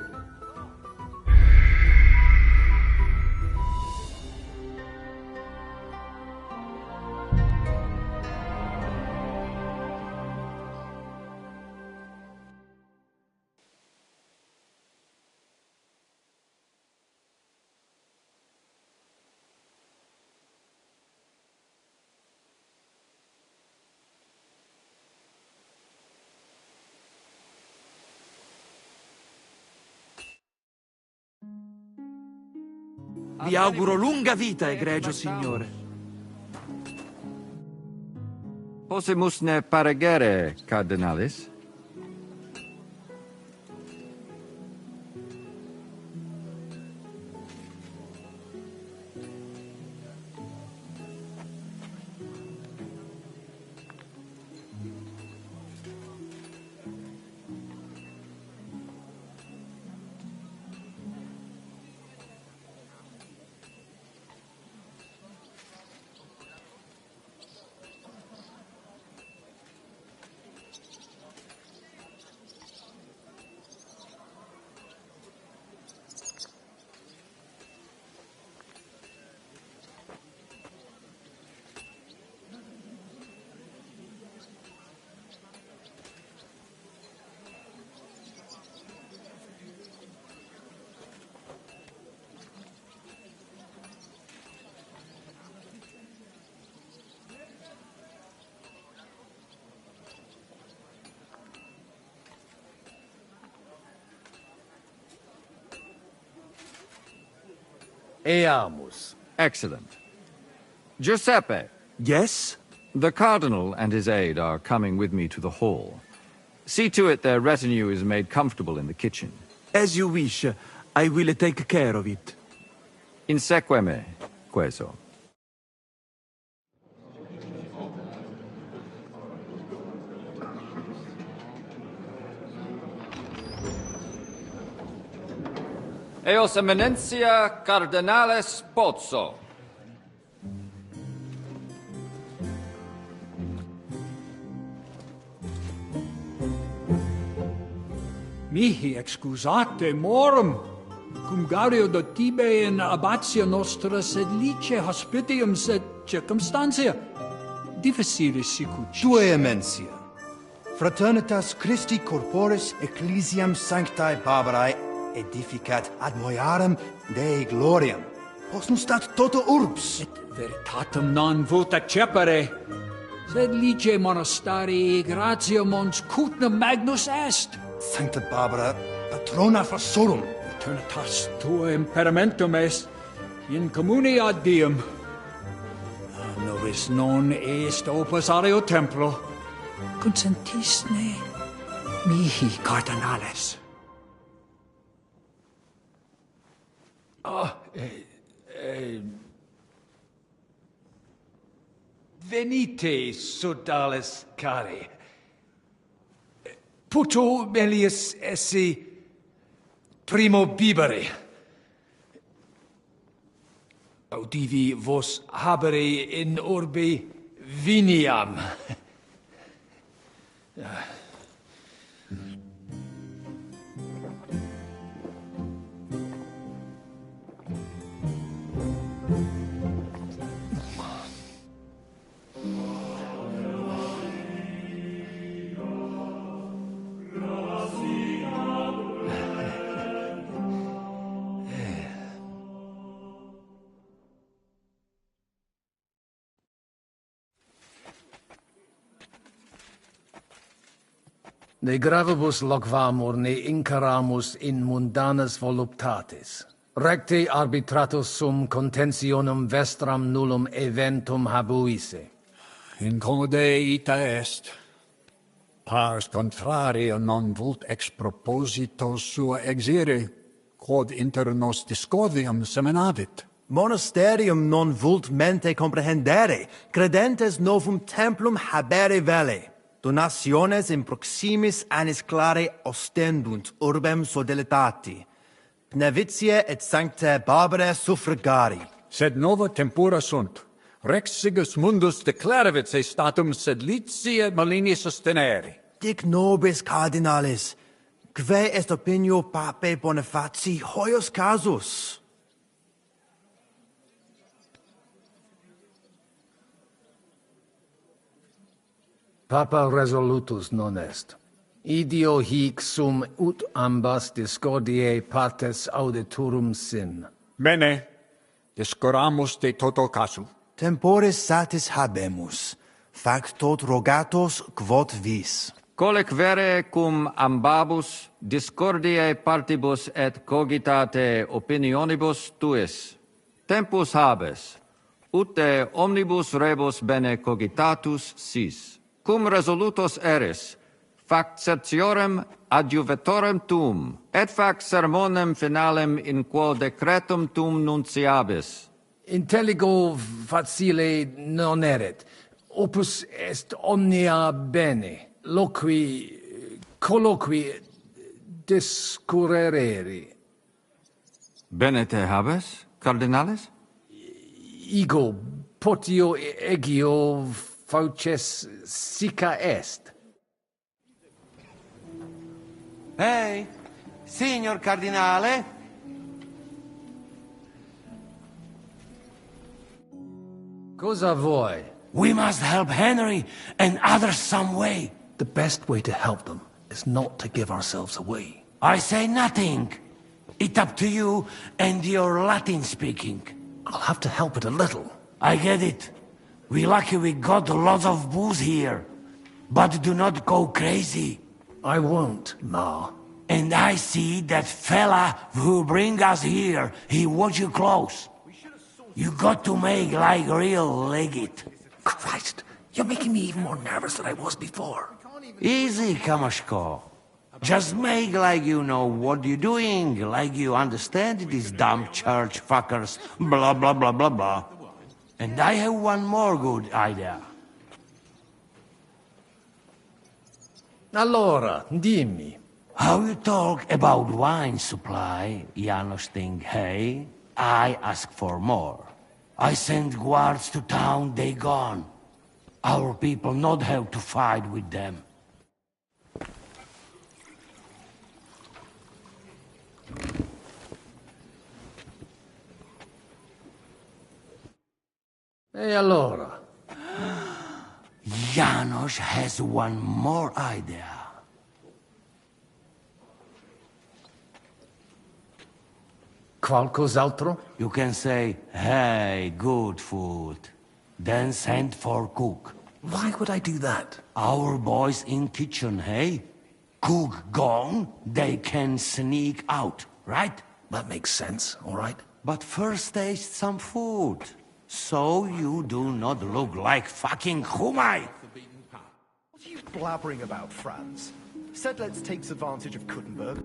Vi auguro lunga vita, egregio signore. Possimus ne paregere, Cardenalis? Eamus. Excellent. Giuseppe. Yes? The Cardinal and his aide are coming with me to the hall. See to it their retinue is made comfortable in the kitchen. As you wish. I will take care of it. Insegue me, queso. Eos Eminentia Cardinales Pozzo. Mihi excusate morum, cum gario do tibe in abatio nostra sed lice hospitium sed circumstantia difficilis sicucis. Tue emensia, fraternitas Christi corporis ecclesiam sanctae Barbarae edificat ad moiarem Dei gloriam. Postnustat toto urbs. Et veritatem non vult accepere, sed lice monastarii gratia mons cutnam magnus est. Sancta Barbara, patrona forsorum. Eternitas tua imperamentum est in communi ad diem. Nobis non est opus areo templo. Consentisne mihi cardinales. Venite, sodales care. Puto melius esse primo bibere. Audivi vos habere in orbe viniam. De gravibus loquamur ne incaramus in mundanas voluptatis. Recte arbitratus sum contentionum vestram nullum eventum habuisse. Incomode ita est. Pars contrario non vult ex proposito sua exire, quod inter nos discordium seminavit. Monasterium non vult mente comprehendere, credentes novum templum habere vele. Donationes in proximis annis clare ostendunt urbem sodelitati. Pnevitiae et sanctae Barbarae suffragari. Sed nova tempora sunt. Rex sigus mundus declaravit se statum sed litia malini sostenere. Dic nobis cardinalis, quae est opinio pape Bonifaci hoius casus? Papa resolutus non est. Idio hic sum ut ambas discordiae partes auditorum sin. Bene, discoramus de toto casu. Temporis satis habemus, fac tot rogatos quod vis. Colec vere cum ambabus discordiae partibus et cogitate opinionibus tuis. Tempus habes, ut de omnibus rebus bene cogitatus sis. Cum resolutos eris, fac certiorem adjuvetorem tuum, et fac sermonem finalem in quo decretum tuum nunciabis. Intelligo facile non erit. Opus est omnia bene. Colloqui discurreri. Bene te habes, cardinalis? Ego potio egio fauces sica est. Hey, signor cardinale? Cosa vuoi? We must help Henry and others some way. The best way to help them is not to give ourselves away. I say nothing. It's up to you and your Latin speaking. I'll have to help it a little. I get it. We lucky we got lots of booze here. But do not go crazy. I won't, Ma. And I see that fella who bring us here. He watch you close. You got to make like real legit. Christ, you're making me even more nervous than I was before. Easy, Kamashko. Just make like you know what you're doing, like you understand these dumb church fuckers, blah blah blah blah blah. And I have one more good idea. Allora, dimmi. How you talk about wine supply, Janos think, hey? I ask for more. I send guards to town, they gone. Our people not have to fight with them. E allora? Janos has one more idea. Qualcos'altro? You can say, hey, good food. Then send for cook. Why would I do that? Our boys in kitchen, hey? Cook gone, they can sneak out, right? That makes sense, all right. But first taste some food. So you do not look like fucking Humai. What are you blabbering about, Franz? Sedlitz takes advantage of Kuttenberg.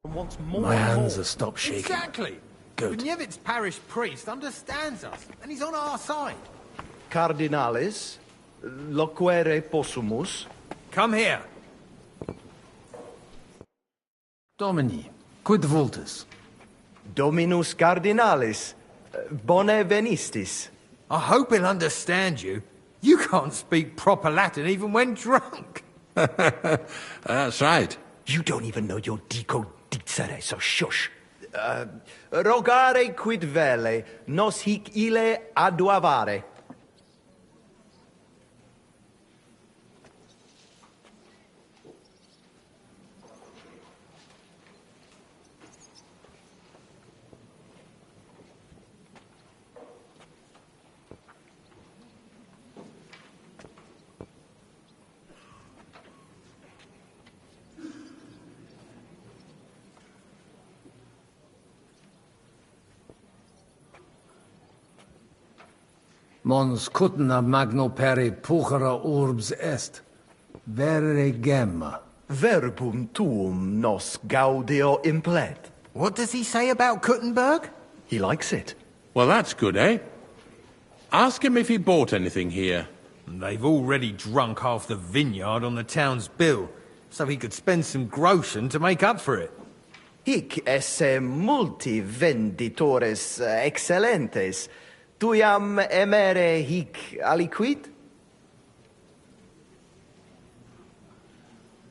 Wants more My and hands more. have stopped shaking. Exactly. Good. Benievit's parish priest understands us, and he's on our side. Cardinalis, loquere possumus. Come here. Domini, quid vultus? Dominus Cardinalis, bone venistis. I hope he'll understand you. You can't speak proper Latin even when drunk. That's right. You don't even know your dico dicere, so shush. Rogare quid vele, nos hic ile aduavare. Mons cutna magno peri puchera urbs est. Vere gemma. Verbum tuum nos gaudio implet. What does he say about Kuttenberg? He likes it. Well, that's good, eh? Ask him if he bought anything here. They've already drunk half the vineyard on the town's bill, so he could spend some groschen to make up for it. Hic esse multi venditores excellentes. Tuiam emere hic aliquid?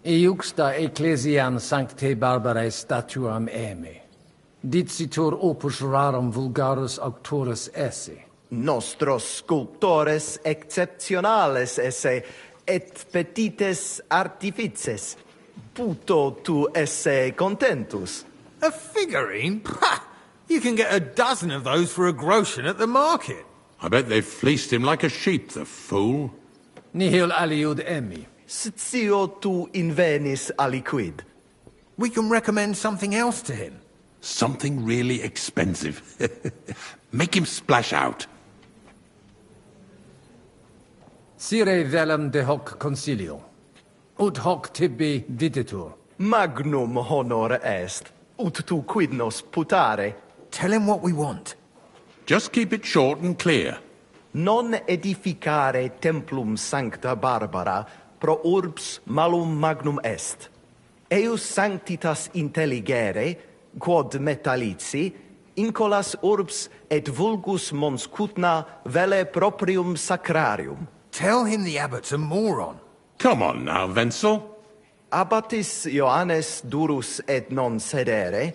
Iuxta ecclesiam sancte barbarae statuam eme. Dicitur opus rarum vulgarus auctorus esse. Nostros sculptores exceptionales esse, et petites artifices. Puto tu esse contentus. A figurine? Pah! You can get a dozen of those for a groschen at the market. I bet they fleeced him like a sheep, the fool. Nihil aliud emi. Scio tu invenis aliquid. We can recommend something else to him. Something really expensive. Make him splash out. Sire velum de hoc concilio. Ut hoc tibi videtur. Magnum honor est. Ut tu quid nos putare. Tell him what we want. Just keep it short and clear. Non edificare templum sancta Barbara pro urbs malum magnum est. Eius sanctitas intelligere, quod metallici, incolas urbs et vulgus mons cutna vele proprium sacrarium. Tell him the abbot's a moron. Come on now, Wenzel. Abbatis Ioannes durus et non sedere,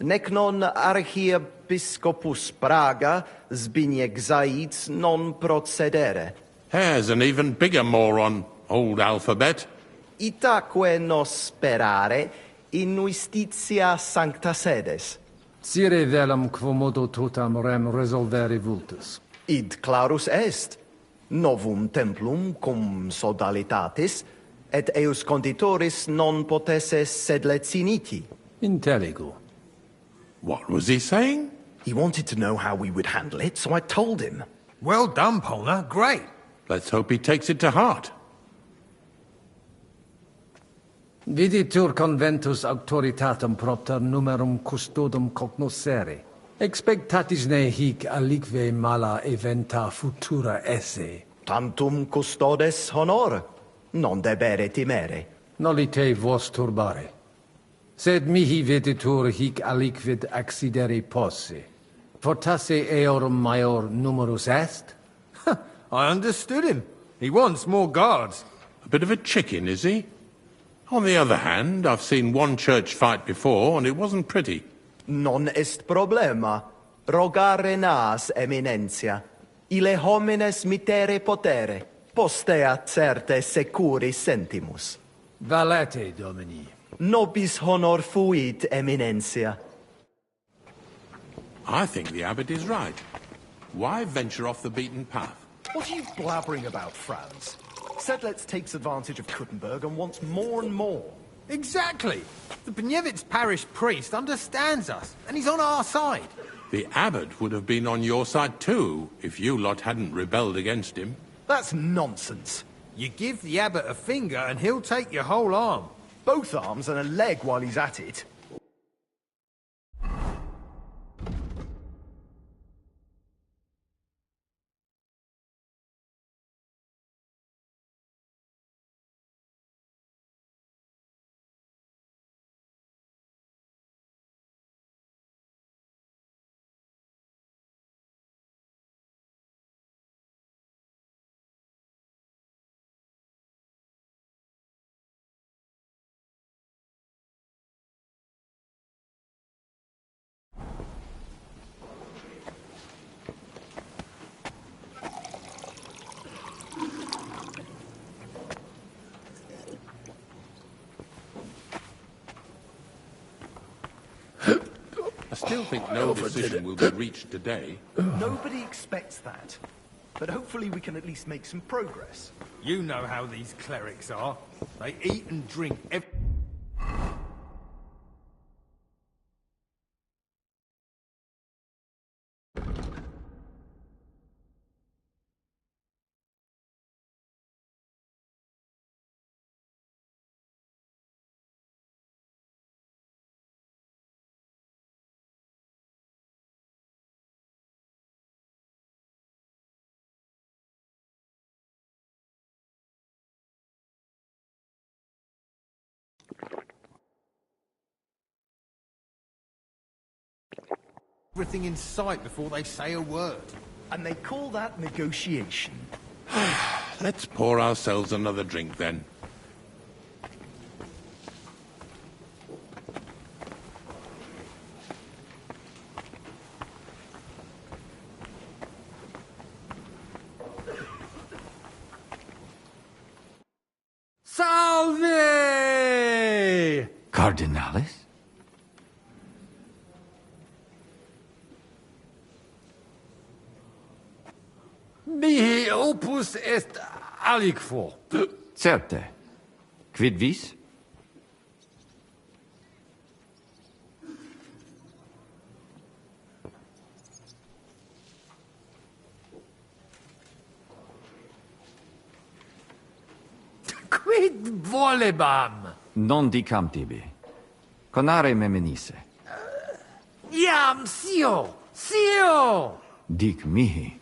nec non archiepiscopus Praga Zbigniew Zaitz non procedere. Here's an even bigger moron, old alphabet. Itaque nos sperare in justitia sancta sedes. Sire velum quomodo totam rem resolvere vultus. Id clarus est. Novum templum cum sodalitatis, et eius conditoris non potesses sed leciniti. Intelligo. What was he saying? He wanted to know how we would handle it, so I told him. Well done, Polner. Great. Let's hope he takes it to heart. Viditur conventus auctoritatem propter numerum custodum cognoscere. Expectatis ne hic alique mala eventa futura esse. Tantum custodes honor, non debere timere. Nolite vos turbare. Sed mihi viditur hic aliquid accidere posse. Fortasse eorum maior numerus est? I understood him. He wants more guards. A bit of a chicken, is he? On the other hand, I've seen one church fight before, and it wasn't pretty. Non est problema. Rogare nas, eminentia. Ile homines mitere potere. Postea certe securi sentimus. Valete, Domini. Nobis honor fuit, eminentia. I think the abbot is right. Why venture off the beaten path? What are you blabbering about, Franz? Sedlitz takes advantage of Kuttenberg and wants more and more. Exactly. The Benievit's parish priest understands us, and he's on our side. The abbot would have been on your side too, if you lot hadn't rebelled against him. That's nonsense. You give the abbot a finger and he'll take your whole arm. both arms and a leg while he's at it. I still think no decision will be reached today. Nobody expects that. But hopefully we can at least make some progress. You know how these clerics are. They eat and drink every... everything in sight before they say a word. And they call that negotiation. Let's pour ourselves another drink then. Salve! Cardinalis? Mihi opus est aliquo. Certe. Quid vis? Quid volebam? Non dicam tibi. Conare me menisse. Iam sio! Sio! Dic mihi.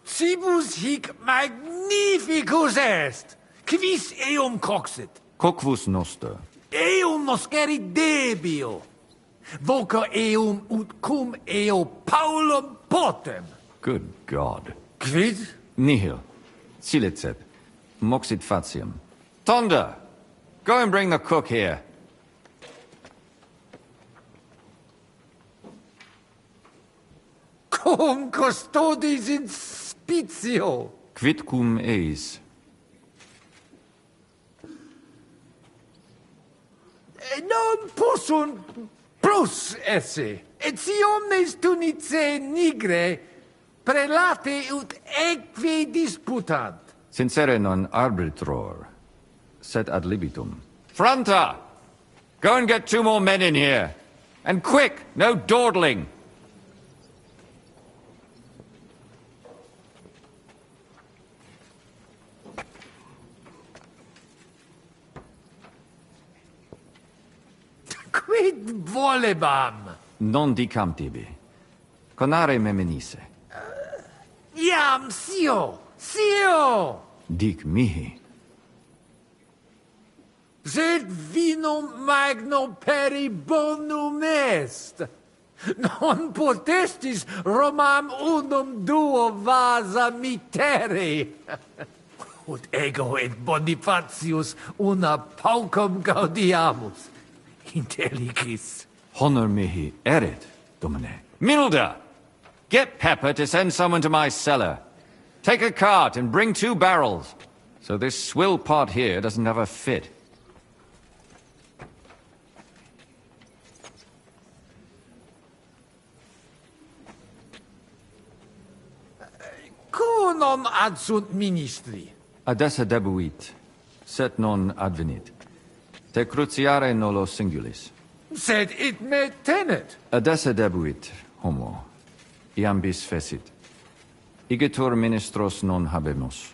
Cibus hic magnificus est! Quis eum coxit? Coquus noster. Eum noscerit debio! Voca eum ut cum eo Paulum potem! Good God. Quid? Nihil. Silicet. Moxit faciam. Tonda! Go and bring the cook here. Cum custodis in spitio! Quid cum eis? Non possunt plus esse, et si omnes tunice nigre prelate ut eque disputant. Sincere non arbitror, sed ad libitum. Franta! Go and get 2 more men in here. And quick, no dawdling. Quid volebam? Non dicam tibi. Conare me menisse. Iam sio! Sio! Dic mihi. Sed vinum magno peri bonum est. Non potestis Romam unum duo vasa mittere. Ut ego et Bonifatius una paucum gaudiamus. Intellicis. Honor mihi erit, Domine. Milda! Get Pepper to send someone to my cellar. Take a cart and bring 2 barrels. So this swill pot here doesn't have a fit. Quo non adsunt ministri? Adessa debuit, set non advenit. Te cruciare nolo singulis. Sed it me tenet. Adessa debuit, homo. Iam bis fecit. Igitur ministros non habemus.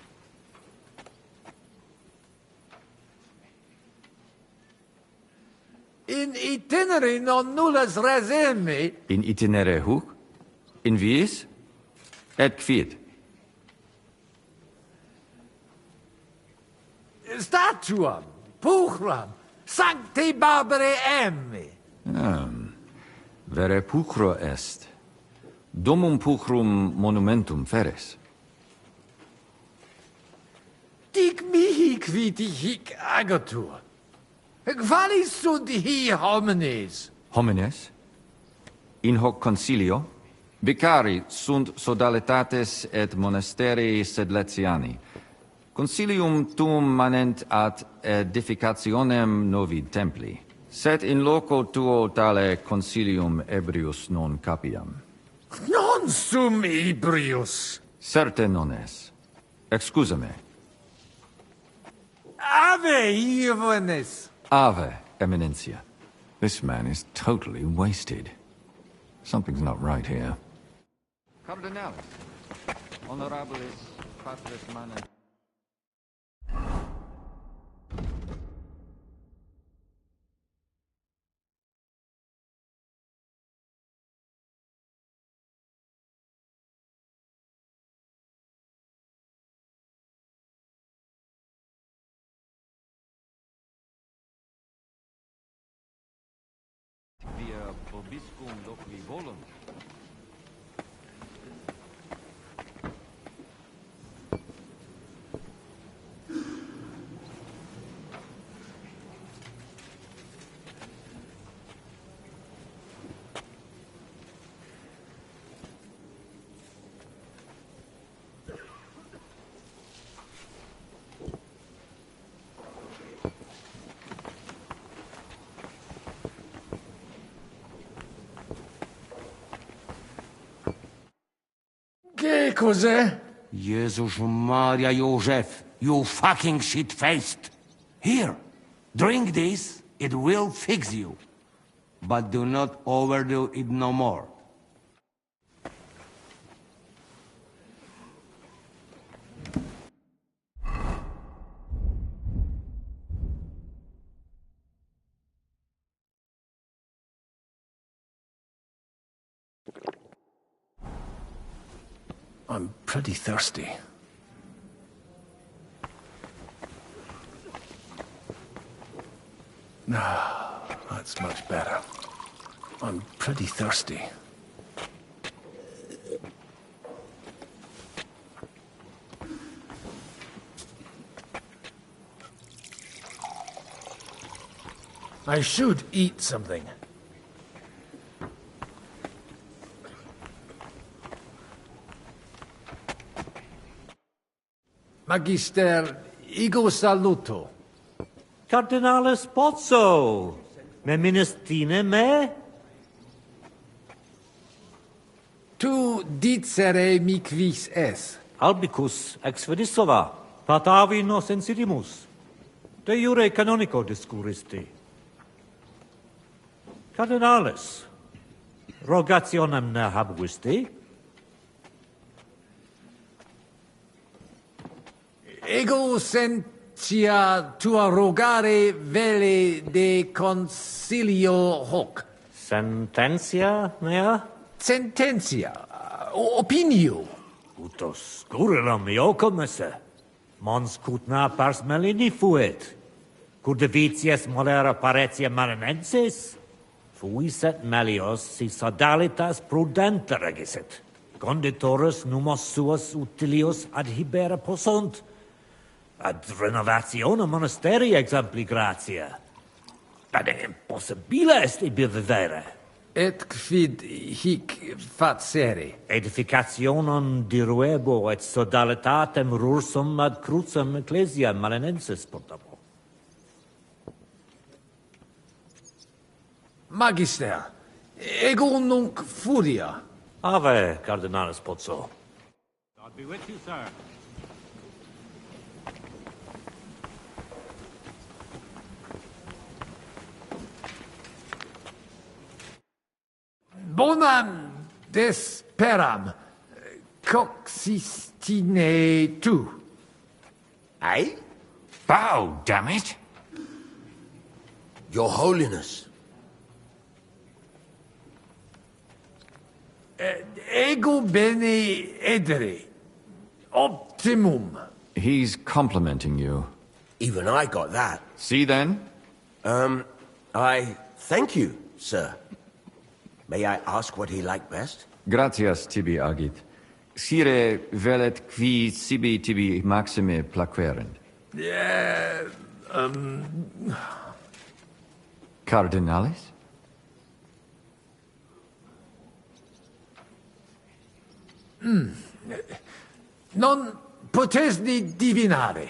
In itinere non nullas res me. In itinere huc? In viis? Et quid? Statuam, puchram, sancte barbare emmi. Vere pulchro est. Domum pulchrum monumentum feres. Dic mihi quidi hic agatur. Qualis sunt hi homines? Homines? In hoc concilio? Vicari sunt sodalitates et monasterii sedletiani. Concilium tuum manent ad edificationem novi templi. Sed in loco tuo tale concilium ebrius non capiam. Non sum ebrius. Certe non es. Excusa me. Ave, Ioannes. Ave, Eminencia. This man is totally wasted. Something's not right here. Cardinalis, honorabilis patris manem. Via vobiscum loqui volunt. Che cos'è? Jesus Maria Joseph, you fucking shit-faced. Here, drink this, it will fix you. But do not overdo it no more. I'm pretty thirsty. That's much better. I'm pretty thirsty. I should eat something. Magister, ego saluto. Cardinalis Pozzo, me ministine me? Tu dicere mi quis es. Albicus ex Vedisova, patavi nos insidimus. De jure canonico discuristi. Cardinalis, rogationem ne habuisti? Ego sentia tua rogare vele de concilio hoc. Sententia mea? Sententia. Opinio. Utos currilam iocum esse. Mons cutna pars melini fuit. Curdevitias molera paretia marinensis. Fuis et melios si sodalitas prudente regisit. Conditorus numos suos utilius adhibere possunt. Ad renovationem monasterii exempli gratia. Ad impossibile est ibi vivere. Et quid hic facere? Edificationem diruebo et sodalitatem rursum ad crucem ecclesia malinensis portabo. Magister, ego nunc furia. Ave, Cardinalis Pozzo. God be with you, sir. Bonam desperam. coxistine tu. Eh? Bow, damn it! Your Holiness. Ego bene edere. Optimum. He's complimenting you. Even I got that. See then? I thank you, sir. May I ask what he liked best? Gratias tibi agit. Sire velet qui sibi tibi maxime plaquerent. Cardinalis? Non potesni divinare.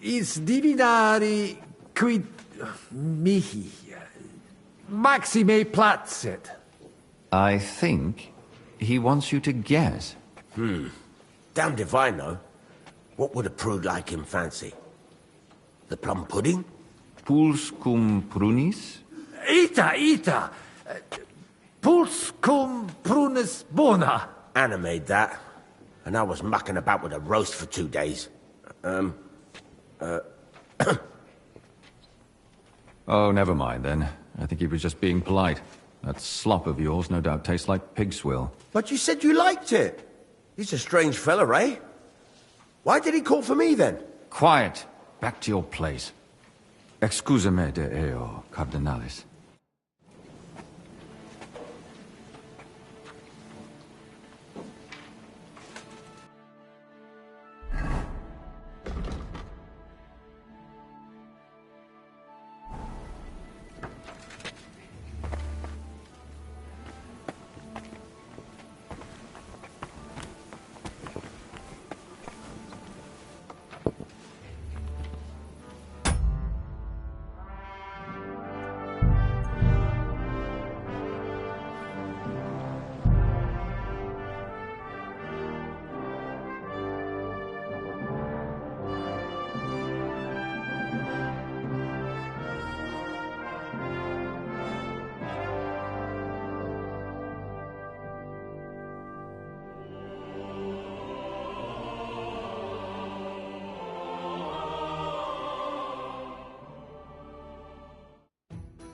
Is divinari quid mihi maxime placet. I think he wants you to guess. Damn divine, though. What would a prude like him fancy? The plum pudding? Puls cum prunis? Ita. Puls cum prunis bona. Anna made that. And I was mucking about with a roast for 2 days. Oh, never mind then. I think he was just being polite. That slop of yours no doubt tastes like pig swill. But you said you liked it. He's a strange fella, eh? Why did he call for me, then? Quiet! Back to your place. Excuse me de eo, Cardinalis.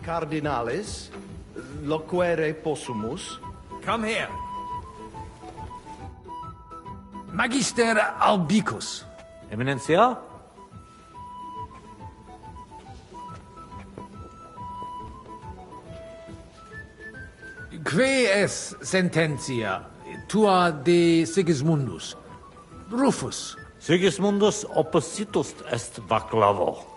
Cardinalis, loquere possumus. Come here. Magister albicus. Eminencia? Que es sententia tua de Sigismundus? Rufus. Sigismundus oppositus est baclavo.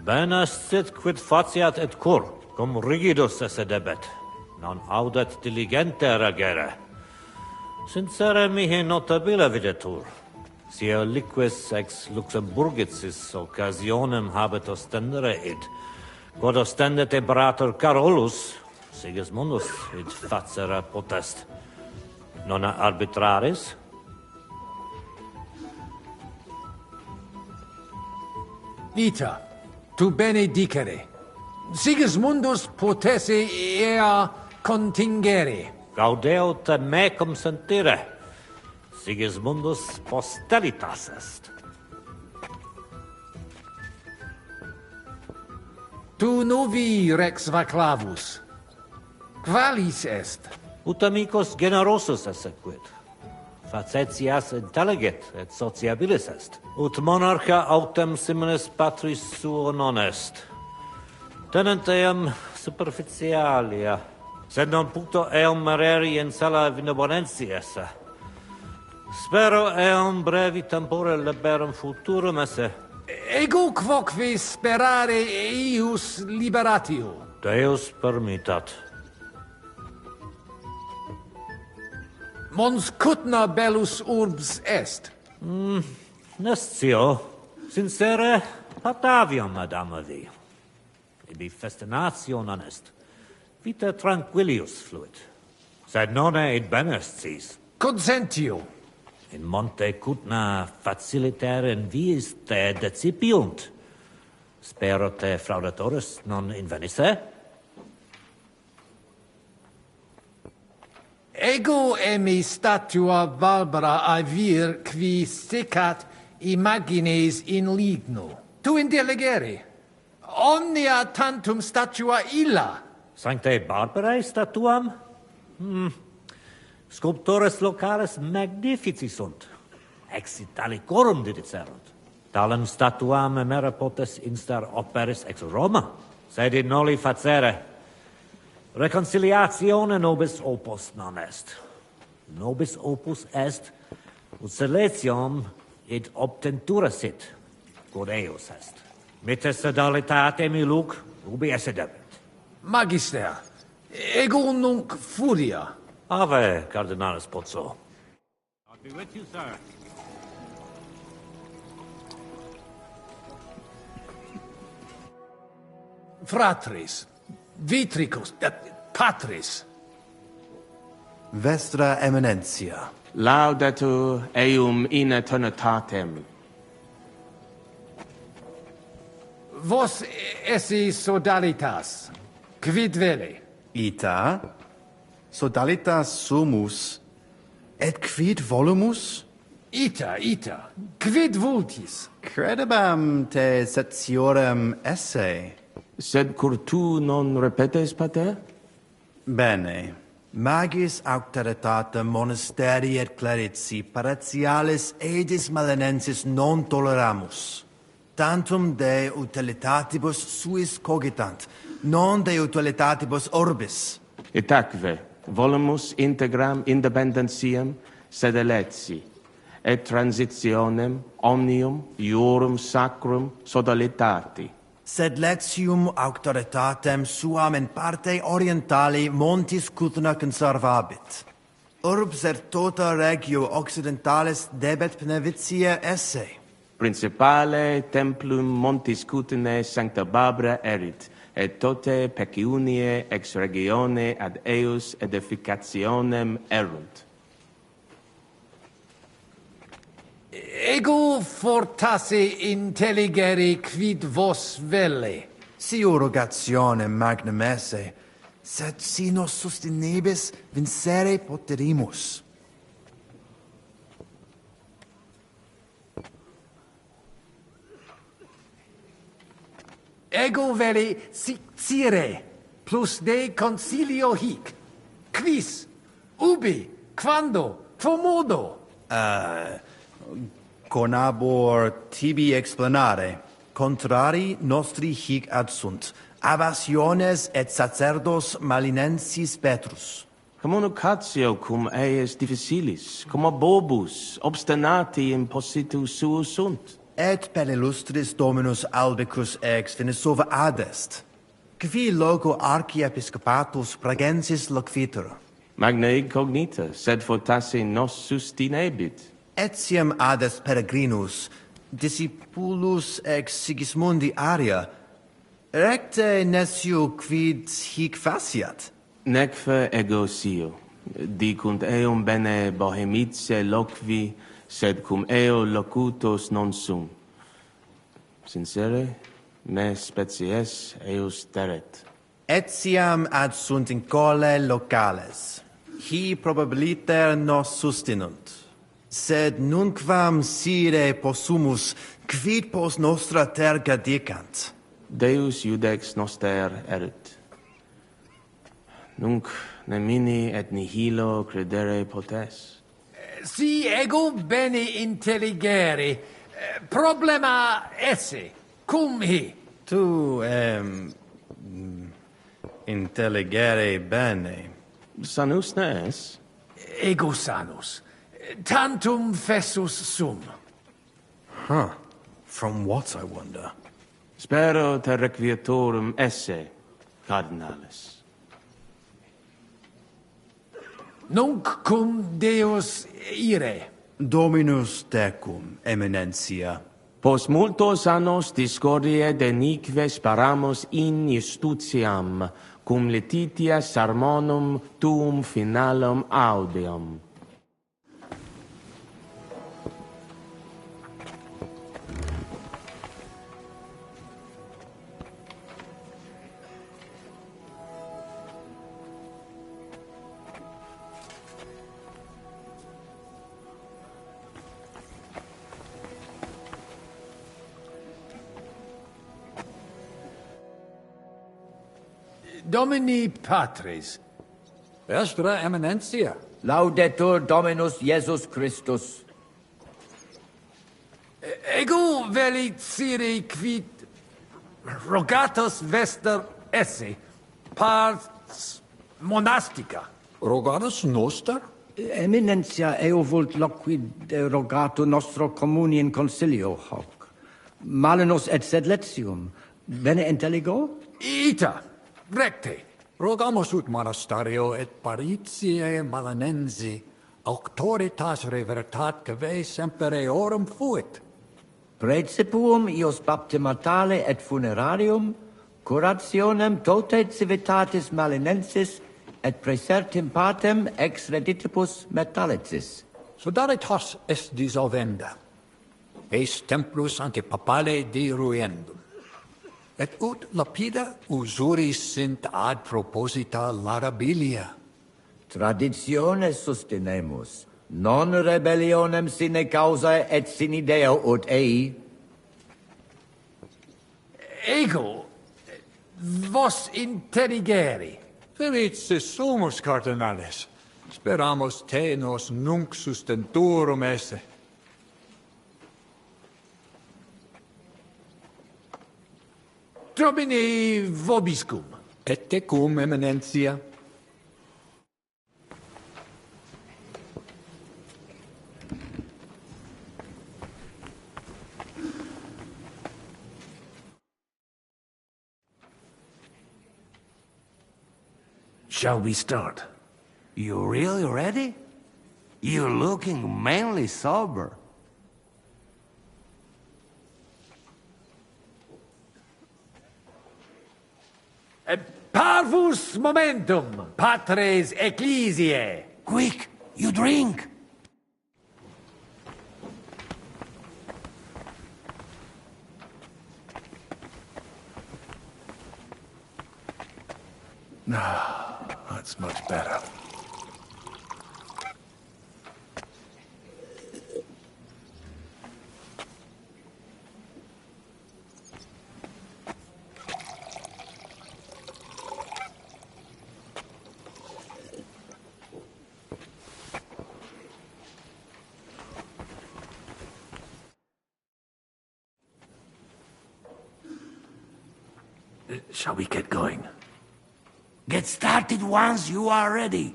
Bene sit quid faciat et cur, cum rigidus esse debet, non audet diligente regere. Sincere mihi notabile videtur, si liquis ex Luxemburgicis occasionem habet ostendere id, quod ostendet imperator Carolus, Sigismundus id facere potest. Non arbitraris? Ita. Tu bene dicere. Sigismundus potesse ea contingere. Gaudeo te mecum sentire. Sigismundus posteritas est. Tu novi rex vaclavus. Qualis est? Ut amicus generosus esse quid. Facetias intelligit et sociabilis est. Ut monarcha autem similis patris suo non est. Tenent eam superficialia, sed non puto eam mereri in sala benevolentia esse. Spero eam brevi tempore liberum futurum esse. Ego quoque sperare eius liberatio. Deus permittat. Mons cutna bellus urbs est. Nescio. Sincere, patavium madama vi. Ibi festinatio non est. Vita tranquillius fluit. Sed nonne id benest sis. Consentio. In monte cutna faciliter in viis te decipiunt. Spero te fraudatoris non invenisse? Ego emi statua Barbara avir qui secat imagines in ligno. Tu indelegere. Omnia tantum statua illa. Sanctae Barbarae statuam? Sculptores locales magnifici sunt. Ex Italicorum didicerunt. Talem statuam emera potes instar operis ex Roma. Sed in noli facere. Reconciliatione nobis opus non est. Nobis opus est, ut seletium id obtentura sit, quod eos est. Mitte sedalitate mi luc, ubi esse debet. Magister, ego nunc furia. Ave, Cardinalis Pozzo. I'll be with you, sir. Fratris, vitricus, patris. Vestra Eminentia. Laudatur eum in eternitatem. Vos esse sodalitas, quid vele? Ita, sodalitas sumus, et quid volumus? Ita, quid vultis? Credebam te setiorem esse. Sed cur tu non repetes, pater? Bene. Magis auctoritatem monasteri et clerici paratialis edis malenensis non toleramus. Tantum de utilitatibus suis cogitant, non de utilitatibus orbis. Et acve, volumus integram independentiam sed eletsi, et transitionem omnium iorum sacrum sodalitati. Sed letium auctoritatem suam in parte orientali montis Cutna conservabit. Urbs et tota regio occidentalis debet benevitia esse. Principale templum montis Cutnae Sancta Barbara erit, et tote peciunie ex regione ad eus edificationem erunt. Ego fortasse intelligere quid vos velle. Si urrogationem magnum esse, sed si nos sustinebis vincere poterimus. Ego vele sicire, plus de concilio hic. Quis, ubi, quando, quomodo? Conabor tibi explanare. Contrari nostri hic adsunt. Avasiones et sacerdos malinensis Petrus. Communicatio cum eius difficilis, cum bobus, obstinati impositus suus sunt. Et per illustris Dominus albicus ex Venesova adest. Qui loco archiepiscopatus pragensis loquitur. Magna incognita, sed fortasse nos sustinebit. Etiam adest peregrinus, discipulus ex Sigismundi Aria, recte nesciu quid hic faciat. Necfe ego sio, dicunt eum bene bohemice loqui, sed cum eo locutos non sum. Sincere, me species eus teret. Etiam adsunt in cole locales. Hi probabiliter nos sustinunt. Sed nunquam sire possumus, quid pos nostra terga dicant. Deus iudex noster erit. Nunc nemini et nihilo credere potes. Si ego bene intelligere, problema esse, cum hi? Tu, intelligere bene. Sanus ne es? Ego sanus. Tantum fessus sum. Huh. From what, I wonder? Spero te requietorum esse, cardinalis. Nunc cum Deus ire. Dominus tecum, eminentia. Pos multos annos discordie denique sparamus in justitiam, cum letitia sermonum tuum finalum audium. Domini Patris. Vestra Eminentia. Laudetur Dominus Jesus Christus. Ego veliciri quid rogatus vester esse, pars monastica. Rogatus noster? Eminentia eo vult loquid rogato nostro communi in consilio hoc. Malinus et sedletium. Bene intelligo? Ita, recte. Rogamus ut monasterio et paritiae malanensi, auctoritas revertat cave semper eorum fuit. Precipuum ios baptimatale et funerarium, curationem tote civitatis malinensis, et praesertim patem ex reditibus metallicis. Sodalitas est dissolvenda. Eis templus antipapale diruendum. Et ut lapida usuris sint ad proposita larabilia. Traditiones sustenemus, non rebellionem sine causa et sine Deo ut ei. Ego, vos intelligeri. Felice sumus, cardinales. Speramus te nos nunc sustenturum esse. Domini vobiscum. Et tecum, eminentia. Shall we start? You really ready? You're looking mainly sober. Parvus momentum, patres ecclesiae. Quick, you drink. That's much better. Shall we get going? Get started once you are ready.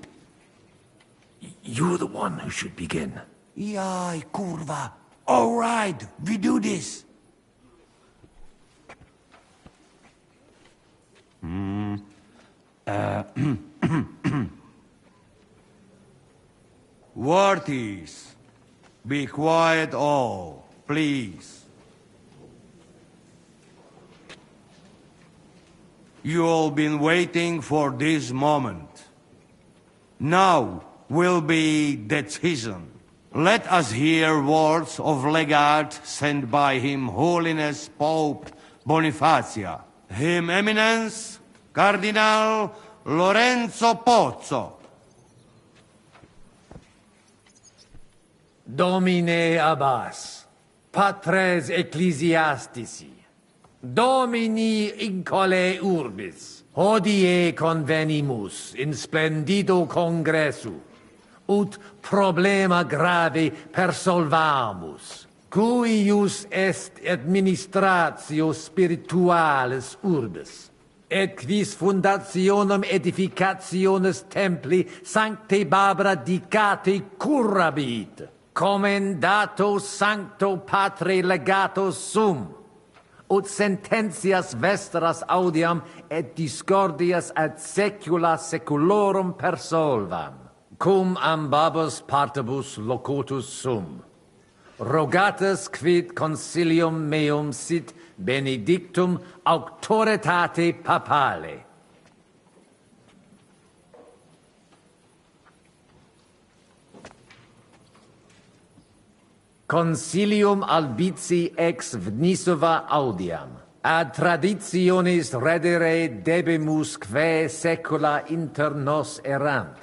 You're the one who should begin. Yai, curva. All right, we do this. Worthies, be quiet all, please. You all been waiting for this moment. Now will be decision. Let us hear words of legate sent by Him Holiness Pope Bonifacia, Him Eminence Cardinal Lorenzo Pozzo. Domine Abbas, patres ecclesiastici, Domini incole urbis, hodie convenimus in splendido congressu, ut problema grave persolvamus, cuius est administratio spiritualis urbis, et quis fundationem edificationes templi sancte Barbara dicate curabit, commendato sancto patre legato sum, ut sententias vestras audiam et discordias ad secula seculorum persolvam, cum ambabus partibus locutus sum. Rogatus quid consilium meum sit benedictum auctoritate papale. Consilium albici ex Vnisova audiam, ad traditionis redere debemus quae secula inter nos erant.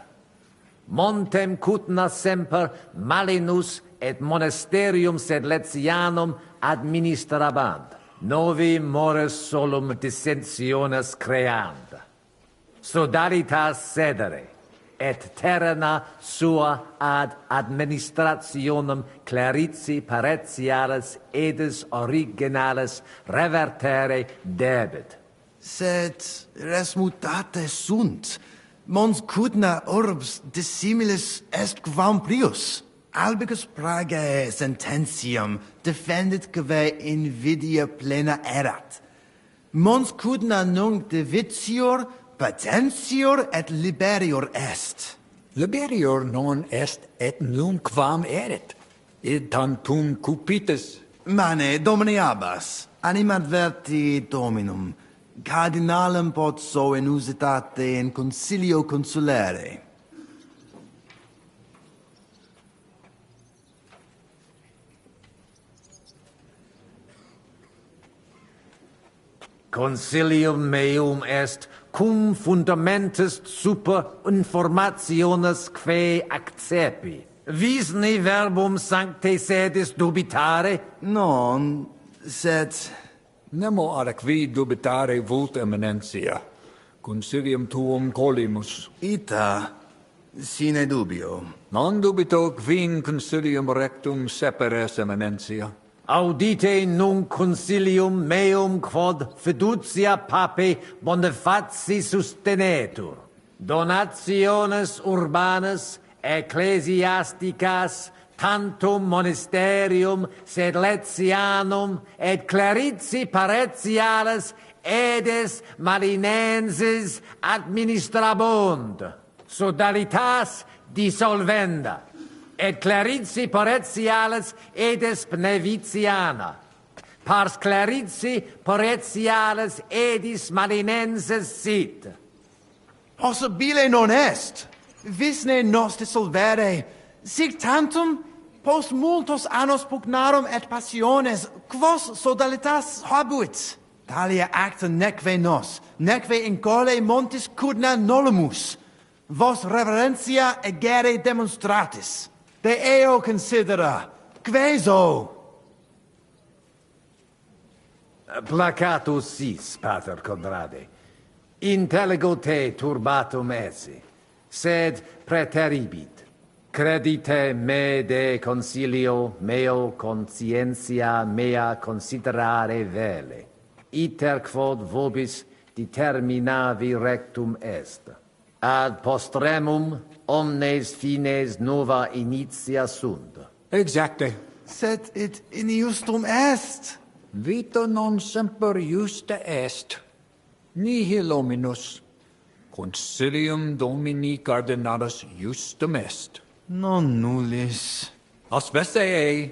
Montem cutna semper malinus et monasterium sedletianum administrabant, novi mores solum dissensiones creant. Sodalitas sedere, et terna sua ad administrationem clarici paretialis edis originalis revertere debet. Sed res mutate sunt. Mons cudna urbs dissimilis est quam prius. Albicus pragae sententiam defendit quae invidia plena erat. Mons cudna nunc divitior, patentior et liberior est. Liberior non est et nunc quam erit, id tantum cupitis. Mane, domini abbas, animadverti dominum, cardinalem potso inusitate in consilio consulere. Consilium meum est cum fundamentis super informationes quae accepi. Vis ne verbum sancte sedis dubitare? Non, sed... Nemo ad qui dubitare vult eminentia. Consilium tuum colimus. Ita, sine dubio. Non dubito quin consilium rectum seperes eminentia. Audite nunc consilium meum quod fiducia pape Bonifaci sustenetur. Donationes urbanas, ecclesiasticas, tantum monisterium sed letianum et clarici paretialis edes marinensis administrabunt. Sodalitas dissolvenda. Et clarici paretialis edes pneviciana. Pars clarici paretialis edis marinensis sit. Possibile non est. Visne nos dissolvere. Sic tantum post multos annos pugnarum et passiones quos sodalitas habuit. Talia acta neque nos, neque in cole montis cudna nolumus. Vos reverentia egere demonstratis. De eo considera, queso? Placatus sis, pater Conrade. Intelligo te turbatum esse, sed preteribit. Credite me de consilio meo conscientia mea considerare vele. Iter quod vobis determinavi rectum est. Ad postremum omnes fines nova initia sunt. Exacte. Sed it injustum est. Vita non semper justa est. Nihil hominus. Consilium Domini Cardinalis justum est. Non nullis. Aspeste ei,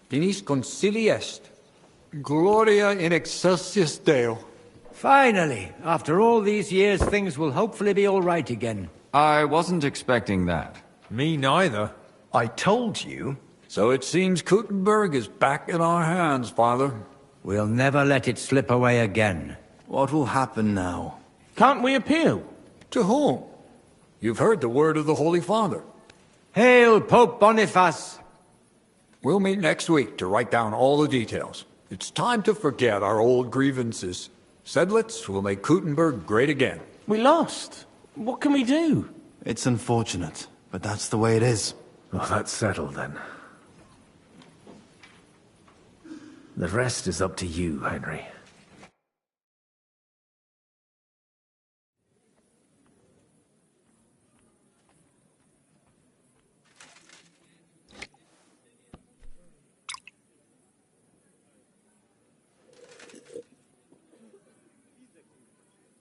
finis concili est. Gloria in excelsis Deo. Finally, after all these years, things will hopefully be all right again. I wasn't expecting that. Me neither. I told you. So it seems Kuttenberg is back in our hands, Father. We'll never let it slip away again. What will happen now? Can't we appeal? To whom? You've heard the word of the Holy Father. Hail, Pope Boniface! We'll meet next week to write down all the details. It's time to forget our old grievances. Sedlitz will make Kuttenberg great again. We lost. What can we do? It's unfortunate, but that's the way it is. Well, that's settled then. The rest is up to you, Henry.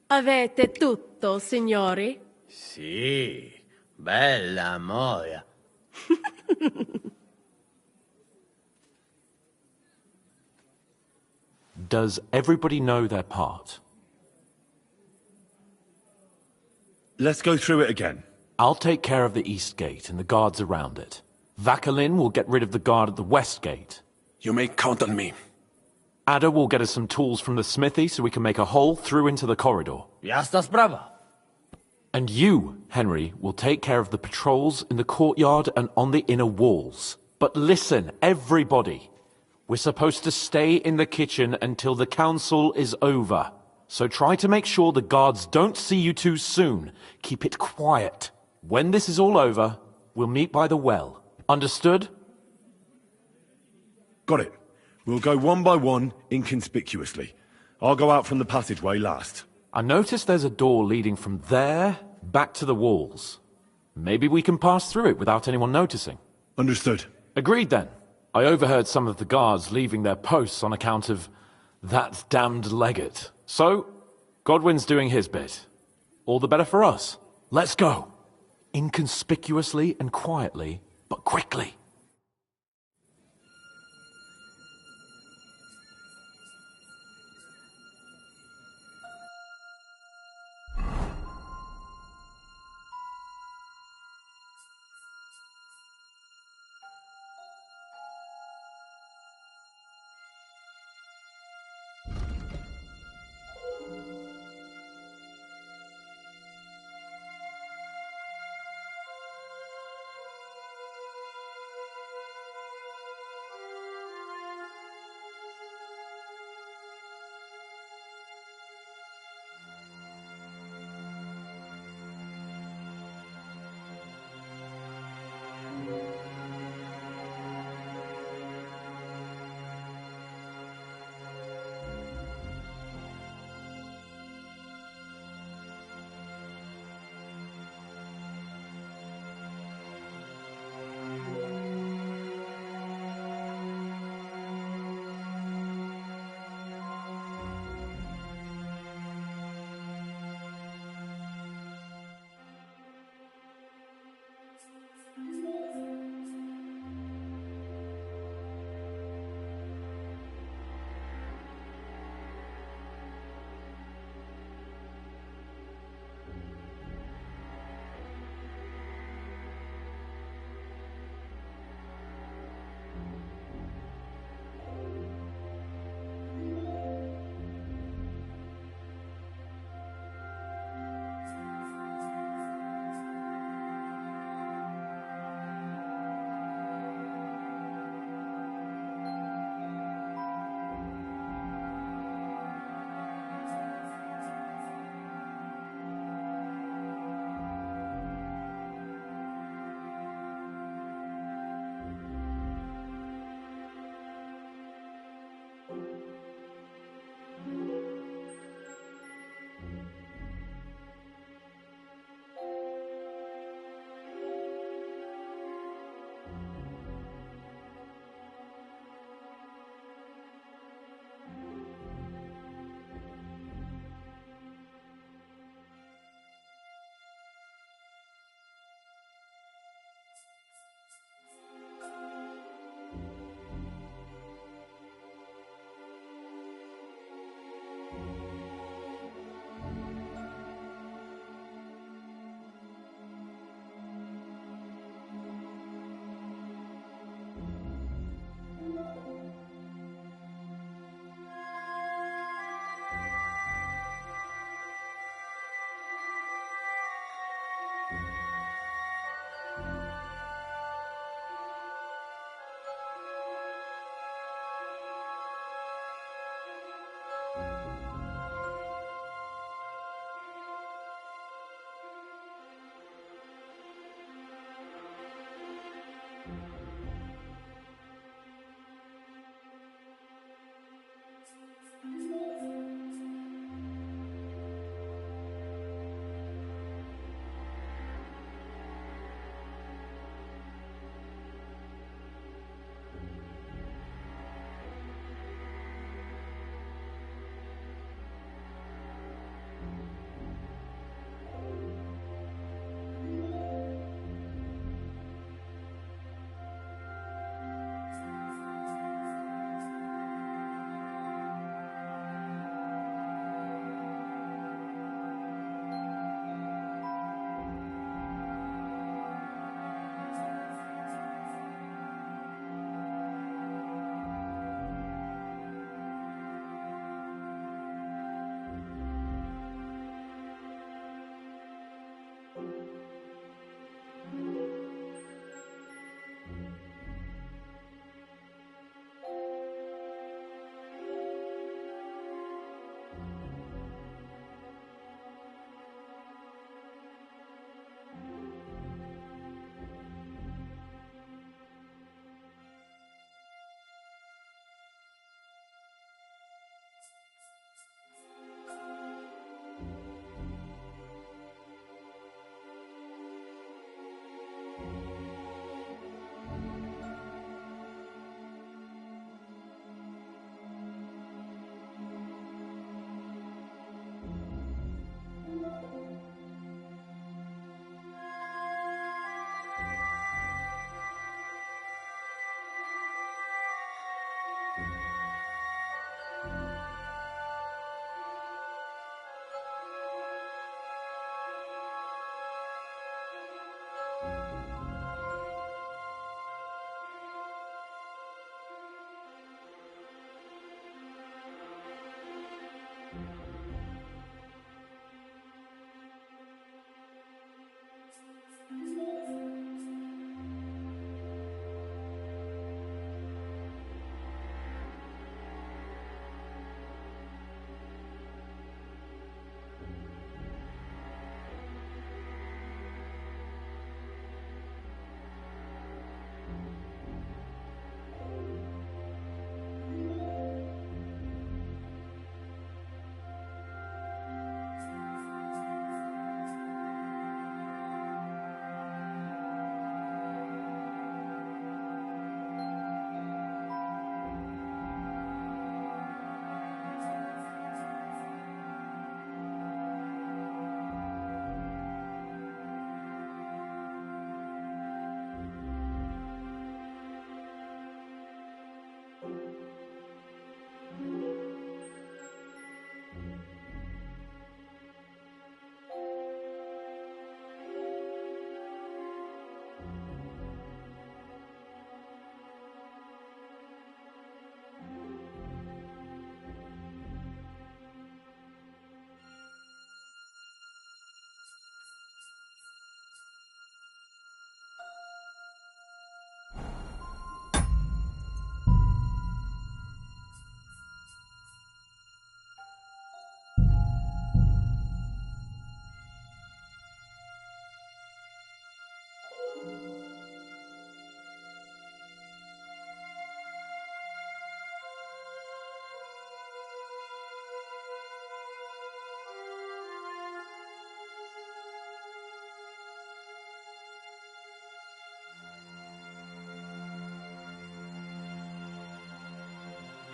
Avete tutto, signori? Sì, bella moia. Does everybody know their part? Let's go through it again. I'll take care of the east gate and the guards around it. Vakalin will get rid of the guard at the west gate. You may count on me. Ada will get us some tools from the smithy so we can make a hole through into the corridor. Jasna sprawa. And you, Henry, will take care of the patrols in the courtyard and on the inner walls. But listen, everybody. We're supposed to stay in the kitchen until the council is over. So try to make sure the guards don't see you too soon. Keep it quiet. When this is all over, we'll meet by the well. Understood? Got it. We'll go one by one, inconspicuously. I'll go out from the passageway last. I noticed there's a door leading from there back to the walls. Maybe we can pass through it without anyone noticing. Understood. Agreed then. I overheard some of the guards leaving their posts on account of that damned legate. So, Godwin's doing his bit. All the better for us. Let's go. Inconspicuously and quietly, but quickly.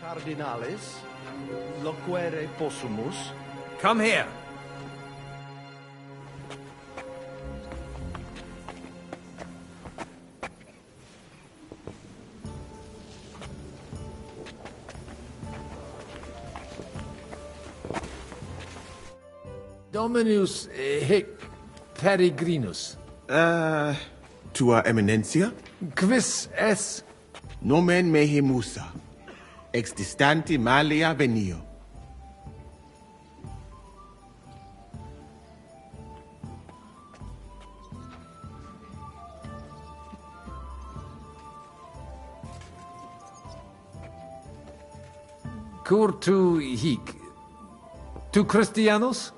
Cardinalis, loquere possumus. Come here. Dominus hic peregrinus. Tua Eminencia? Quis es? Nomen mehe Musa, ex distanti Malia venio. Cur tu hic? Tu Christianus?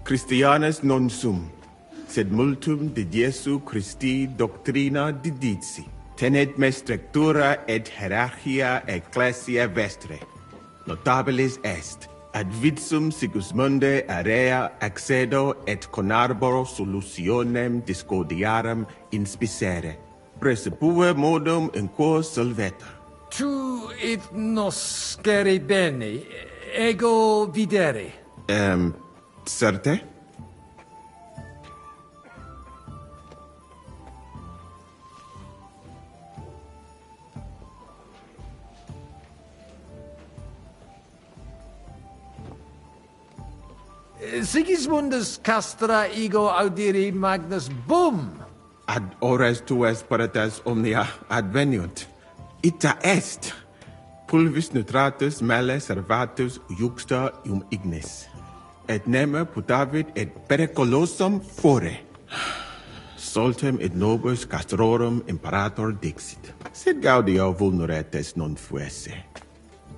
Christianus non sum, sed multum de Jesu Christi doctrina didici. Tenet me structura et hierarchia ecclesia vestre. Notabilis est, ad vitsum Sigismunde area accedo et conarboro solutionem discordiarum inspicere. Presupue modum in quo solveta. Tu it noscere bene, ego videre. Certe? Sigismundus castra ego audiri magnus bum. Ad ores tuas paratas omnia adveniunt. Ita est. Pulvis nutratus male servatus juxta ignis. Et neme putavit et periculosum fore. Soltem et nobis castrorum imperator dixit. Sed gaudio vulneretes non fuesse.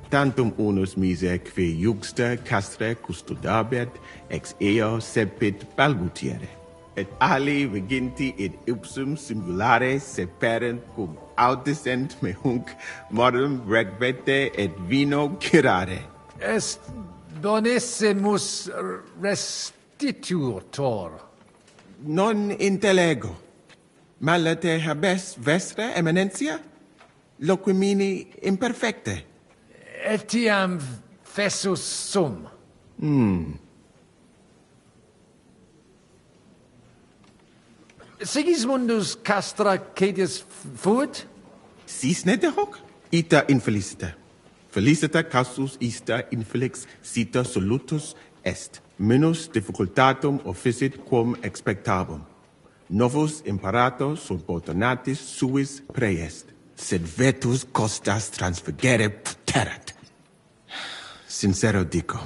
Tantum unus mise qui juxta castre custodabit ex eo sepit balbutiere. Et ali viginti et ipsum singulare seperent cum audicent me hunc modum regvete et vino cirare. Est donesimus restitutor. Non intellego. Malate habes vestre eminentia? Loquimini imperfecte. Etiam fessus sum. Sigismundus castra caedis fuit? Sis nete hoc? Ita infelicita. Felicita casus ista infelix cita solutus est. Minus difficultatum officit quum expectabum. Novus imperator subordinatis suis preest. Sed vetus costas transfigere puterat. Sincero dico.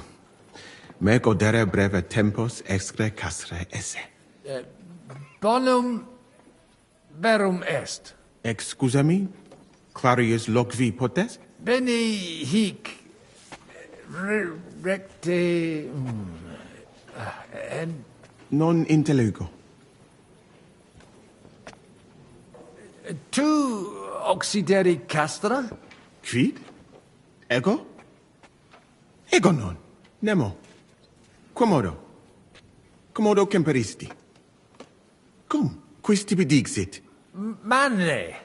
Me godere breve tempus excre castre esse. Bonum verum est. Excusami? Clarius locvi potes? Bene hic recte and Non intellego. tu occideri castra? Quid? Ego? Ego non. Nemo. Quomodo? Commodo temperisti? Cum? Quis tibi dixit? Mane.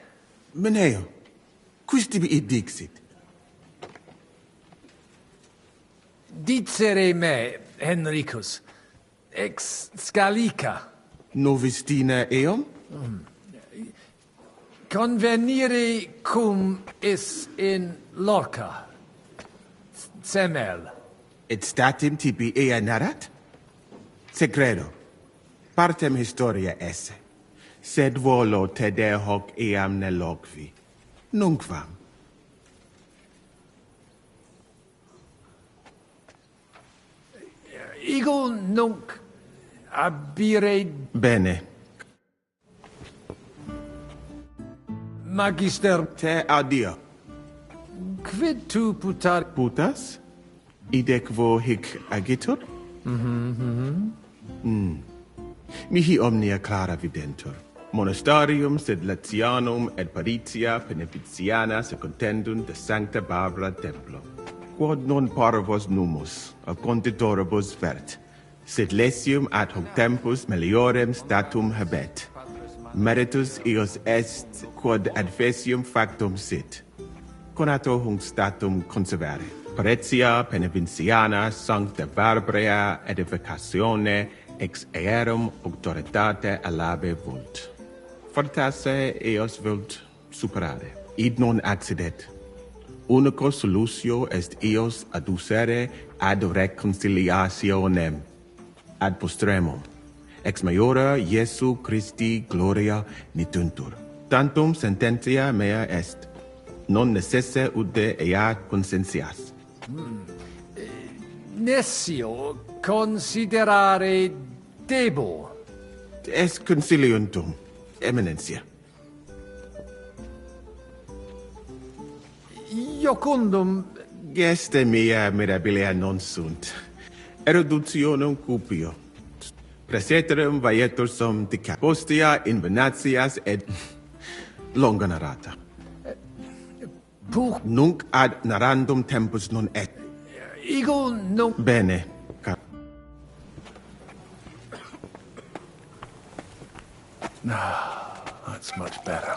Meneo. Quis tibi id dixit? Dicere me, Henricus, ex Scalica. Novistina eum? Convenire cum is in Lorca. Semel. Et statim tibi ea narat? Secredo. Partem historia esse. Sed volo tede hoc eam ne locvi. Nunquam. Ego nunc abire Bene. magister. Te audio. Quid tu putar? Putas? Idec vo hic agitur? Mihi omnia clara videntur. Monastarium sed Latianum et Paritia Beneficiana se contendunt de Sancta Barbara Templo. Quod non parvos numus, a conditoribus vert, sed lesium ad hoc tempus meliorem statum habet. Meritus eos est, quod adfesium factum sit. conato hung statum conservare. Paretia Penevinciana sancta Barbara edificatione ex earum auctoritate alabe vult. Fortasse eos vult superare. Id non accidet. Unico solutio est eos adducere ad reconciliationem. Ad postremum. Ex maiora Iesu Christi gloria nituntur. Tantum sententia mea est. Non necesse ude ea consentias. Nescio considerare debo. Es conciliuntum, eminentia. Iocundum geste mea mirabilia non sunt. Eruditionum cupio. Praeterum vaietur sum dica. Postia invenatias et longa narrata. Nunc ad narrandum tempus non et. Ego non... Bene. That's much better.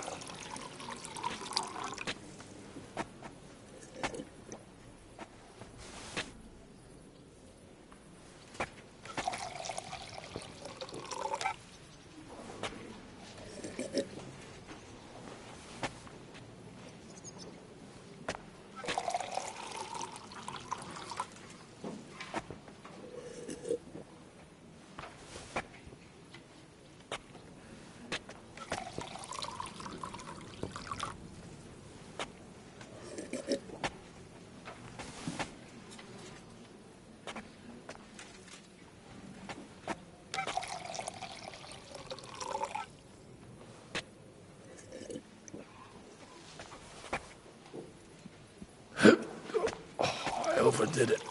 I overdid it.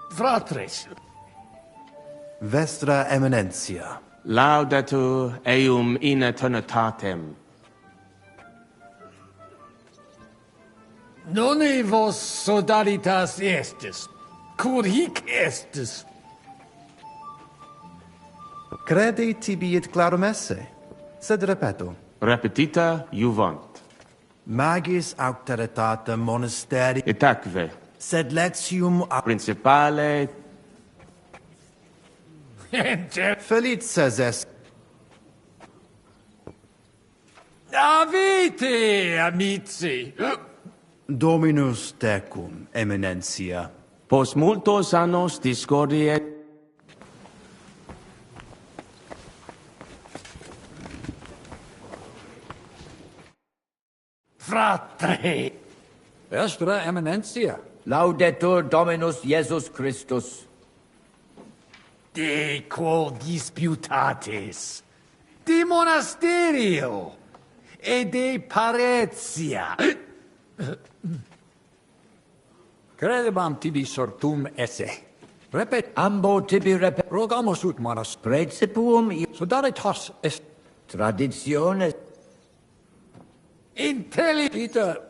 Fratres. Vestra Eminentia. Laudatur eum in eternitatem. Non vos sodalitas estis, cur hic estis. Credi tibiit clarum esse, sed repeto. Repetita juvant. Magis auctoritate monasteri. Et acve. Sed letium principale. Felices est. Avite, amici. Dominus tecum, Eminentia. Post multos annos discordie. Fratre. Vestra Eminentia. Laudetur Dominus Iesus Christus. De quo disputatis. De monasterio. E de paretia. Credebam tibi sortum esse. Repet. Ambo tibi repet. Rogamus ut manas. Praecipuum. Sodalitas est. Traditiones. Intelligita.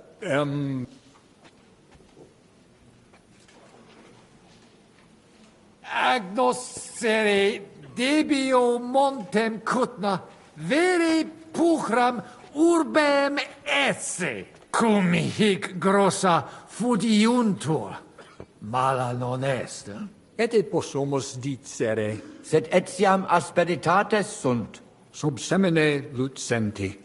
Agnoscere debio montem cutna, vere puchram urbem esse, cum hic grossa fudiuntur. Mala non est. Et possumus dicere. Sed etiam asperitates sunt. Sub semine lucenti.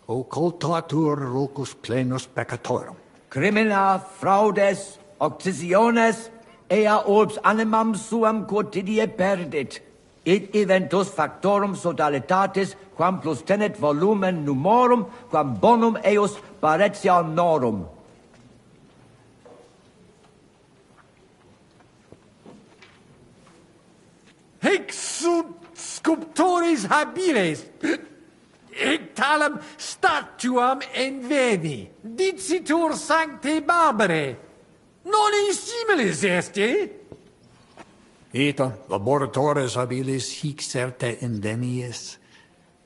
Occultatur locus plenus peccatorum. Crimina, fraudes, occisiones, ea orbs animam suam quotidie perdit. Id eventus factorum sodalitatis, quam plus tenet volumen numorum, quam bonum eos paretianorum. Hic sunt sculptores habiles. Hic talem statuam inveni. Dicitur sancte Barbare. Non in similis est, Ita laboratores habilis hic certe indenies.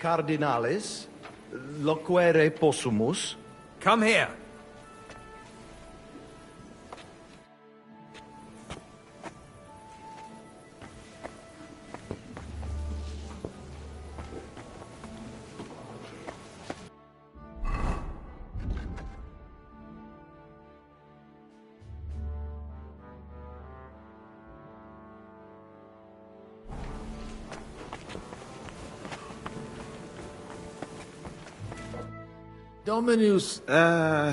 Cardinalis, loquere possumus. Come here. Dominus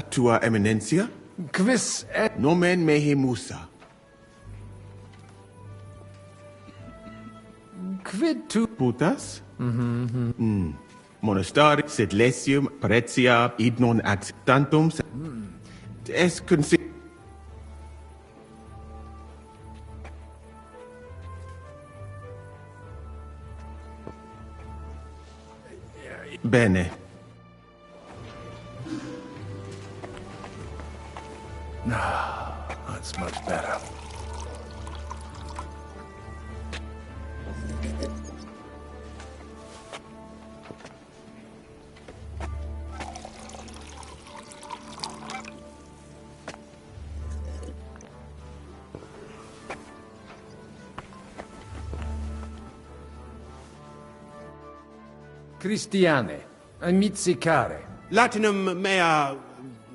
Tua Eminencia? quis et Nomen mehe Musa. quid tu Putas? Monastari, sed lesium, paretia, id non ad tantum, es consi... Bene. That's much better. Christiane, amicicare. Latinum mea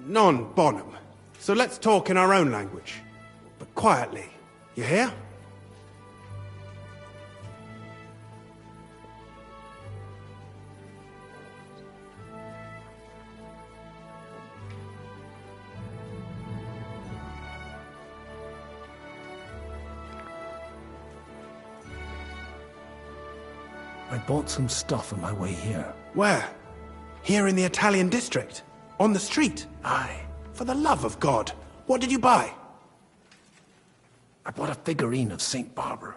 non bonum. So let's talk in our own language. But quietly. You hear? I bought some stuff on my way here. Where? Here in the Italian district? On the street? Aye. For the love of God, what did you buy? I bought a figurine of St. Barbara.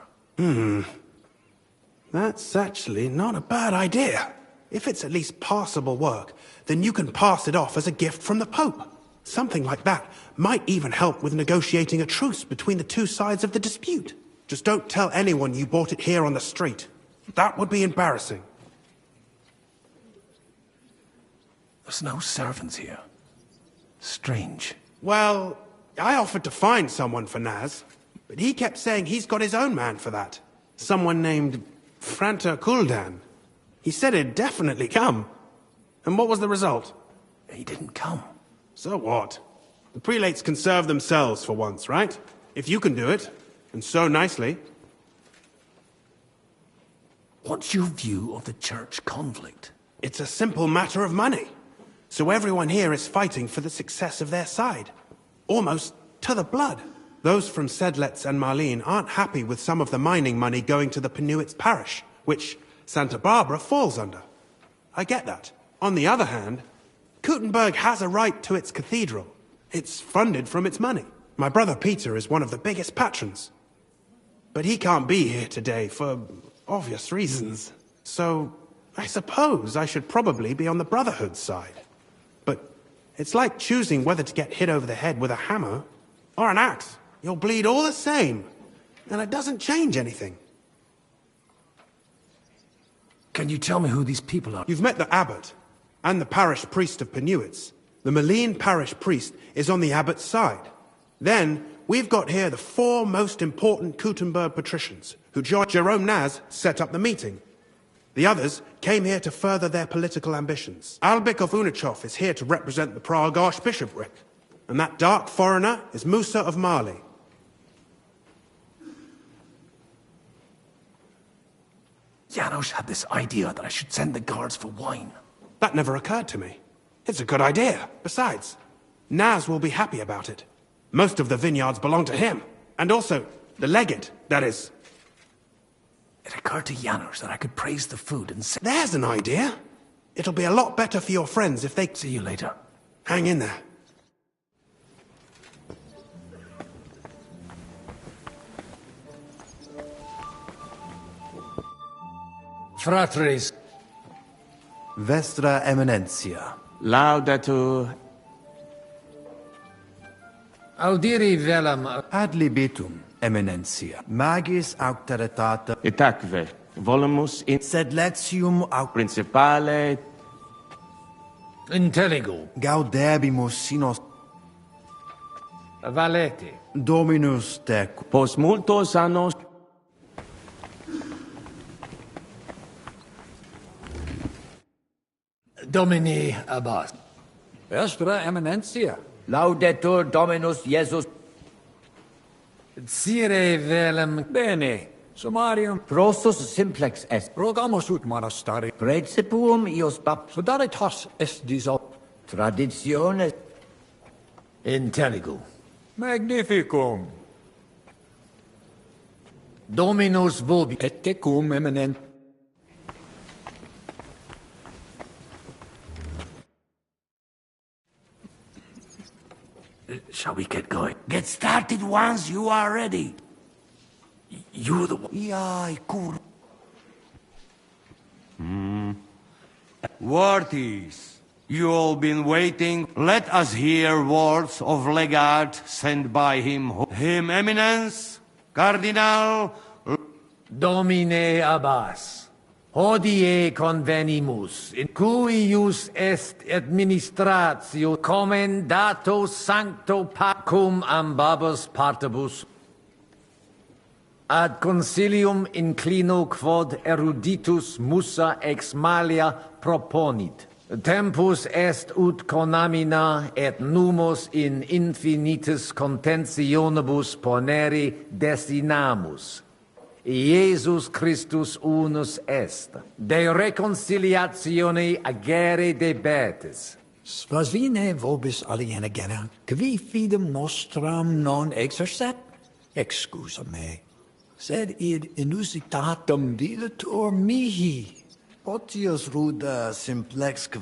That's actually not a bad idea. If it's at least passable work, then you can pass it off as a gift from the Pope. Something like that might even help with negotiating a truce between the two sides of the dispute. Just don't tell anyone you bought it here on the street. That would be embarrassing. There's no servants here. Strange. Well, I offered to find someone for Naz, but he kept saying he's got his own man for that. Someone named Franta Kuldan. He said he'd definitely come. And what was the result? He didn't come. So what? The prelates can serve themselves for once, right? If you can do it, and so nicely. What's your view of the church conflict? It's a simple matter of money. So everyone here is fighting for the success of their side. Almost to the blood. Those from Sedlets and Marlene aren't happy with some of the mining money going to the Penuits parish, which Santa Barbara falls under. I get that. On the other hand, Kuttenberg has a right to its cathedral. It's funded from its money. My brother Peter is one of the biggest patrons. But he can't be here today for obvious reasons. So I suppose I should probably be on the Brotherhood's side. But it's like choosing whether to get hit over the head with a hammer or an axe. You'll bleed all the same, and it doesn't change anything. Can you tell me who these people are? You've met the abbot and the parish priest of Penuits. The Malene parish priest is on the abbot's side. Then we've got here the four most important Kuttenberg patricians who Jerome Naz set up the meeting. The others came here to further their political ambitions. Albik of Unichov is here to represent the Prague Archbishopric. And that dark foreigner is Musa of Mali. Janos had this idea that I should send the guards for wine. That never occurred to me. It's a good idea. Besides, Naz will be happy about it. Most of the vineyards belong to him. And also, the legate, that is. It occurred to Janos that I could praise the food and say... There's an idea. It'll be a lot better for your friends if they... See you later. Hang in there. Fratres. Vestra Eminencia. Laudetur. Audiri velam. Ad libitum, Eminencia. Magis auctoritate. Itaque. Volumus in Sed letium au principale Intelligo. gaudebimus sinos Valete. Dominus tecum. post multos annos Domini Abbas. Vestra Eminentia. Laudetur Dominus Jesus. Sire velum. Bene. Summarium. Prostus simplex est. Rogamus ut monastari. Principium ius baptism. Sodalitas est disol. Traditiones. Intelligo. Magnificum. Dominus Vobi. Et tecum eminent. Shall we get going? Get started once you are ready. You're the one. Yai, kur. Worthies, you all been waiting. Let us hear words of legate sent by him. Him Eminence, Cardinal. Domine Abbas. Hodie convenimus, in cuius est administratio commendato sancto pacum ambabus partibus. Ad consilium inclino quod eruditus musa ex malia proponit. Tempus est ut conamina et numos in infinitus contentionibus ponere destinamus. Iesus Christus unus est, de reconciliatione agere debetis. Svasvine vobis aliena gena, qui fidem nostram non exercet? Excusa me. Sed id inusitatum videtur mihi. Potius ruda simplexque.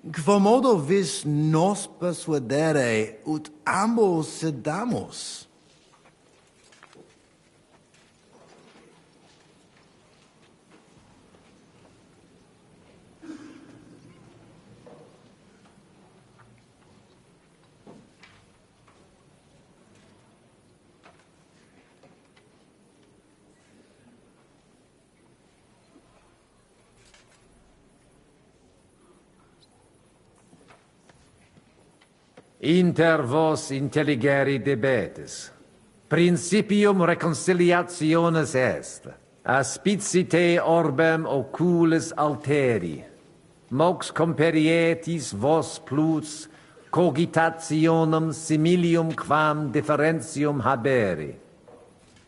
Quomodo vis nos persuadere ut ambos sedamus? Inter vos intelligere debetis. Principium reconciliationis est. Aspicite orbem oculis alteri. Mox comperietis vos plus cogitationem similium quam differentium habere.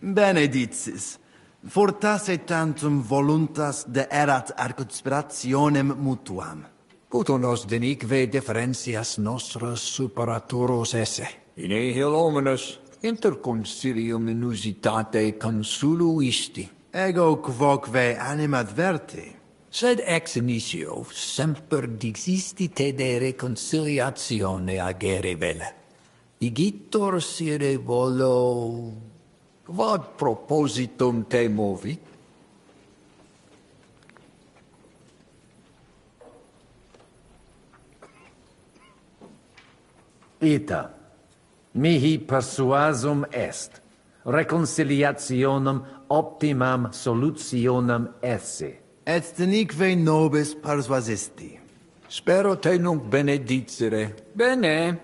Benedictis. Fortasse tantum voluntas de erat ad conspirationem mutuam. Puto nos denique differentias nostras superaturos esse. In nihil hominus inter concilium inusitate consuluisti. Ego quoque animadverti. Sed ex initio semper dixistite de reconciliatione agere vele. Igitur sire volo... Quod propositum te movit? Ita, mihi persuasum est, reconciliationem optimam solutionem esse. Et denique nobis persuasisti. Spero te nunc benedicere. Bene,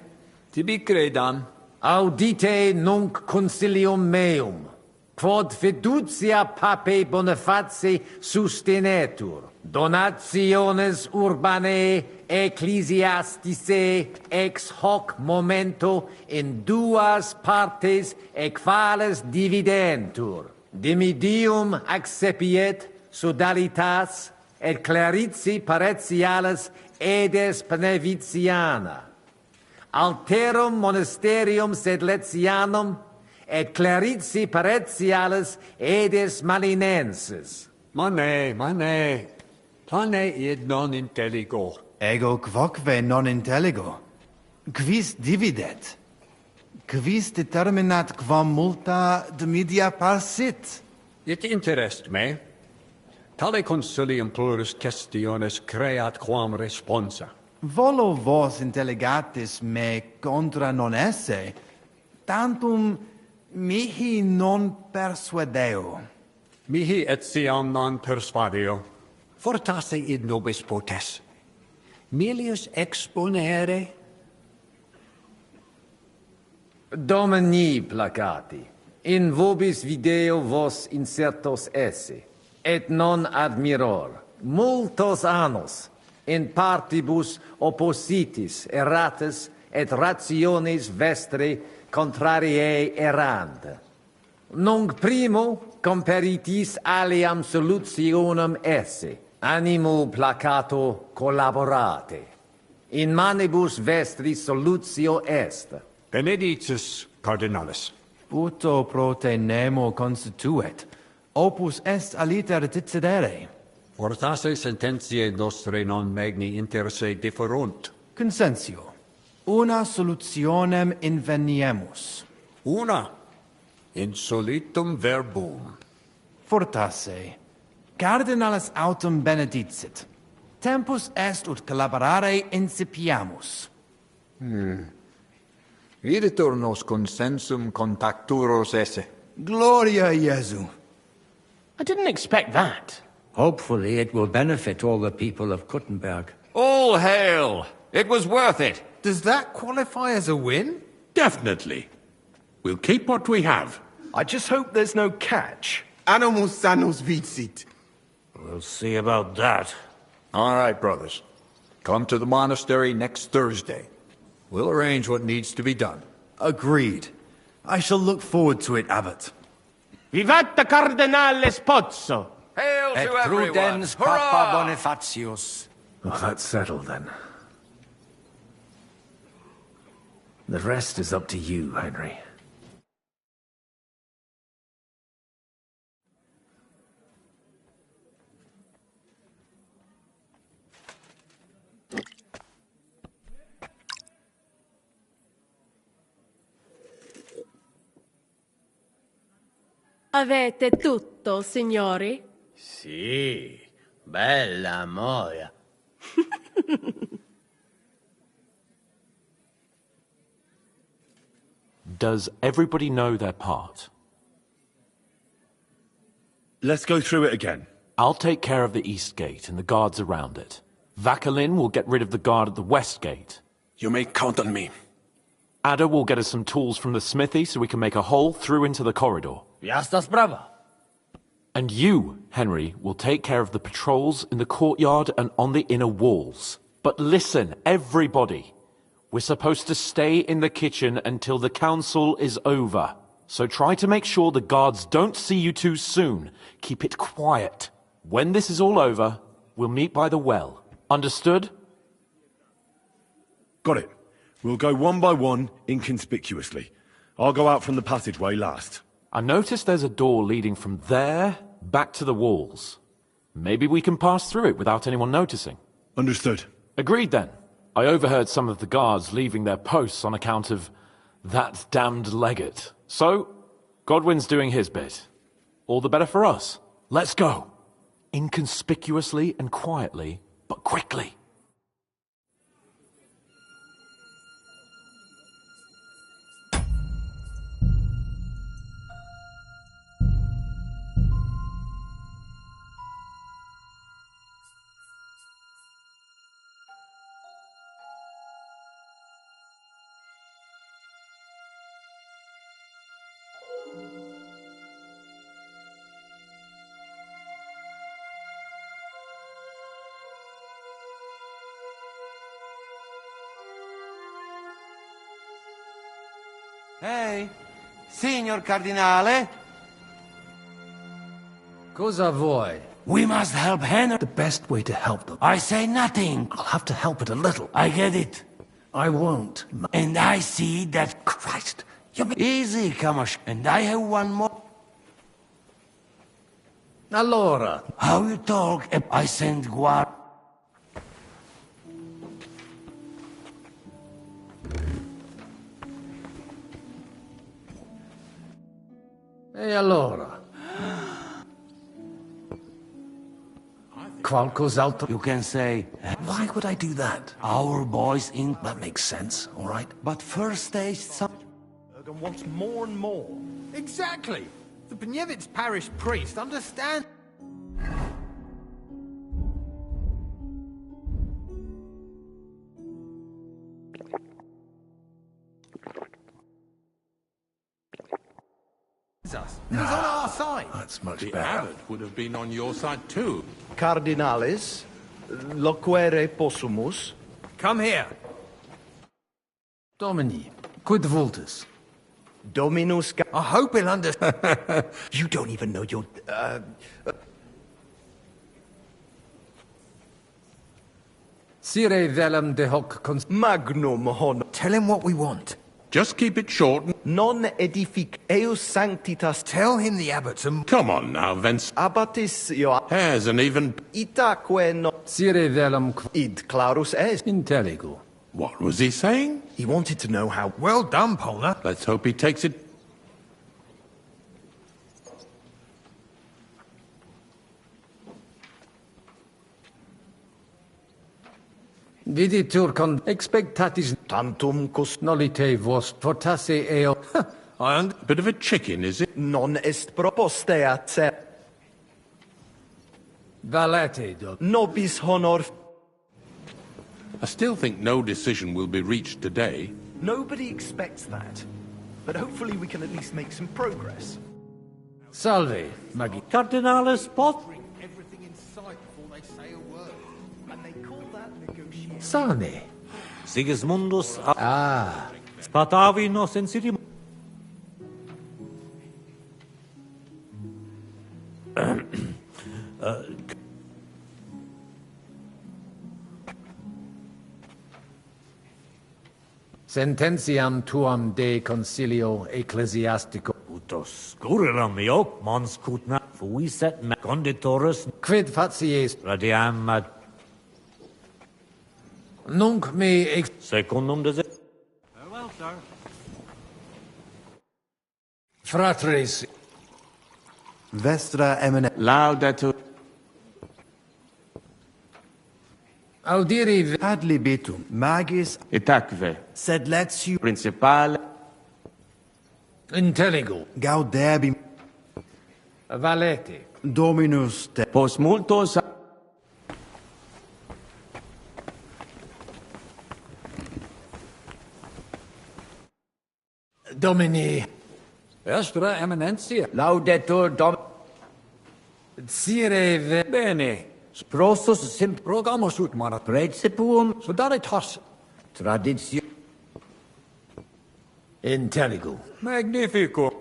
tibi credam. Audite nunc concilium meum, quod fiducia pape Boniface sustenetur, donationes urbanae ecclesiasticae ex hoc momento in duas partes equales dividentur. Dimidium accepiet sodalitas et clarici paretialis edes Beneviciana. Alterum monasterium Sedletianum et clarici paretialis edes Malinensis. Mane, plane id non intelligo. Ego quoque non intelligo. Quis dividet? Quis determinat quam multa dimidia parsit? It interest me. Tale concilium plurus questiones creat quam responsa. Volo vos intelligatis me contra non esse, tantum mihi non persuadeo. Mihi etiam non persvadio. Fortasse id nobis potes. Milius exponere. Domini placati. In vobis video vos insertos esse, et non admiror. Multos annos, in partibus oppositis erratus, et rationes vestre contrariae errand. Nunc primo comperitis aliam solutionem esse, animo placato collaborate. In manibus vestris solutio est. Benedictus cardinalis. Uto prote nemo constituet. Opus est aliter decidere. Fortasse sententiae nostre non magni inter se differunt. Consensio. Una solutionem inveniemus. Una. Insolitum verbum. Fortasse. Cardinalis autem benedicit. Tempus est ut collaborare incipiamus. Videtur nos consensum contacturos esse. Gloria Jesu. I didn't expect that. Hopefully it will benefit all the people of Kuttenberg. All hail! It was worth it. Does that qualify as a win? Definitely. We'll keep what we have. I just hope there's no catch. Animus sanus vicit. We'll see about that. All right, brothers. Come to the monastery next Thursday. We'll arrange what needs to be done. Agreed. I shall look forward to it, Abbot. Vivat Cardinale Spozzo! Hail Et to everyone! prudens Hurrah! Papa Bonifatius. Well, that's settled then. The rest is up to you, Henry. Avete tutto, signori? Sì, bella moia. Does everybody know their part? Let's go through it again. I'll take care of the east gate and the guards around it. Vakalin will get rid of the guard at the west gate. You may count on me. Ada will get us some tools from the smithy so we can make a hole through into the corridor. Jasna sprawa. And you, Henry, will take care of the patrols in the courtyard and on the inner walls. But listen, everybody. We're supposed to stay in the kitchen until the council is over. So try to make sure the guards don't see you too soon. Keep it quiet. When this is all over, we'll meet by the well. Understood? Got it. We'll go one by one, inconspicuously. I'll go out from the passageway last. I noticed there's a door leading from there back to the walls. Maybe we can pass through it without anyone noticing. Understood. Agreed then. I overheard some of the guards leaving their posts on account of that damned legate. So, Godwin's doing his bit. All the better for us. Let's go. Inconspicuously and quietly, but quickly. Hey, Signor Cardinale? Cosa vuoi? We must help Henry. The best way to help them. I say nothing. I'll have to help it a little. I get it. I won't. And I see that... Christ. Easy, Kamash. And I have one more. Allora. How you talk if I send guard? E allora? Qualcos'altro? You can say... Why would I do that? Our boys in... That makes sense, all right? But first stage some... Bergen wants more and more. Exactly. The Pnievitz parish priest understands. Us. He's on our side. That's much The better. abbot would have been on your side too. Cardinales, loquere possumus. Come here. Domini, quid vultus? Dominus. I hope he'll understand. You don't even know your. Sire velum de hoc Magnum honor. Tell him what we want. Just keep it short. Non edific eus sanctitas. Tell him the abbot's a... Come on now, Vince. Abbatis io. Hares and even... Itaque no. Sire velum Id clarus est. intelligo. What was he saying? He wanted to know how. Well done, Polner. Let's hope he takes it. Viditur con expectatis Tantum cus. nolite vos fortasse eo. Bit of a chicken, is it? Non est propostea ce. Valete do. Nobis honor. I still think no decision will be reached today. Nobody expects that. But hopefully we can at least make some progress. Salve, Magi. Cardinalis pot? Everything in sight before they say a word. And they call that negotiation. Sane. Sigismundus Ah. Spatavi nos insidium. Sententiam tuam de concilio ecclesiastico. Utos scurilam io, mons cutna, fuiset me conditorus, Quid facies radiam ad nunc me ex... secundum desi... Farewell, sir. Fratres, Vestra eminent. Laudato. audiri Ad libitum. Magis. Itaque. Sed letium. Principale. intelligo. Gaudebim. Valete. Dominus te. Post multos... Domini. Vestra eminentia. Laudetur Dom... Sire ve... Bene. Sprosus sim... Rogamus ut manat. Principium... Sodaritas. Traditio... Intelligo. Magnifico.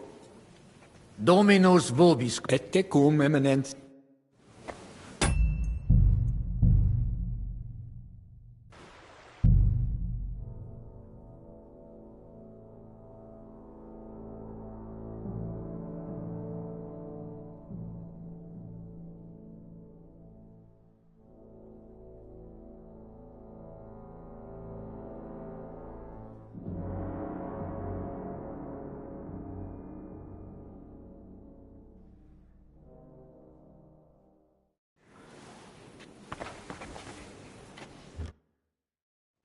Dominus vobis. Et tecum eminent.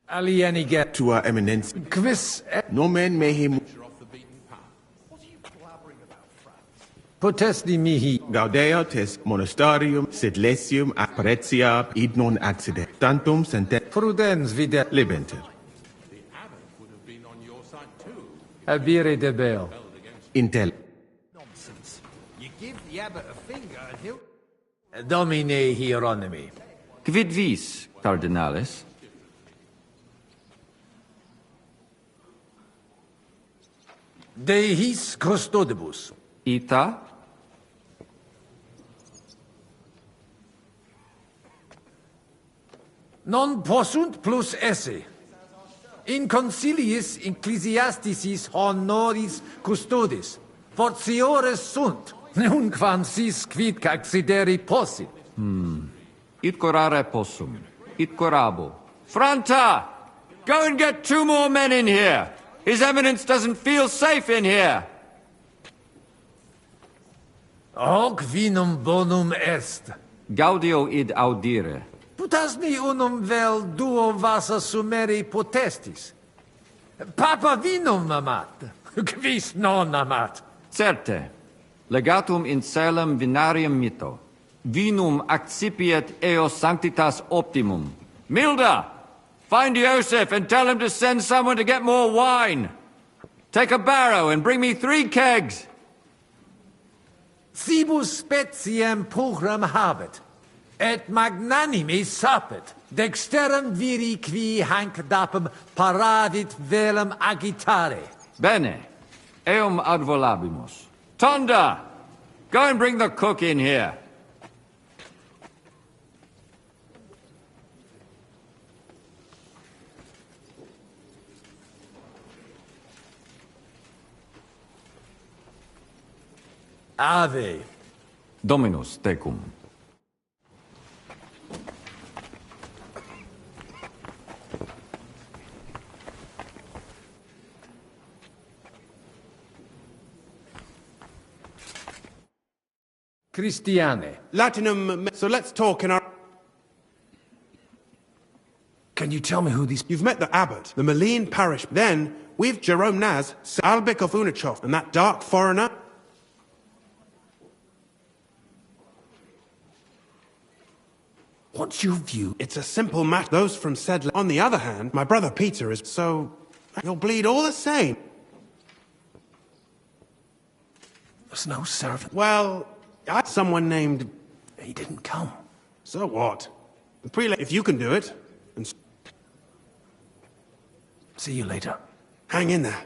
Alienige. Tua eminence. Quis Nomen mehim potesti mihi. gaudeo tes monastarium sed lesium apparetia id non accident. Tantum sentet Prudens vide. libenter. Abire debeo. Intel. Nonsense. You give the abbot a finger and he'll... Domine Hieronymi. Quid vis, Cardinalis? De his custodibus. Ita? Non possunt plus esse. In conciliis ecclesiasticis honoris custodis. Fortiores sunt. Nunquam sis quid accideri possit. It corare possum. It corabo. Franta! Go and get 2 more men in here! His Eminence doesn't feel safe in here! Hoc vinum bonum est. Gaudio id audire. Putasni unum vel duo vasa sumeri potestis. Papa vinum amat. Quis non amat. Certe. Legatum in celem vinarium mito. Vinum accipiet eo sanctitas optimum. Milda! Find Joseph and tell him to send someone to get more wine. Take a barrow and bring me 3 kegs. Sibus speciem pugram habet, et magnanimi sapet, dexterum viri qui hanc dapum paravit velum agitare. Bene. Eum ad volabimus. Tonda! Go and bring the cook in here. Ave. Dominus tecum. Christiane. Latinum, so let's talk in our... Can you tell me who these... You've met the abbot, the Malene parish. Then, we've Jerome Naz, Albic of Unichov, and that dark foreigner. What's your view? It's a simple matter. Those from Sedle. On the other hand, my brother Peter is so... You'll bleed all the same. There's no servant. Well, someone named... He didn't come. So what? The prelate, if you can do it, and... See you later. Hang in there.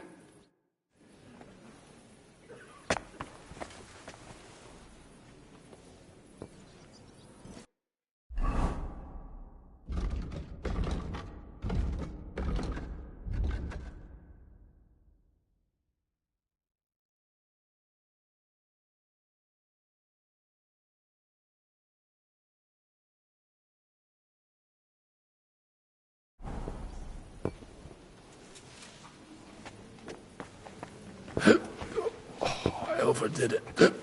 I overdid it.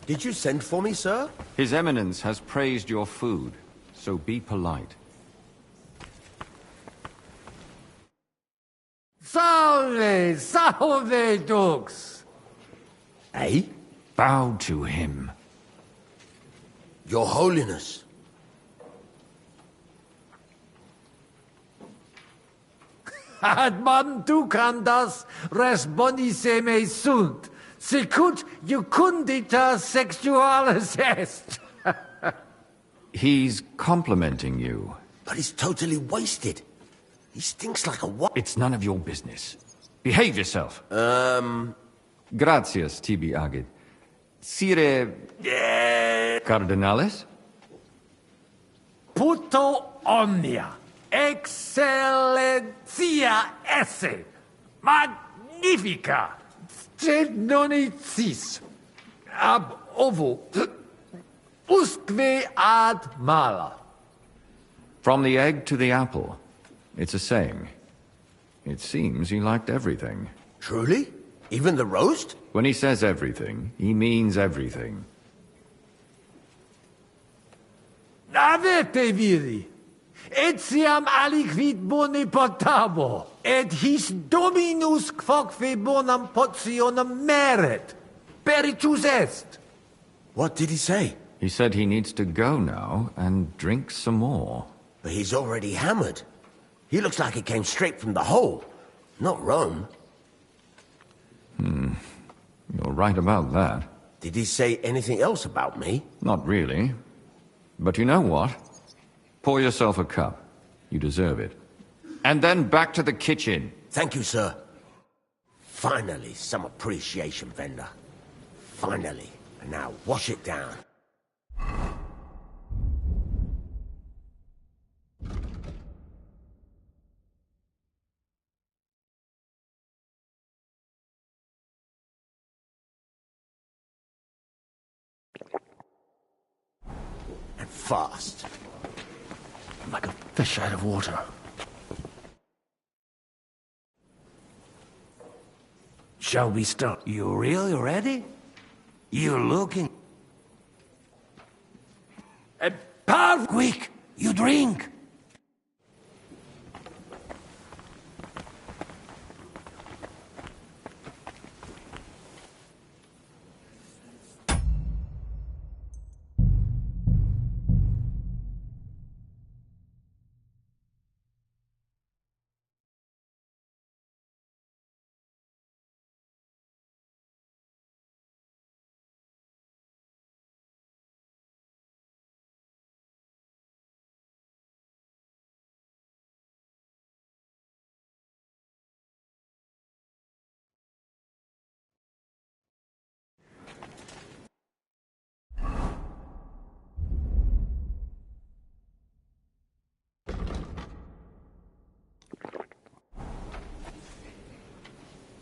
Did you send for me, sir? His Eminence has praised your food, so be polite. Salve, salve, Dux. Eh? Bow to him. Your Holiness. Ad man ducandas res bonissime sunt, sicut jucundita sexualis est. He's complimenting you. But he's totally wasted. He stinks like a what? It's none of your business. Behave yourself. Gratias, tibi agit. Sire... Cardinales? Puto omnia, excellentia esse, magnifica, sed non cis, ab ovo, usque ad mala. From the egg to the apple. It's a saying. It seems he liked everything. Truly? Even the roast? When he says everything, he means everything. Avete viri, etiam aliquid bone potabo, et his dominus quoque bonam potionem meret, peritus est. What did he say? He said he needs to go now and drink some more. But he's already hammered. He looks like he came straight from the hole, not Rome. You're right about that. Did he say anything else about me? Not really. But you know what? Pour yourself a cup. You deserve it. And then back to the kitchen. Thank you, sir. Finally, some appreciation, Venda. Finally. And now, wash it down. And fast. Like a fish out of water. Shall we start? You really ready? You're looking... Quick! You drink!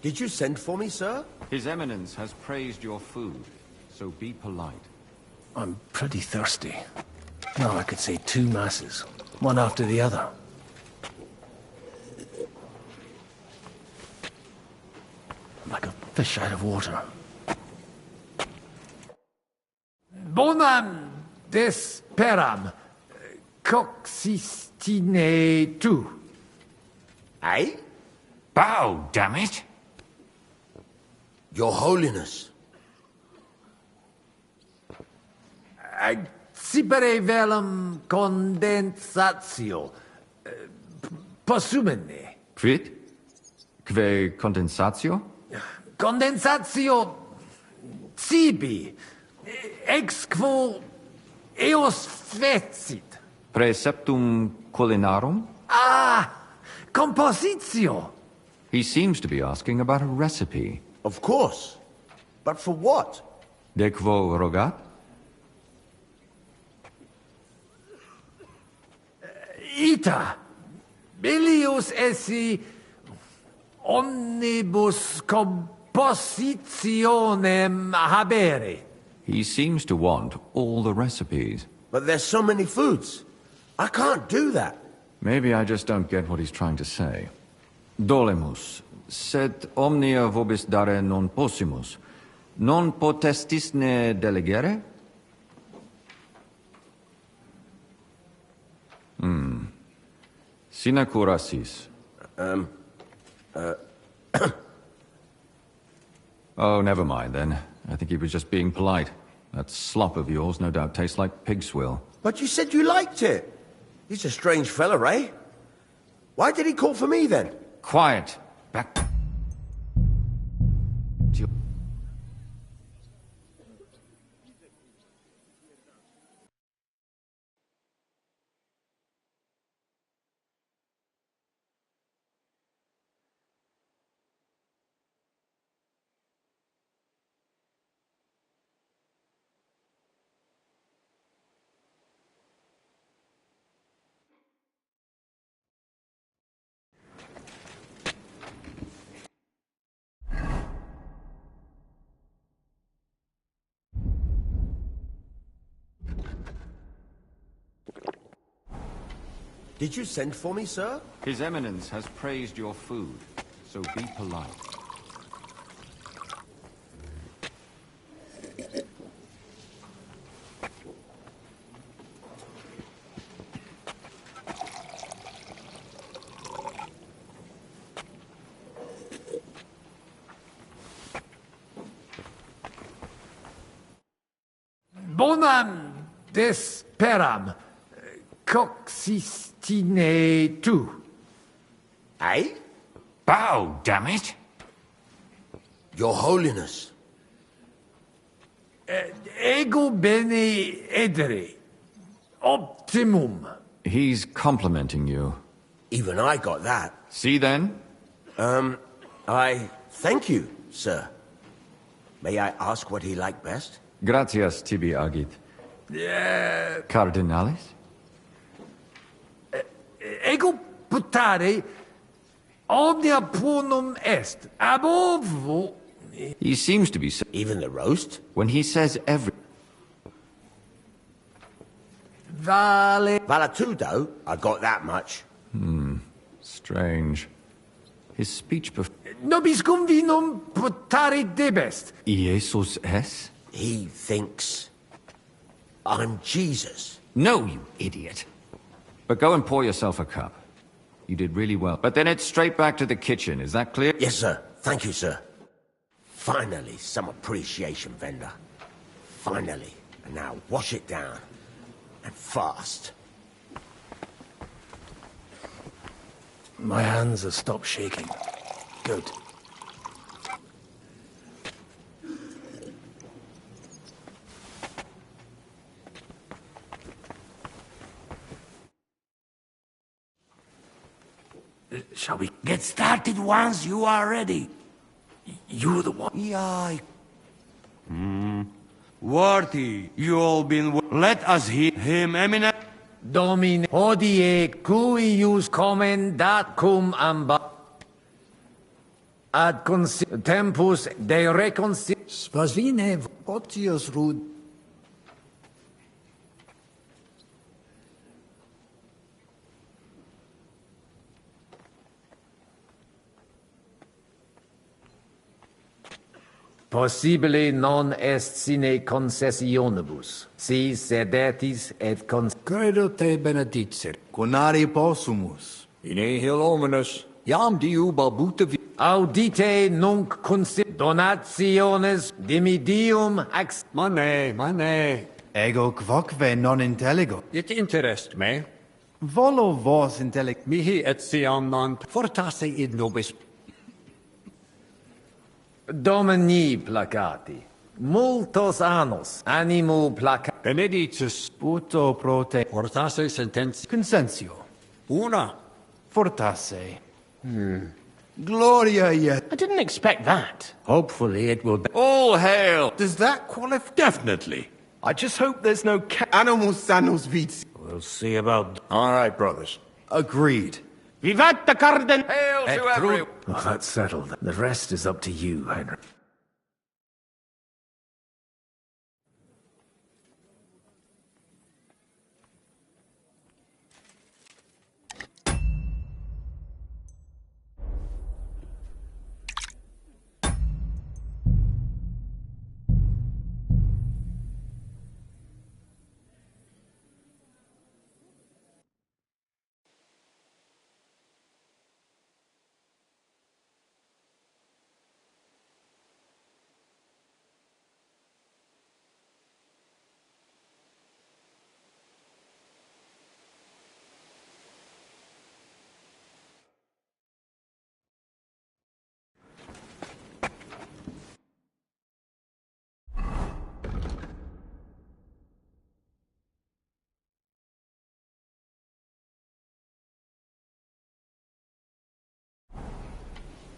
Did you send for me, sir? His Eminence has praised your food, so be polite. I'm pretty thirsty. Now I could say 2 masses, one after the other. Like a fish out of water. Bonam desperam coxistine tu. Eh? Bow, damn it! Your Holiness. Cipere velum condensatio. Possumene. Quid? Que condensatio? Condensatio cibi. Ex quo eos fecit. Preceptum culinarum? Ah! Compositio. He seems to be asking about a recipe. Of course. But for what? De quo rogat? Ita. Bilius esse omnibus compositionem habere. He seems to want all the recipes. But there's so many foods. I can't do that. Maybe I just don't get what he's trying to say. Dolemus, sed omnia vobis dare non possimus. Non potestisne delegere? Sine curasis. Oh, never mind then. I think he was just being polite. That slop of yours no doubt tastes like pig swill. But you said you liked it. He's a strange fella, eh? Why did he call for me then? Quiet. Back. To your... Did you send for me, sir? His Eminence has praised your food, so be polite. Bonam desperam coxistine tu. Eh? Bow, damn it! Your Holiness. Ego bene edere. Optimum. He's complimenting you. Even I got that. See then? I thank you, sir. May I ask what he liked best? Gratias tibi agit. Yeah. Cardinalis? Ego putare omnia punum est. Above. He seems to be... Even the roast? When he says every... Vale. Valetudo? I got that much. Strange. His speech Nobis cum vinum putare debest. Jesus es? He thinks I'm Jesus. No, you idiot. But go and pour yourself a cup. You did really well. But then it's straight back to the kitchen, is that clear? Yes, sir. Thank you, sir. Finally, some appreciation, Vendor. Finally. And now wash it down. And fast. My hands have stopped shaking. Good. Shall we get started once you are ready? You're the one. Yeah. Worthy, you all been... Let us hear him, eminent... Domine hodie cuius commendat cum amba ad tempus de Svasvine potius rud. Possibile non est sine concessionibus, si sedetis et Credo te benedicere. Conari possumus. In nihil hominus. Iam diu balbuta vi... Audite nunc donationes dimidium ex... Mane. Ego quoque non intelligo. It interest me. Volo vos intellig... Mihi et siam non fortasse id nobis. Domini placati. Multos annos animo placati. Benedictus. Puto prote... Fortasse sententia. Consensio. Una. Fortasse. Gloria yet. I didn't expect that. Hopefully it will be... All hail! Does that qualify? Definitely. I just hope there's no Animus sanos vit. We'll see about... All right, brothers. Agreed. Vivat the Carden! Hail to everyone! Oh, that's settled. The rest is up to you, Henry.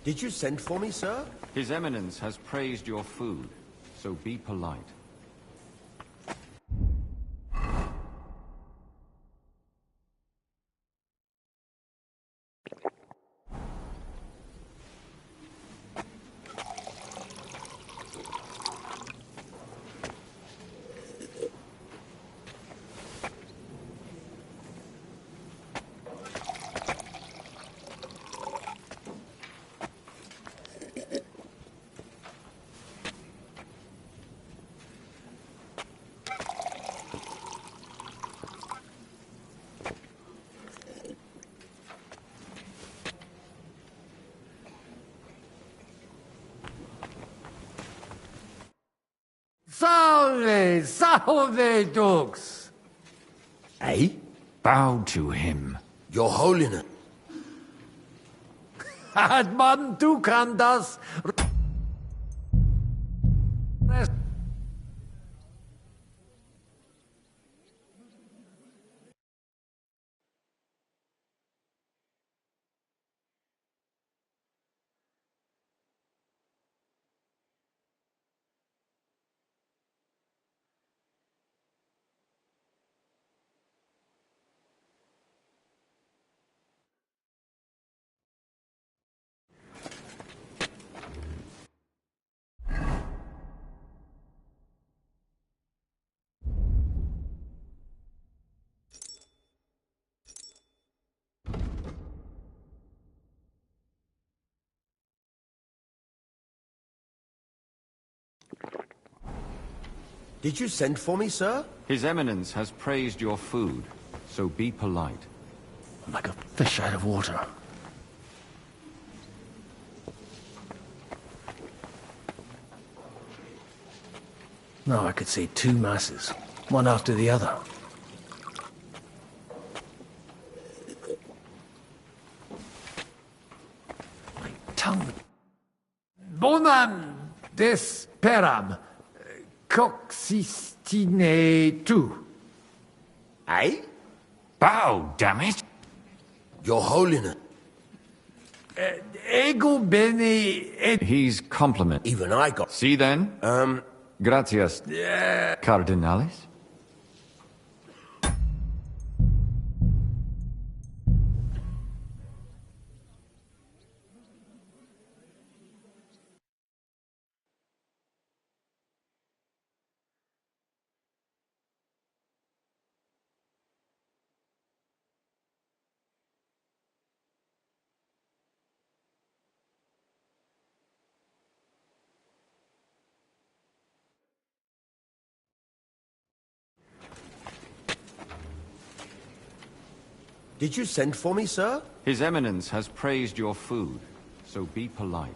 Did you send for me, sir? His Eminence has praised your food, so be polite. Salve, salve, dux! Eh? Bow to him. Your Holiness. Ad man du candas... Did you send for me, sir? His Eminence has praised your food, so be polite. Like a fish out of water. Now I could see two masses, one after the other. My tongue... Bonam desperam coxistine tu. Eh? Bow, damn it! Your Holiness. Ego bene et... He's compliment. Even I got... See then? Gracias. Cardinalis? Did you send for me, sir? His Eminence has praised your food, so be polite.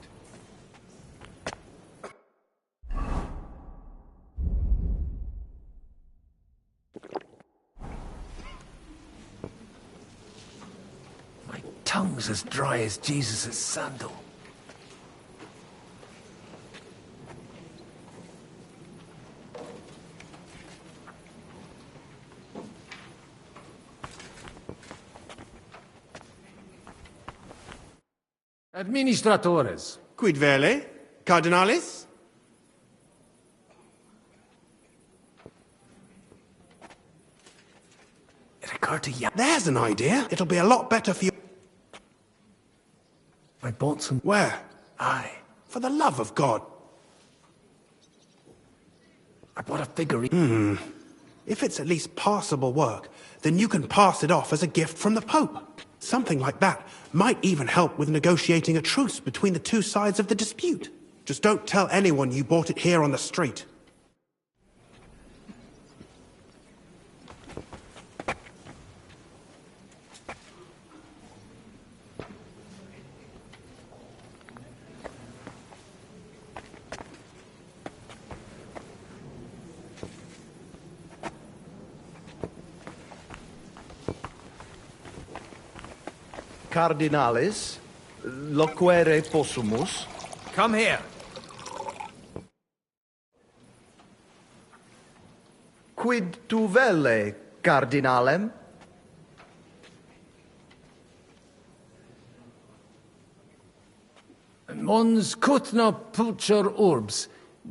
My tongue's as dry as Jesus' sandal. Administratores. Quid vele? Cardinalis? It occurred to you. There's an idea. It'll be a lot better for you. I bought some... Where? Aye. For the love of God. I bought a figurine. If it's at least passable work, then you can pass it off as a gift from the Pope. Something like that might even help with negotiating a truce between the two sides of the dispute. Just don't tell anyone you bought it here on the street. Cardinalis, loquere possumus. Come here. Quid tu velle, cardinalem? Mons cutna pulcher urbs,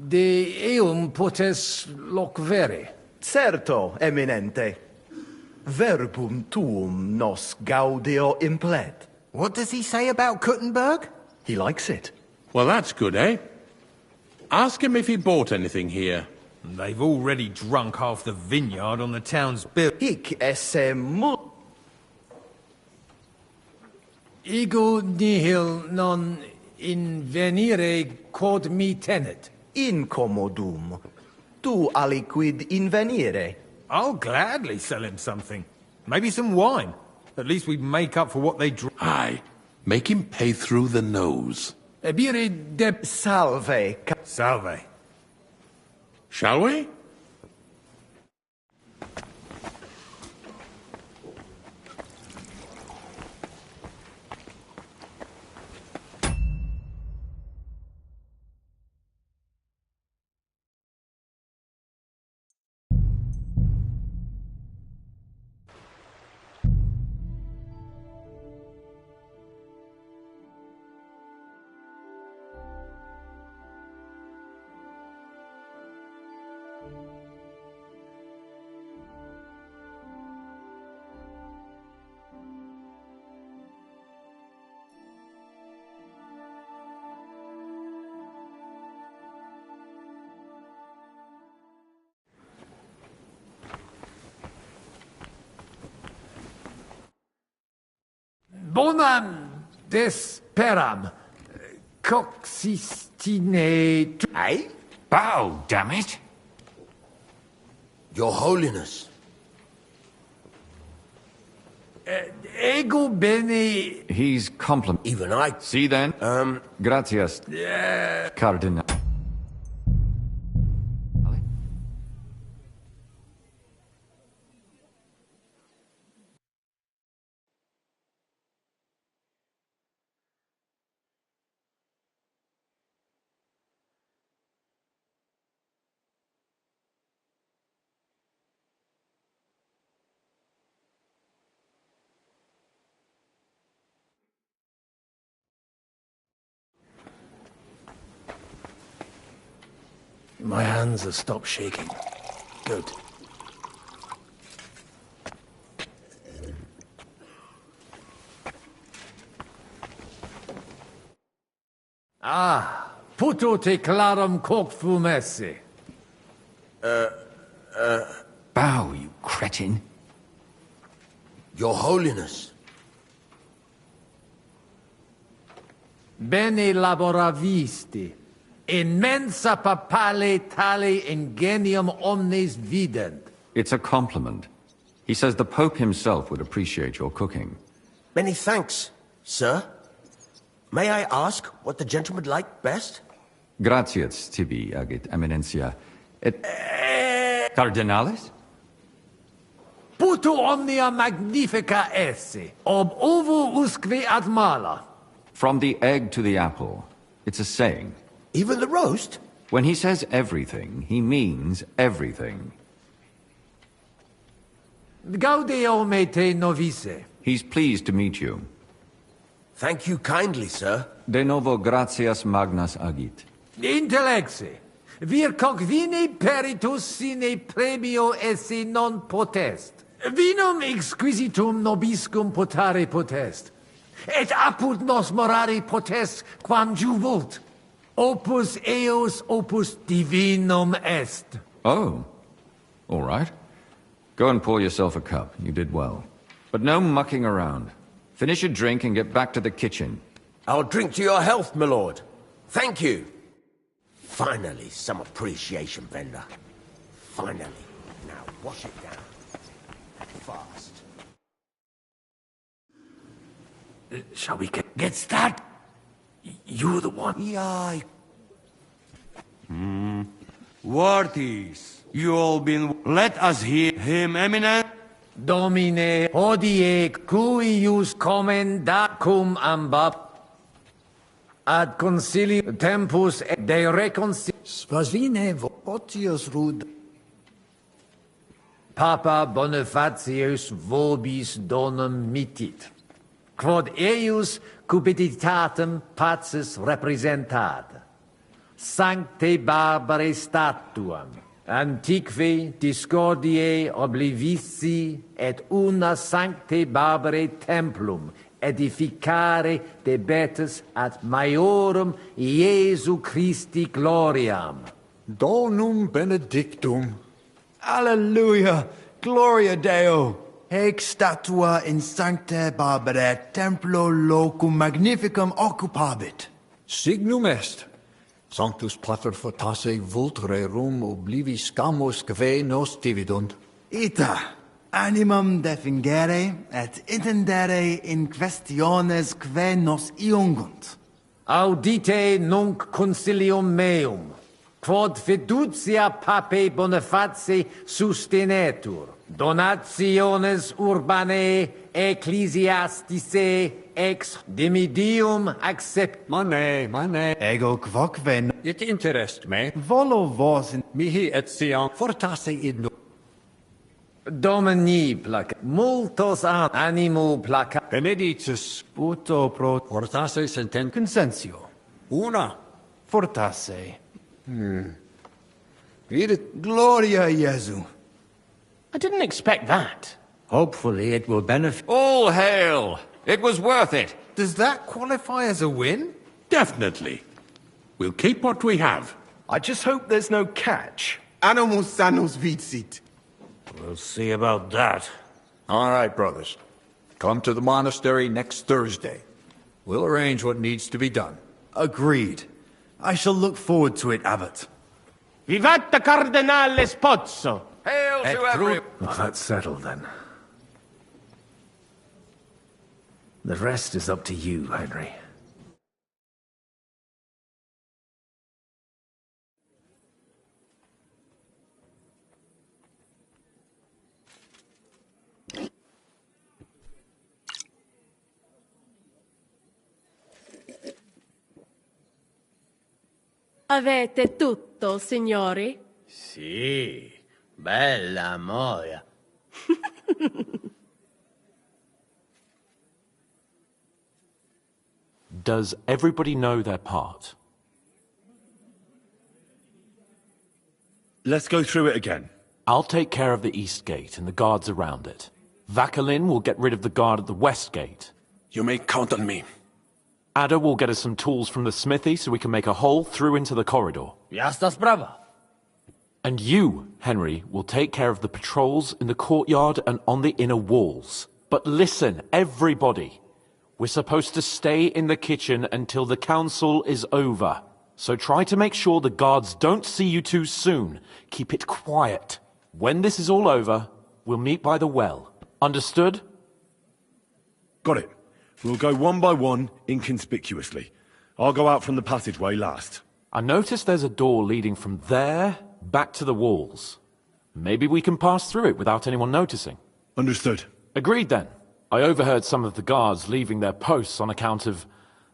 de eum potes locvere. Certo, eminente. Verbum tuum nos gaudio implet. What does he say about Kuttenberg? He likes it. Well, that's good, eh? Ask him if he bought anything here. They've already drunk half the vineyard on the town's bill. Hic esse Ego nihil non invenire quod mi tenet. Incommodum. Tu aliquid invenire. I'll gladly sell him something. Maybe some wine. At least we'd make up for what they drank. Aye. Make him pay through the nose. Ebire de... Salve. Salve. Shall we? Bonam desperam. Coxistine. Eh? Bow, damn it! Your Holiness. Ego bene. He's compliment. Even I. See then? Gracias. Cardinal. My hands have stopped shaking. Good. Ah, puto te clarum coq fumesse. Bow, you cretin. Your Holiness. Bene laboravisti. In mensa papale tale ingenium omnes vident. It's a compliment. He says the Pope himself would appreciate your cooking. Many thanks, sir. May I ask what the gentleman liked best? Gratias tibi agit eminencia. Et... Cardinalis? Puto omnia magnifica esse, ob ovo usque ad mala. From the egg to the apple. It's a saying. Even the roast? When he says everything, he means everything. Gaudeo me te novice. He's pleased to meet you. Thank you kindly, sir. De novo gratias magnas agit. Intellexe. Vir coq vine peritus sine premio esse non potest. Vinum exquisitum nobiscum potare potest. Et apud nos morare potest quam juvult. Opus eos opus divinum est. Oh. All right. Go and pour yourself a cup. You did well. But no mucking around. Finish your drink and get back to the kitchen. I'll drink to your health, my lord. Thank you. Finally, some appreciation, Venda. Finally. Now, wash it down. Fast. Shall we get started? You're the one. Yeah. Worthies, you all been... Let us hear him, eminent. Domine, hodie cuius commendacum ambap. Ad concilio tempus de reconcilio. Spasvine votius rud. Papa Bonifatius vobis donum mitit. Quod eius cupiditatem pacis representat. Sancte Barbare statuam. Antiqui discordiae oblivici et una Sancte Barbare templum edificare debetus ad maiorum Iesu Christi gloriam. Donum benedictum. Alleluia! Gloria Deo! Haec statua in Sancte Barbare templo locum magnificum occupabit. Signum est. Sanctus pater fortasse vult rerum oblivis camus que nos dividunt. Ita, animum defingere et intendere in questiones que nos iungunt. Audite nunc concilium meum. Quod fiducia pape Boniface sustenetur, donationes urbanae ecclesiasticae ex dimidium accept. Mane. Ego quoque It interest me. Volo vos in Mihi et sion fortasse id no. Domini placa, multos animo placa. Benedictus. Puto pro Fortasse senten. consensio. Una. Fortasse. Videt. Gloria Jesu. I didn't expect that. Hopefully it will benefit. All hail! It was worth it. Does that qualify as a win? Definitely. We'll keep what we have. I just hope there's no catch. Animus sanus vicit. We'll see about that. All right, brothers. Come to the monastery next Thursday. We'll arrange what needs to be done. Agreed. I shall look forward to it, Abbot. Vivat the Cardinale Spozzo! Hail to every... Well, that's settled then. The rest is up to you, Henry. Avete tutto, signori? Sì, bella moia. Does everybody know their part? Let's go through it again. I'll take care of the east gate and the guards around it. Vakalin will get rid of the guard at the west gate. You may count on me. Ada will get us some tools from the smithy so we can make a hole through into the corridor. Jasna sprawa. And you, Henry, will take care of the patrols in the courtyard and on the inner walls. But listen, everybody. We're supposed to stay in the kitchen until the council is over. So try to make sure the guards don't see you too soon. Keep it quiet. When this is all over, we'll meet by the well. Understood? Got it. We'll go one by one, inconspicuously. I'll go out from the passageway last. I noticed there's a door leading from there back to the walls. Maybe we can pass through it without anyone noticing. Understood. Agreed then. I overheard some of the guards leaving their posts on account of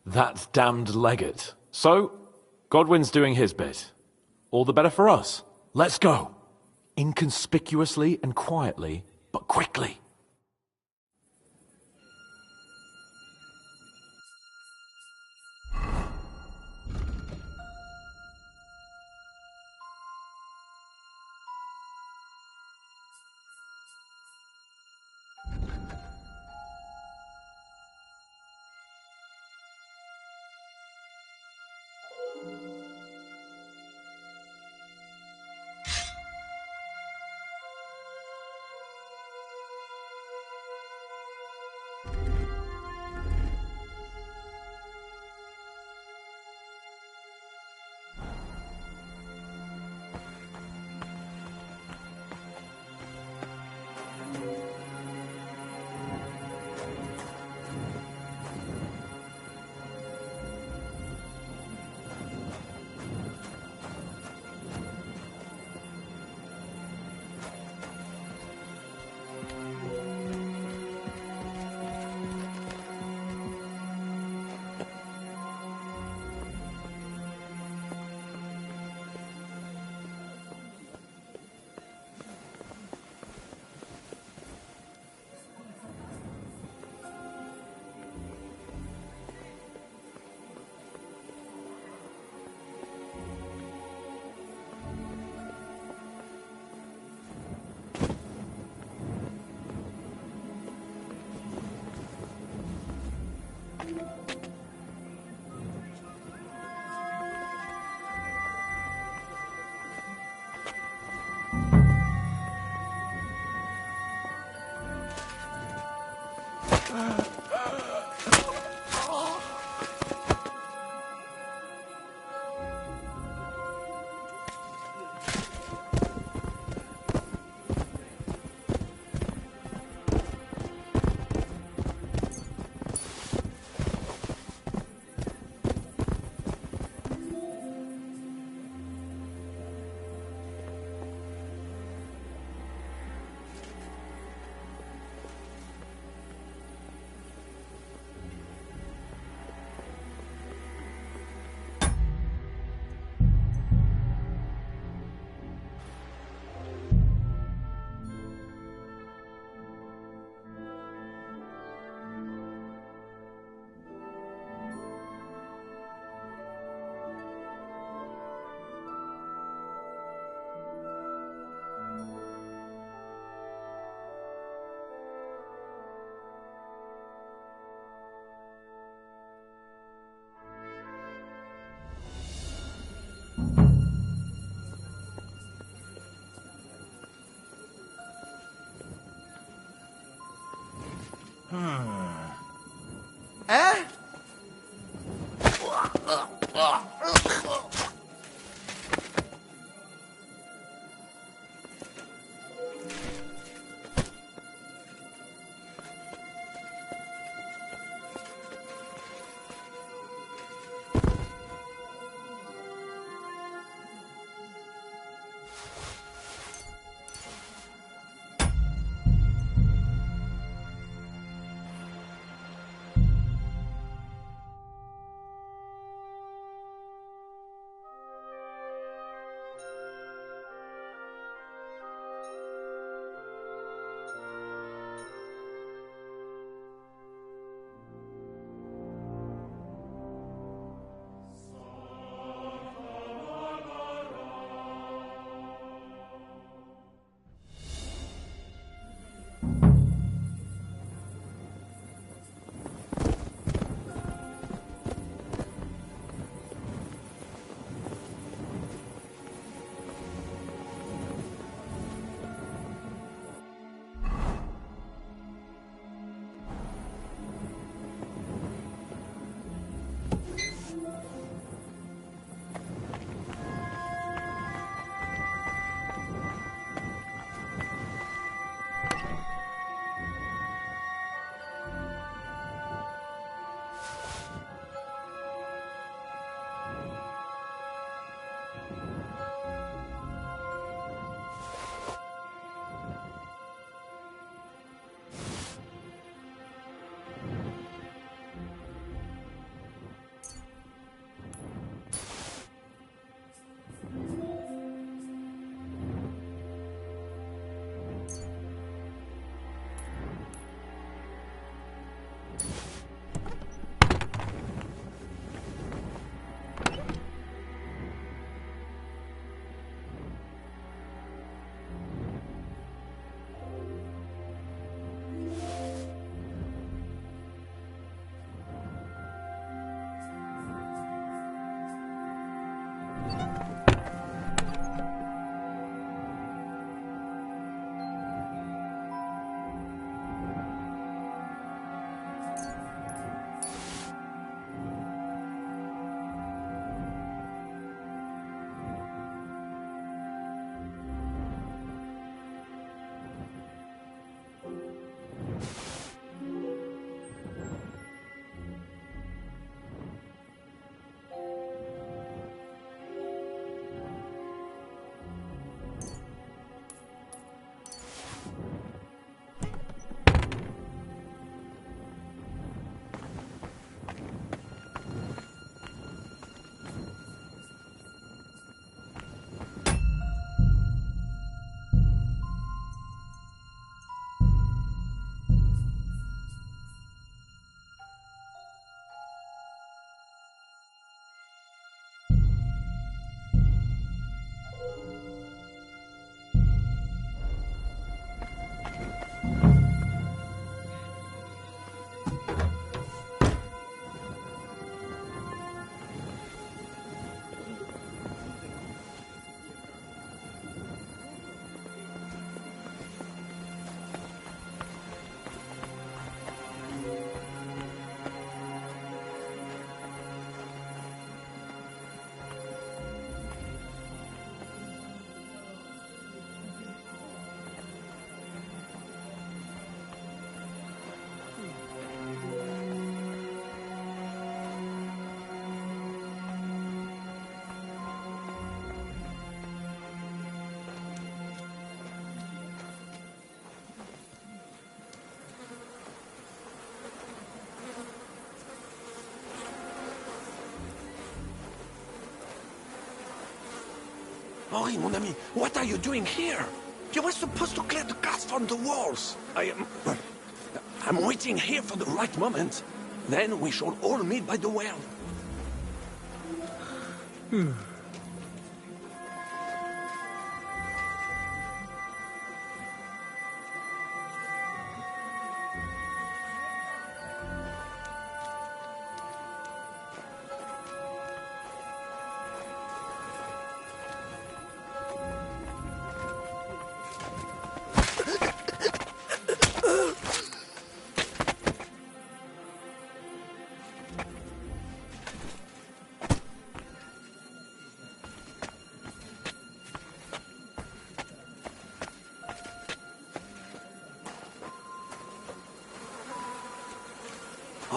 that damned legate. So, Godwin's doing his bit. All the better for us. Let's go. Inconspicuously and quietly, but quickly. Eh? Oi, mon ami, what are you doing here? You were supposed to clear the cars from the walls. I'm waiting here for the right moment. Then we shall all meet by the well.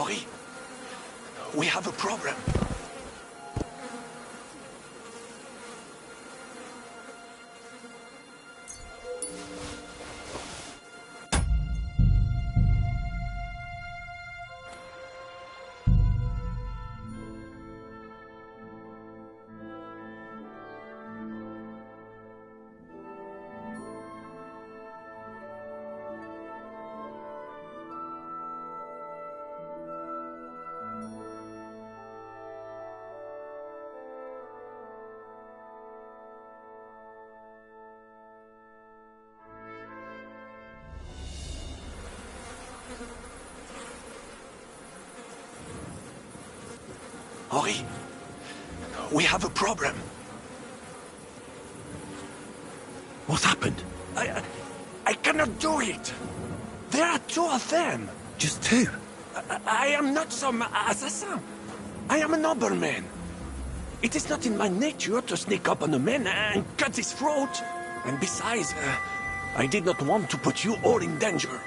Hurry! We have a problem. Hurry! We have a problem. What's happened? I cannot do it. There are two of them. Just two? I am not some assassin. I am a nobleman. It is not in my nature to sneak up on a man and cut his throat. And besides, I did not want to put you all in danger.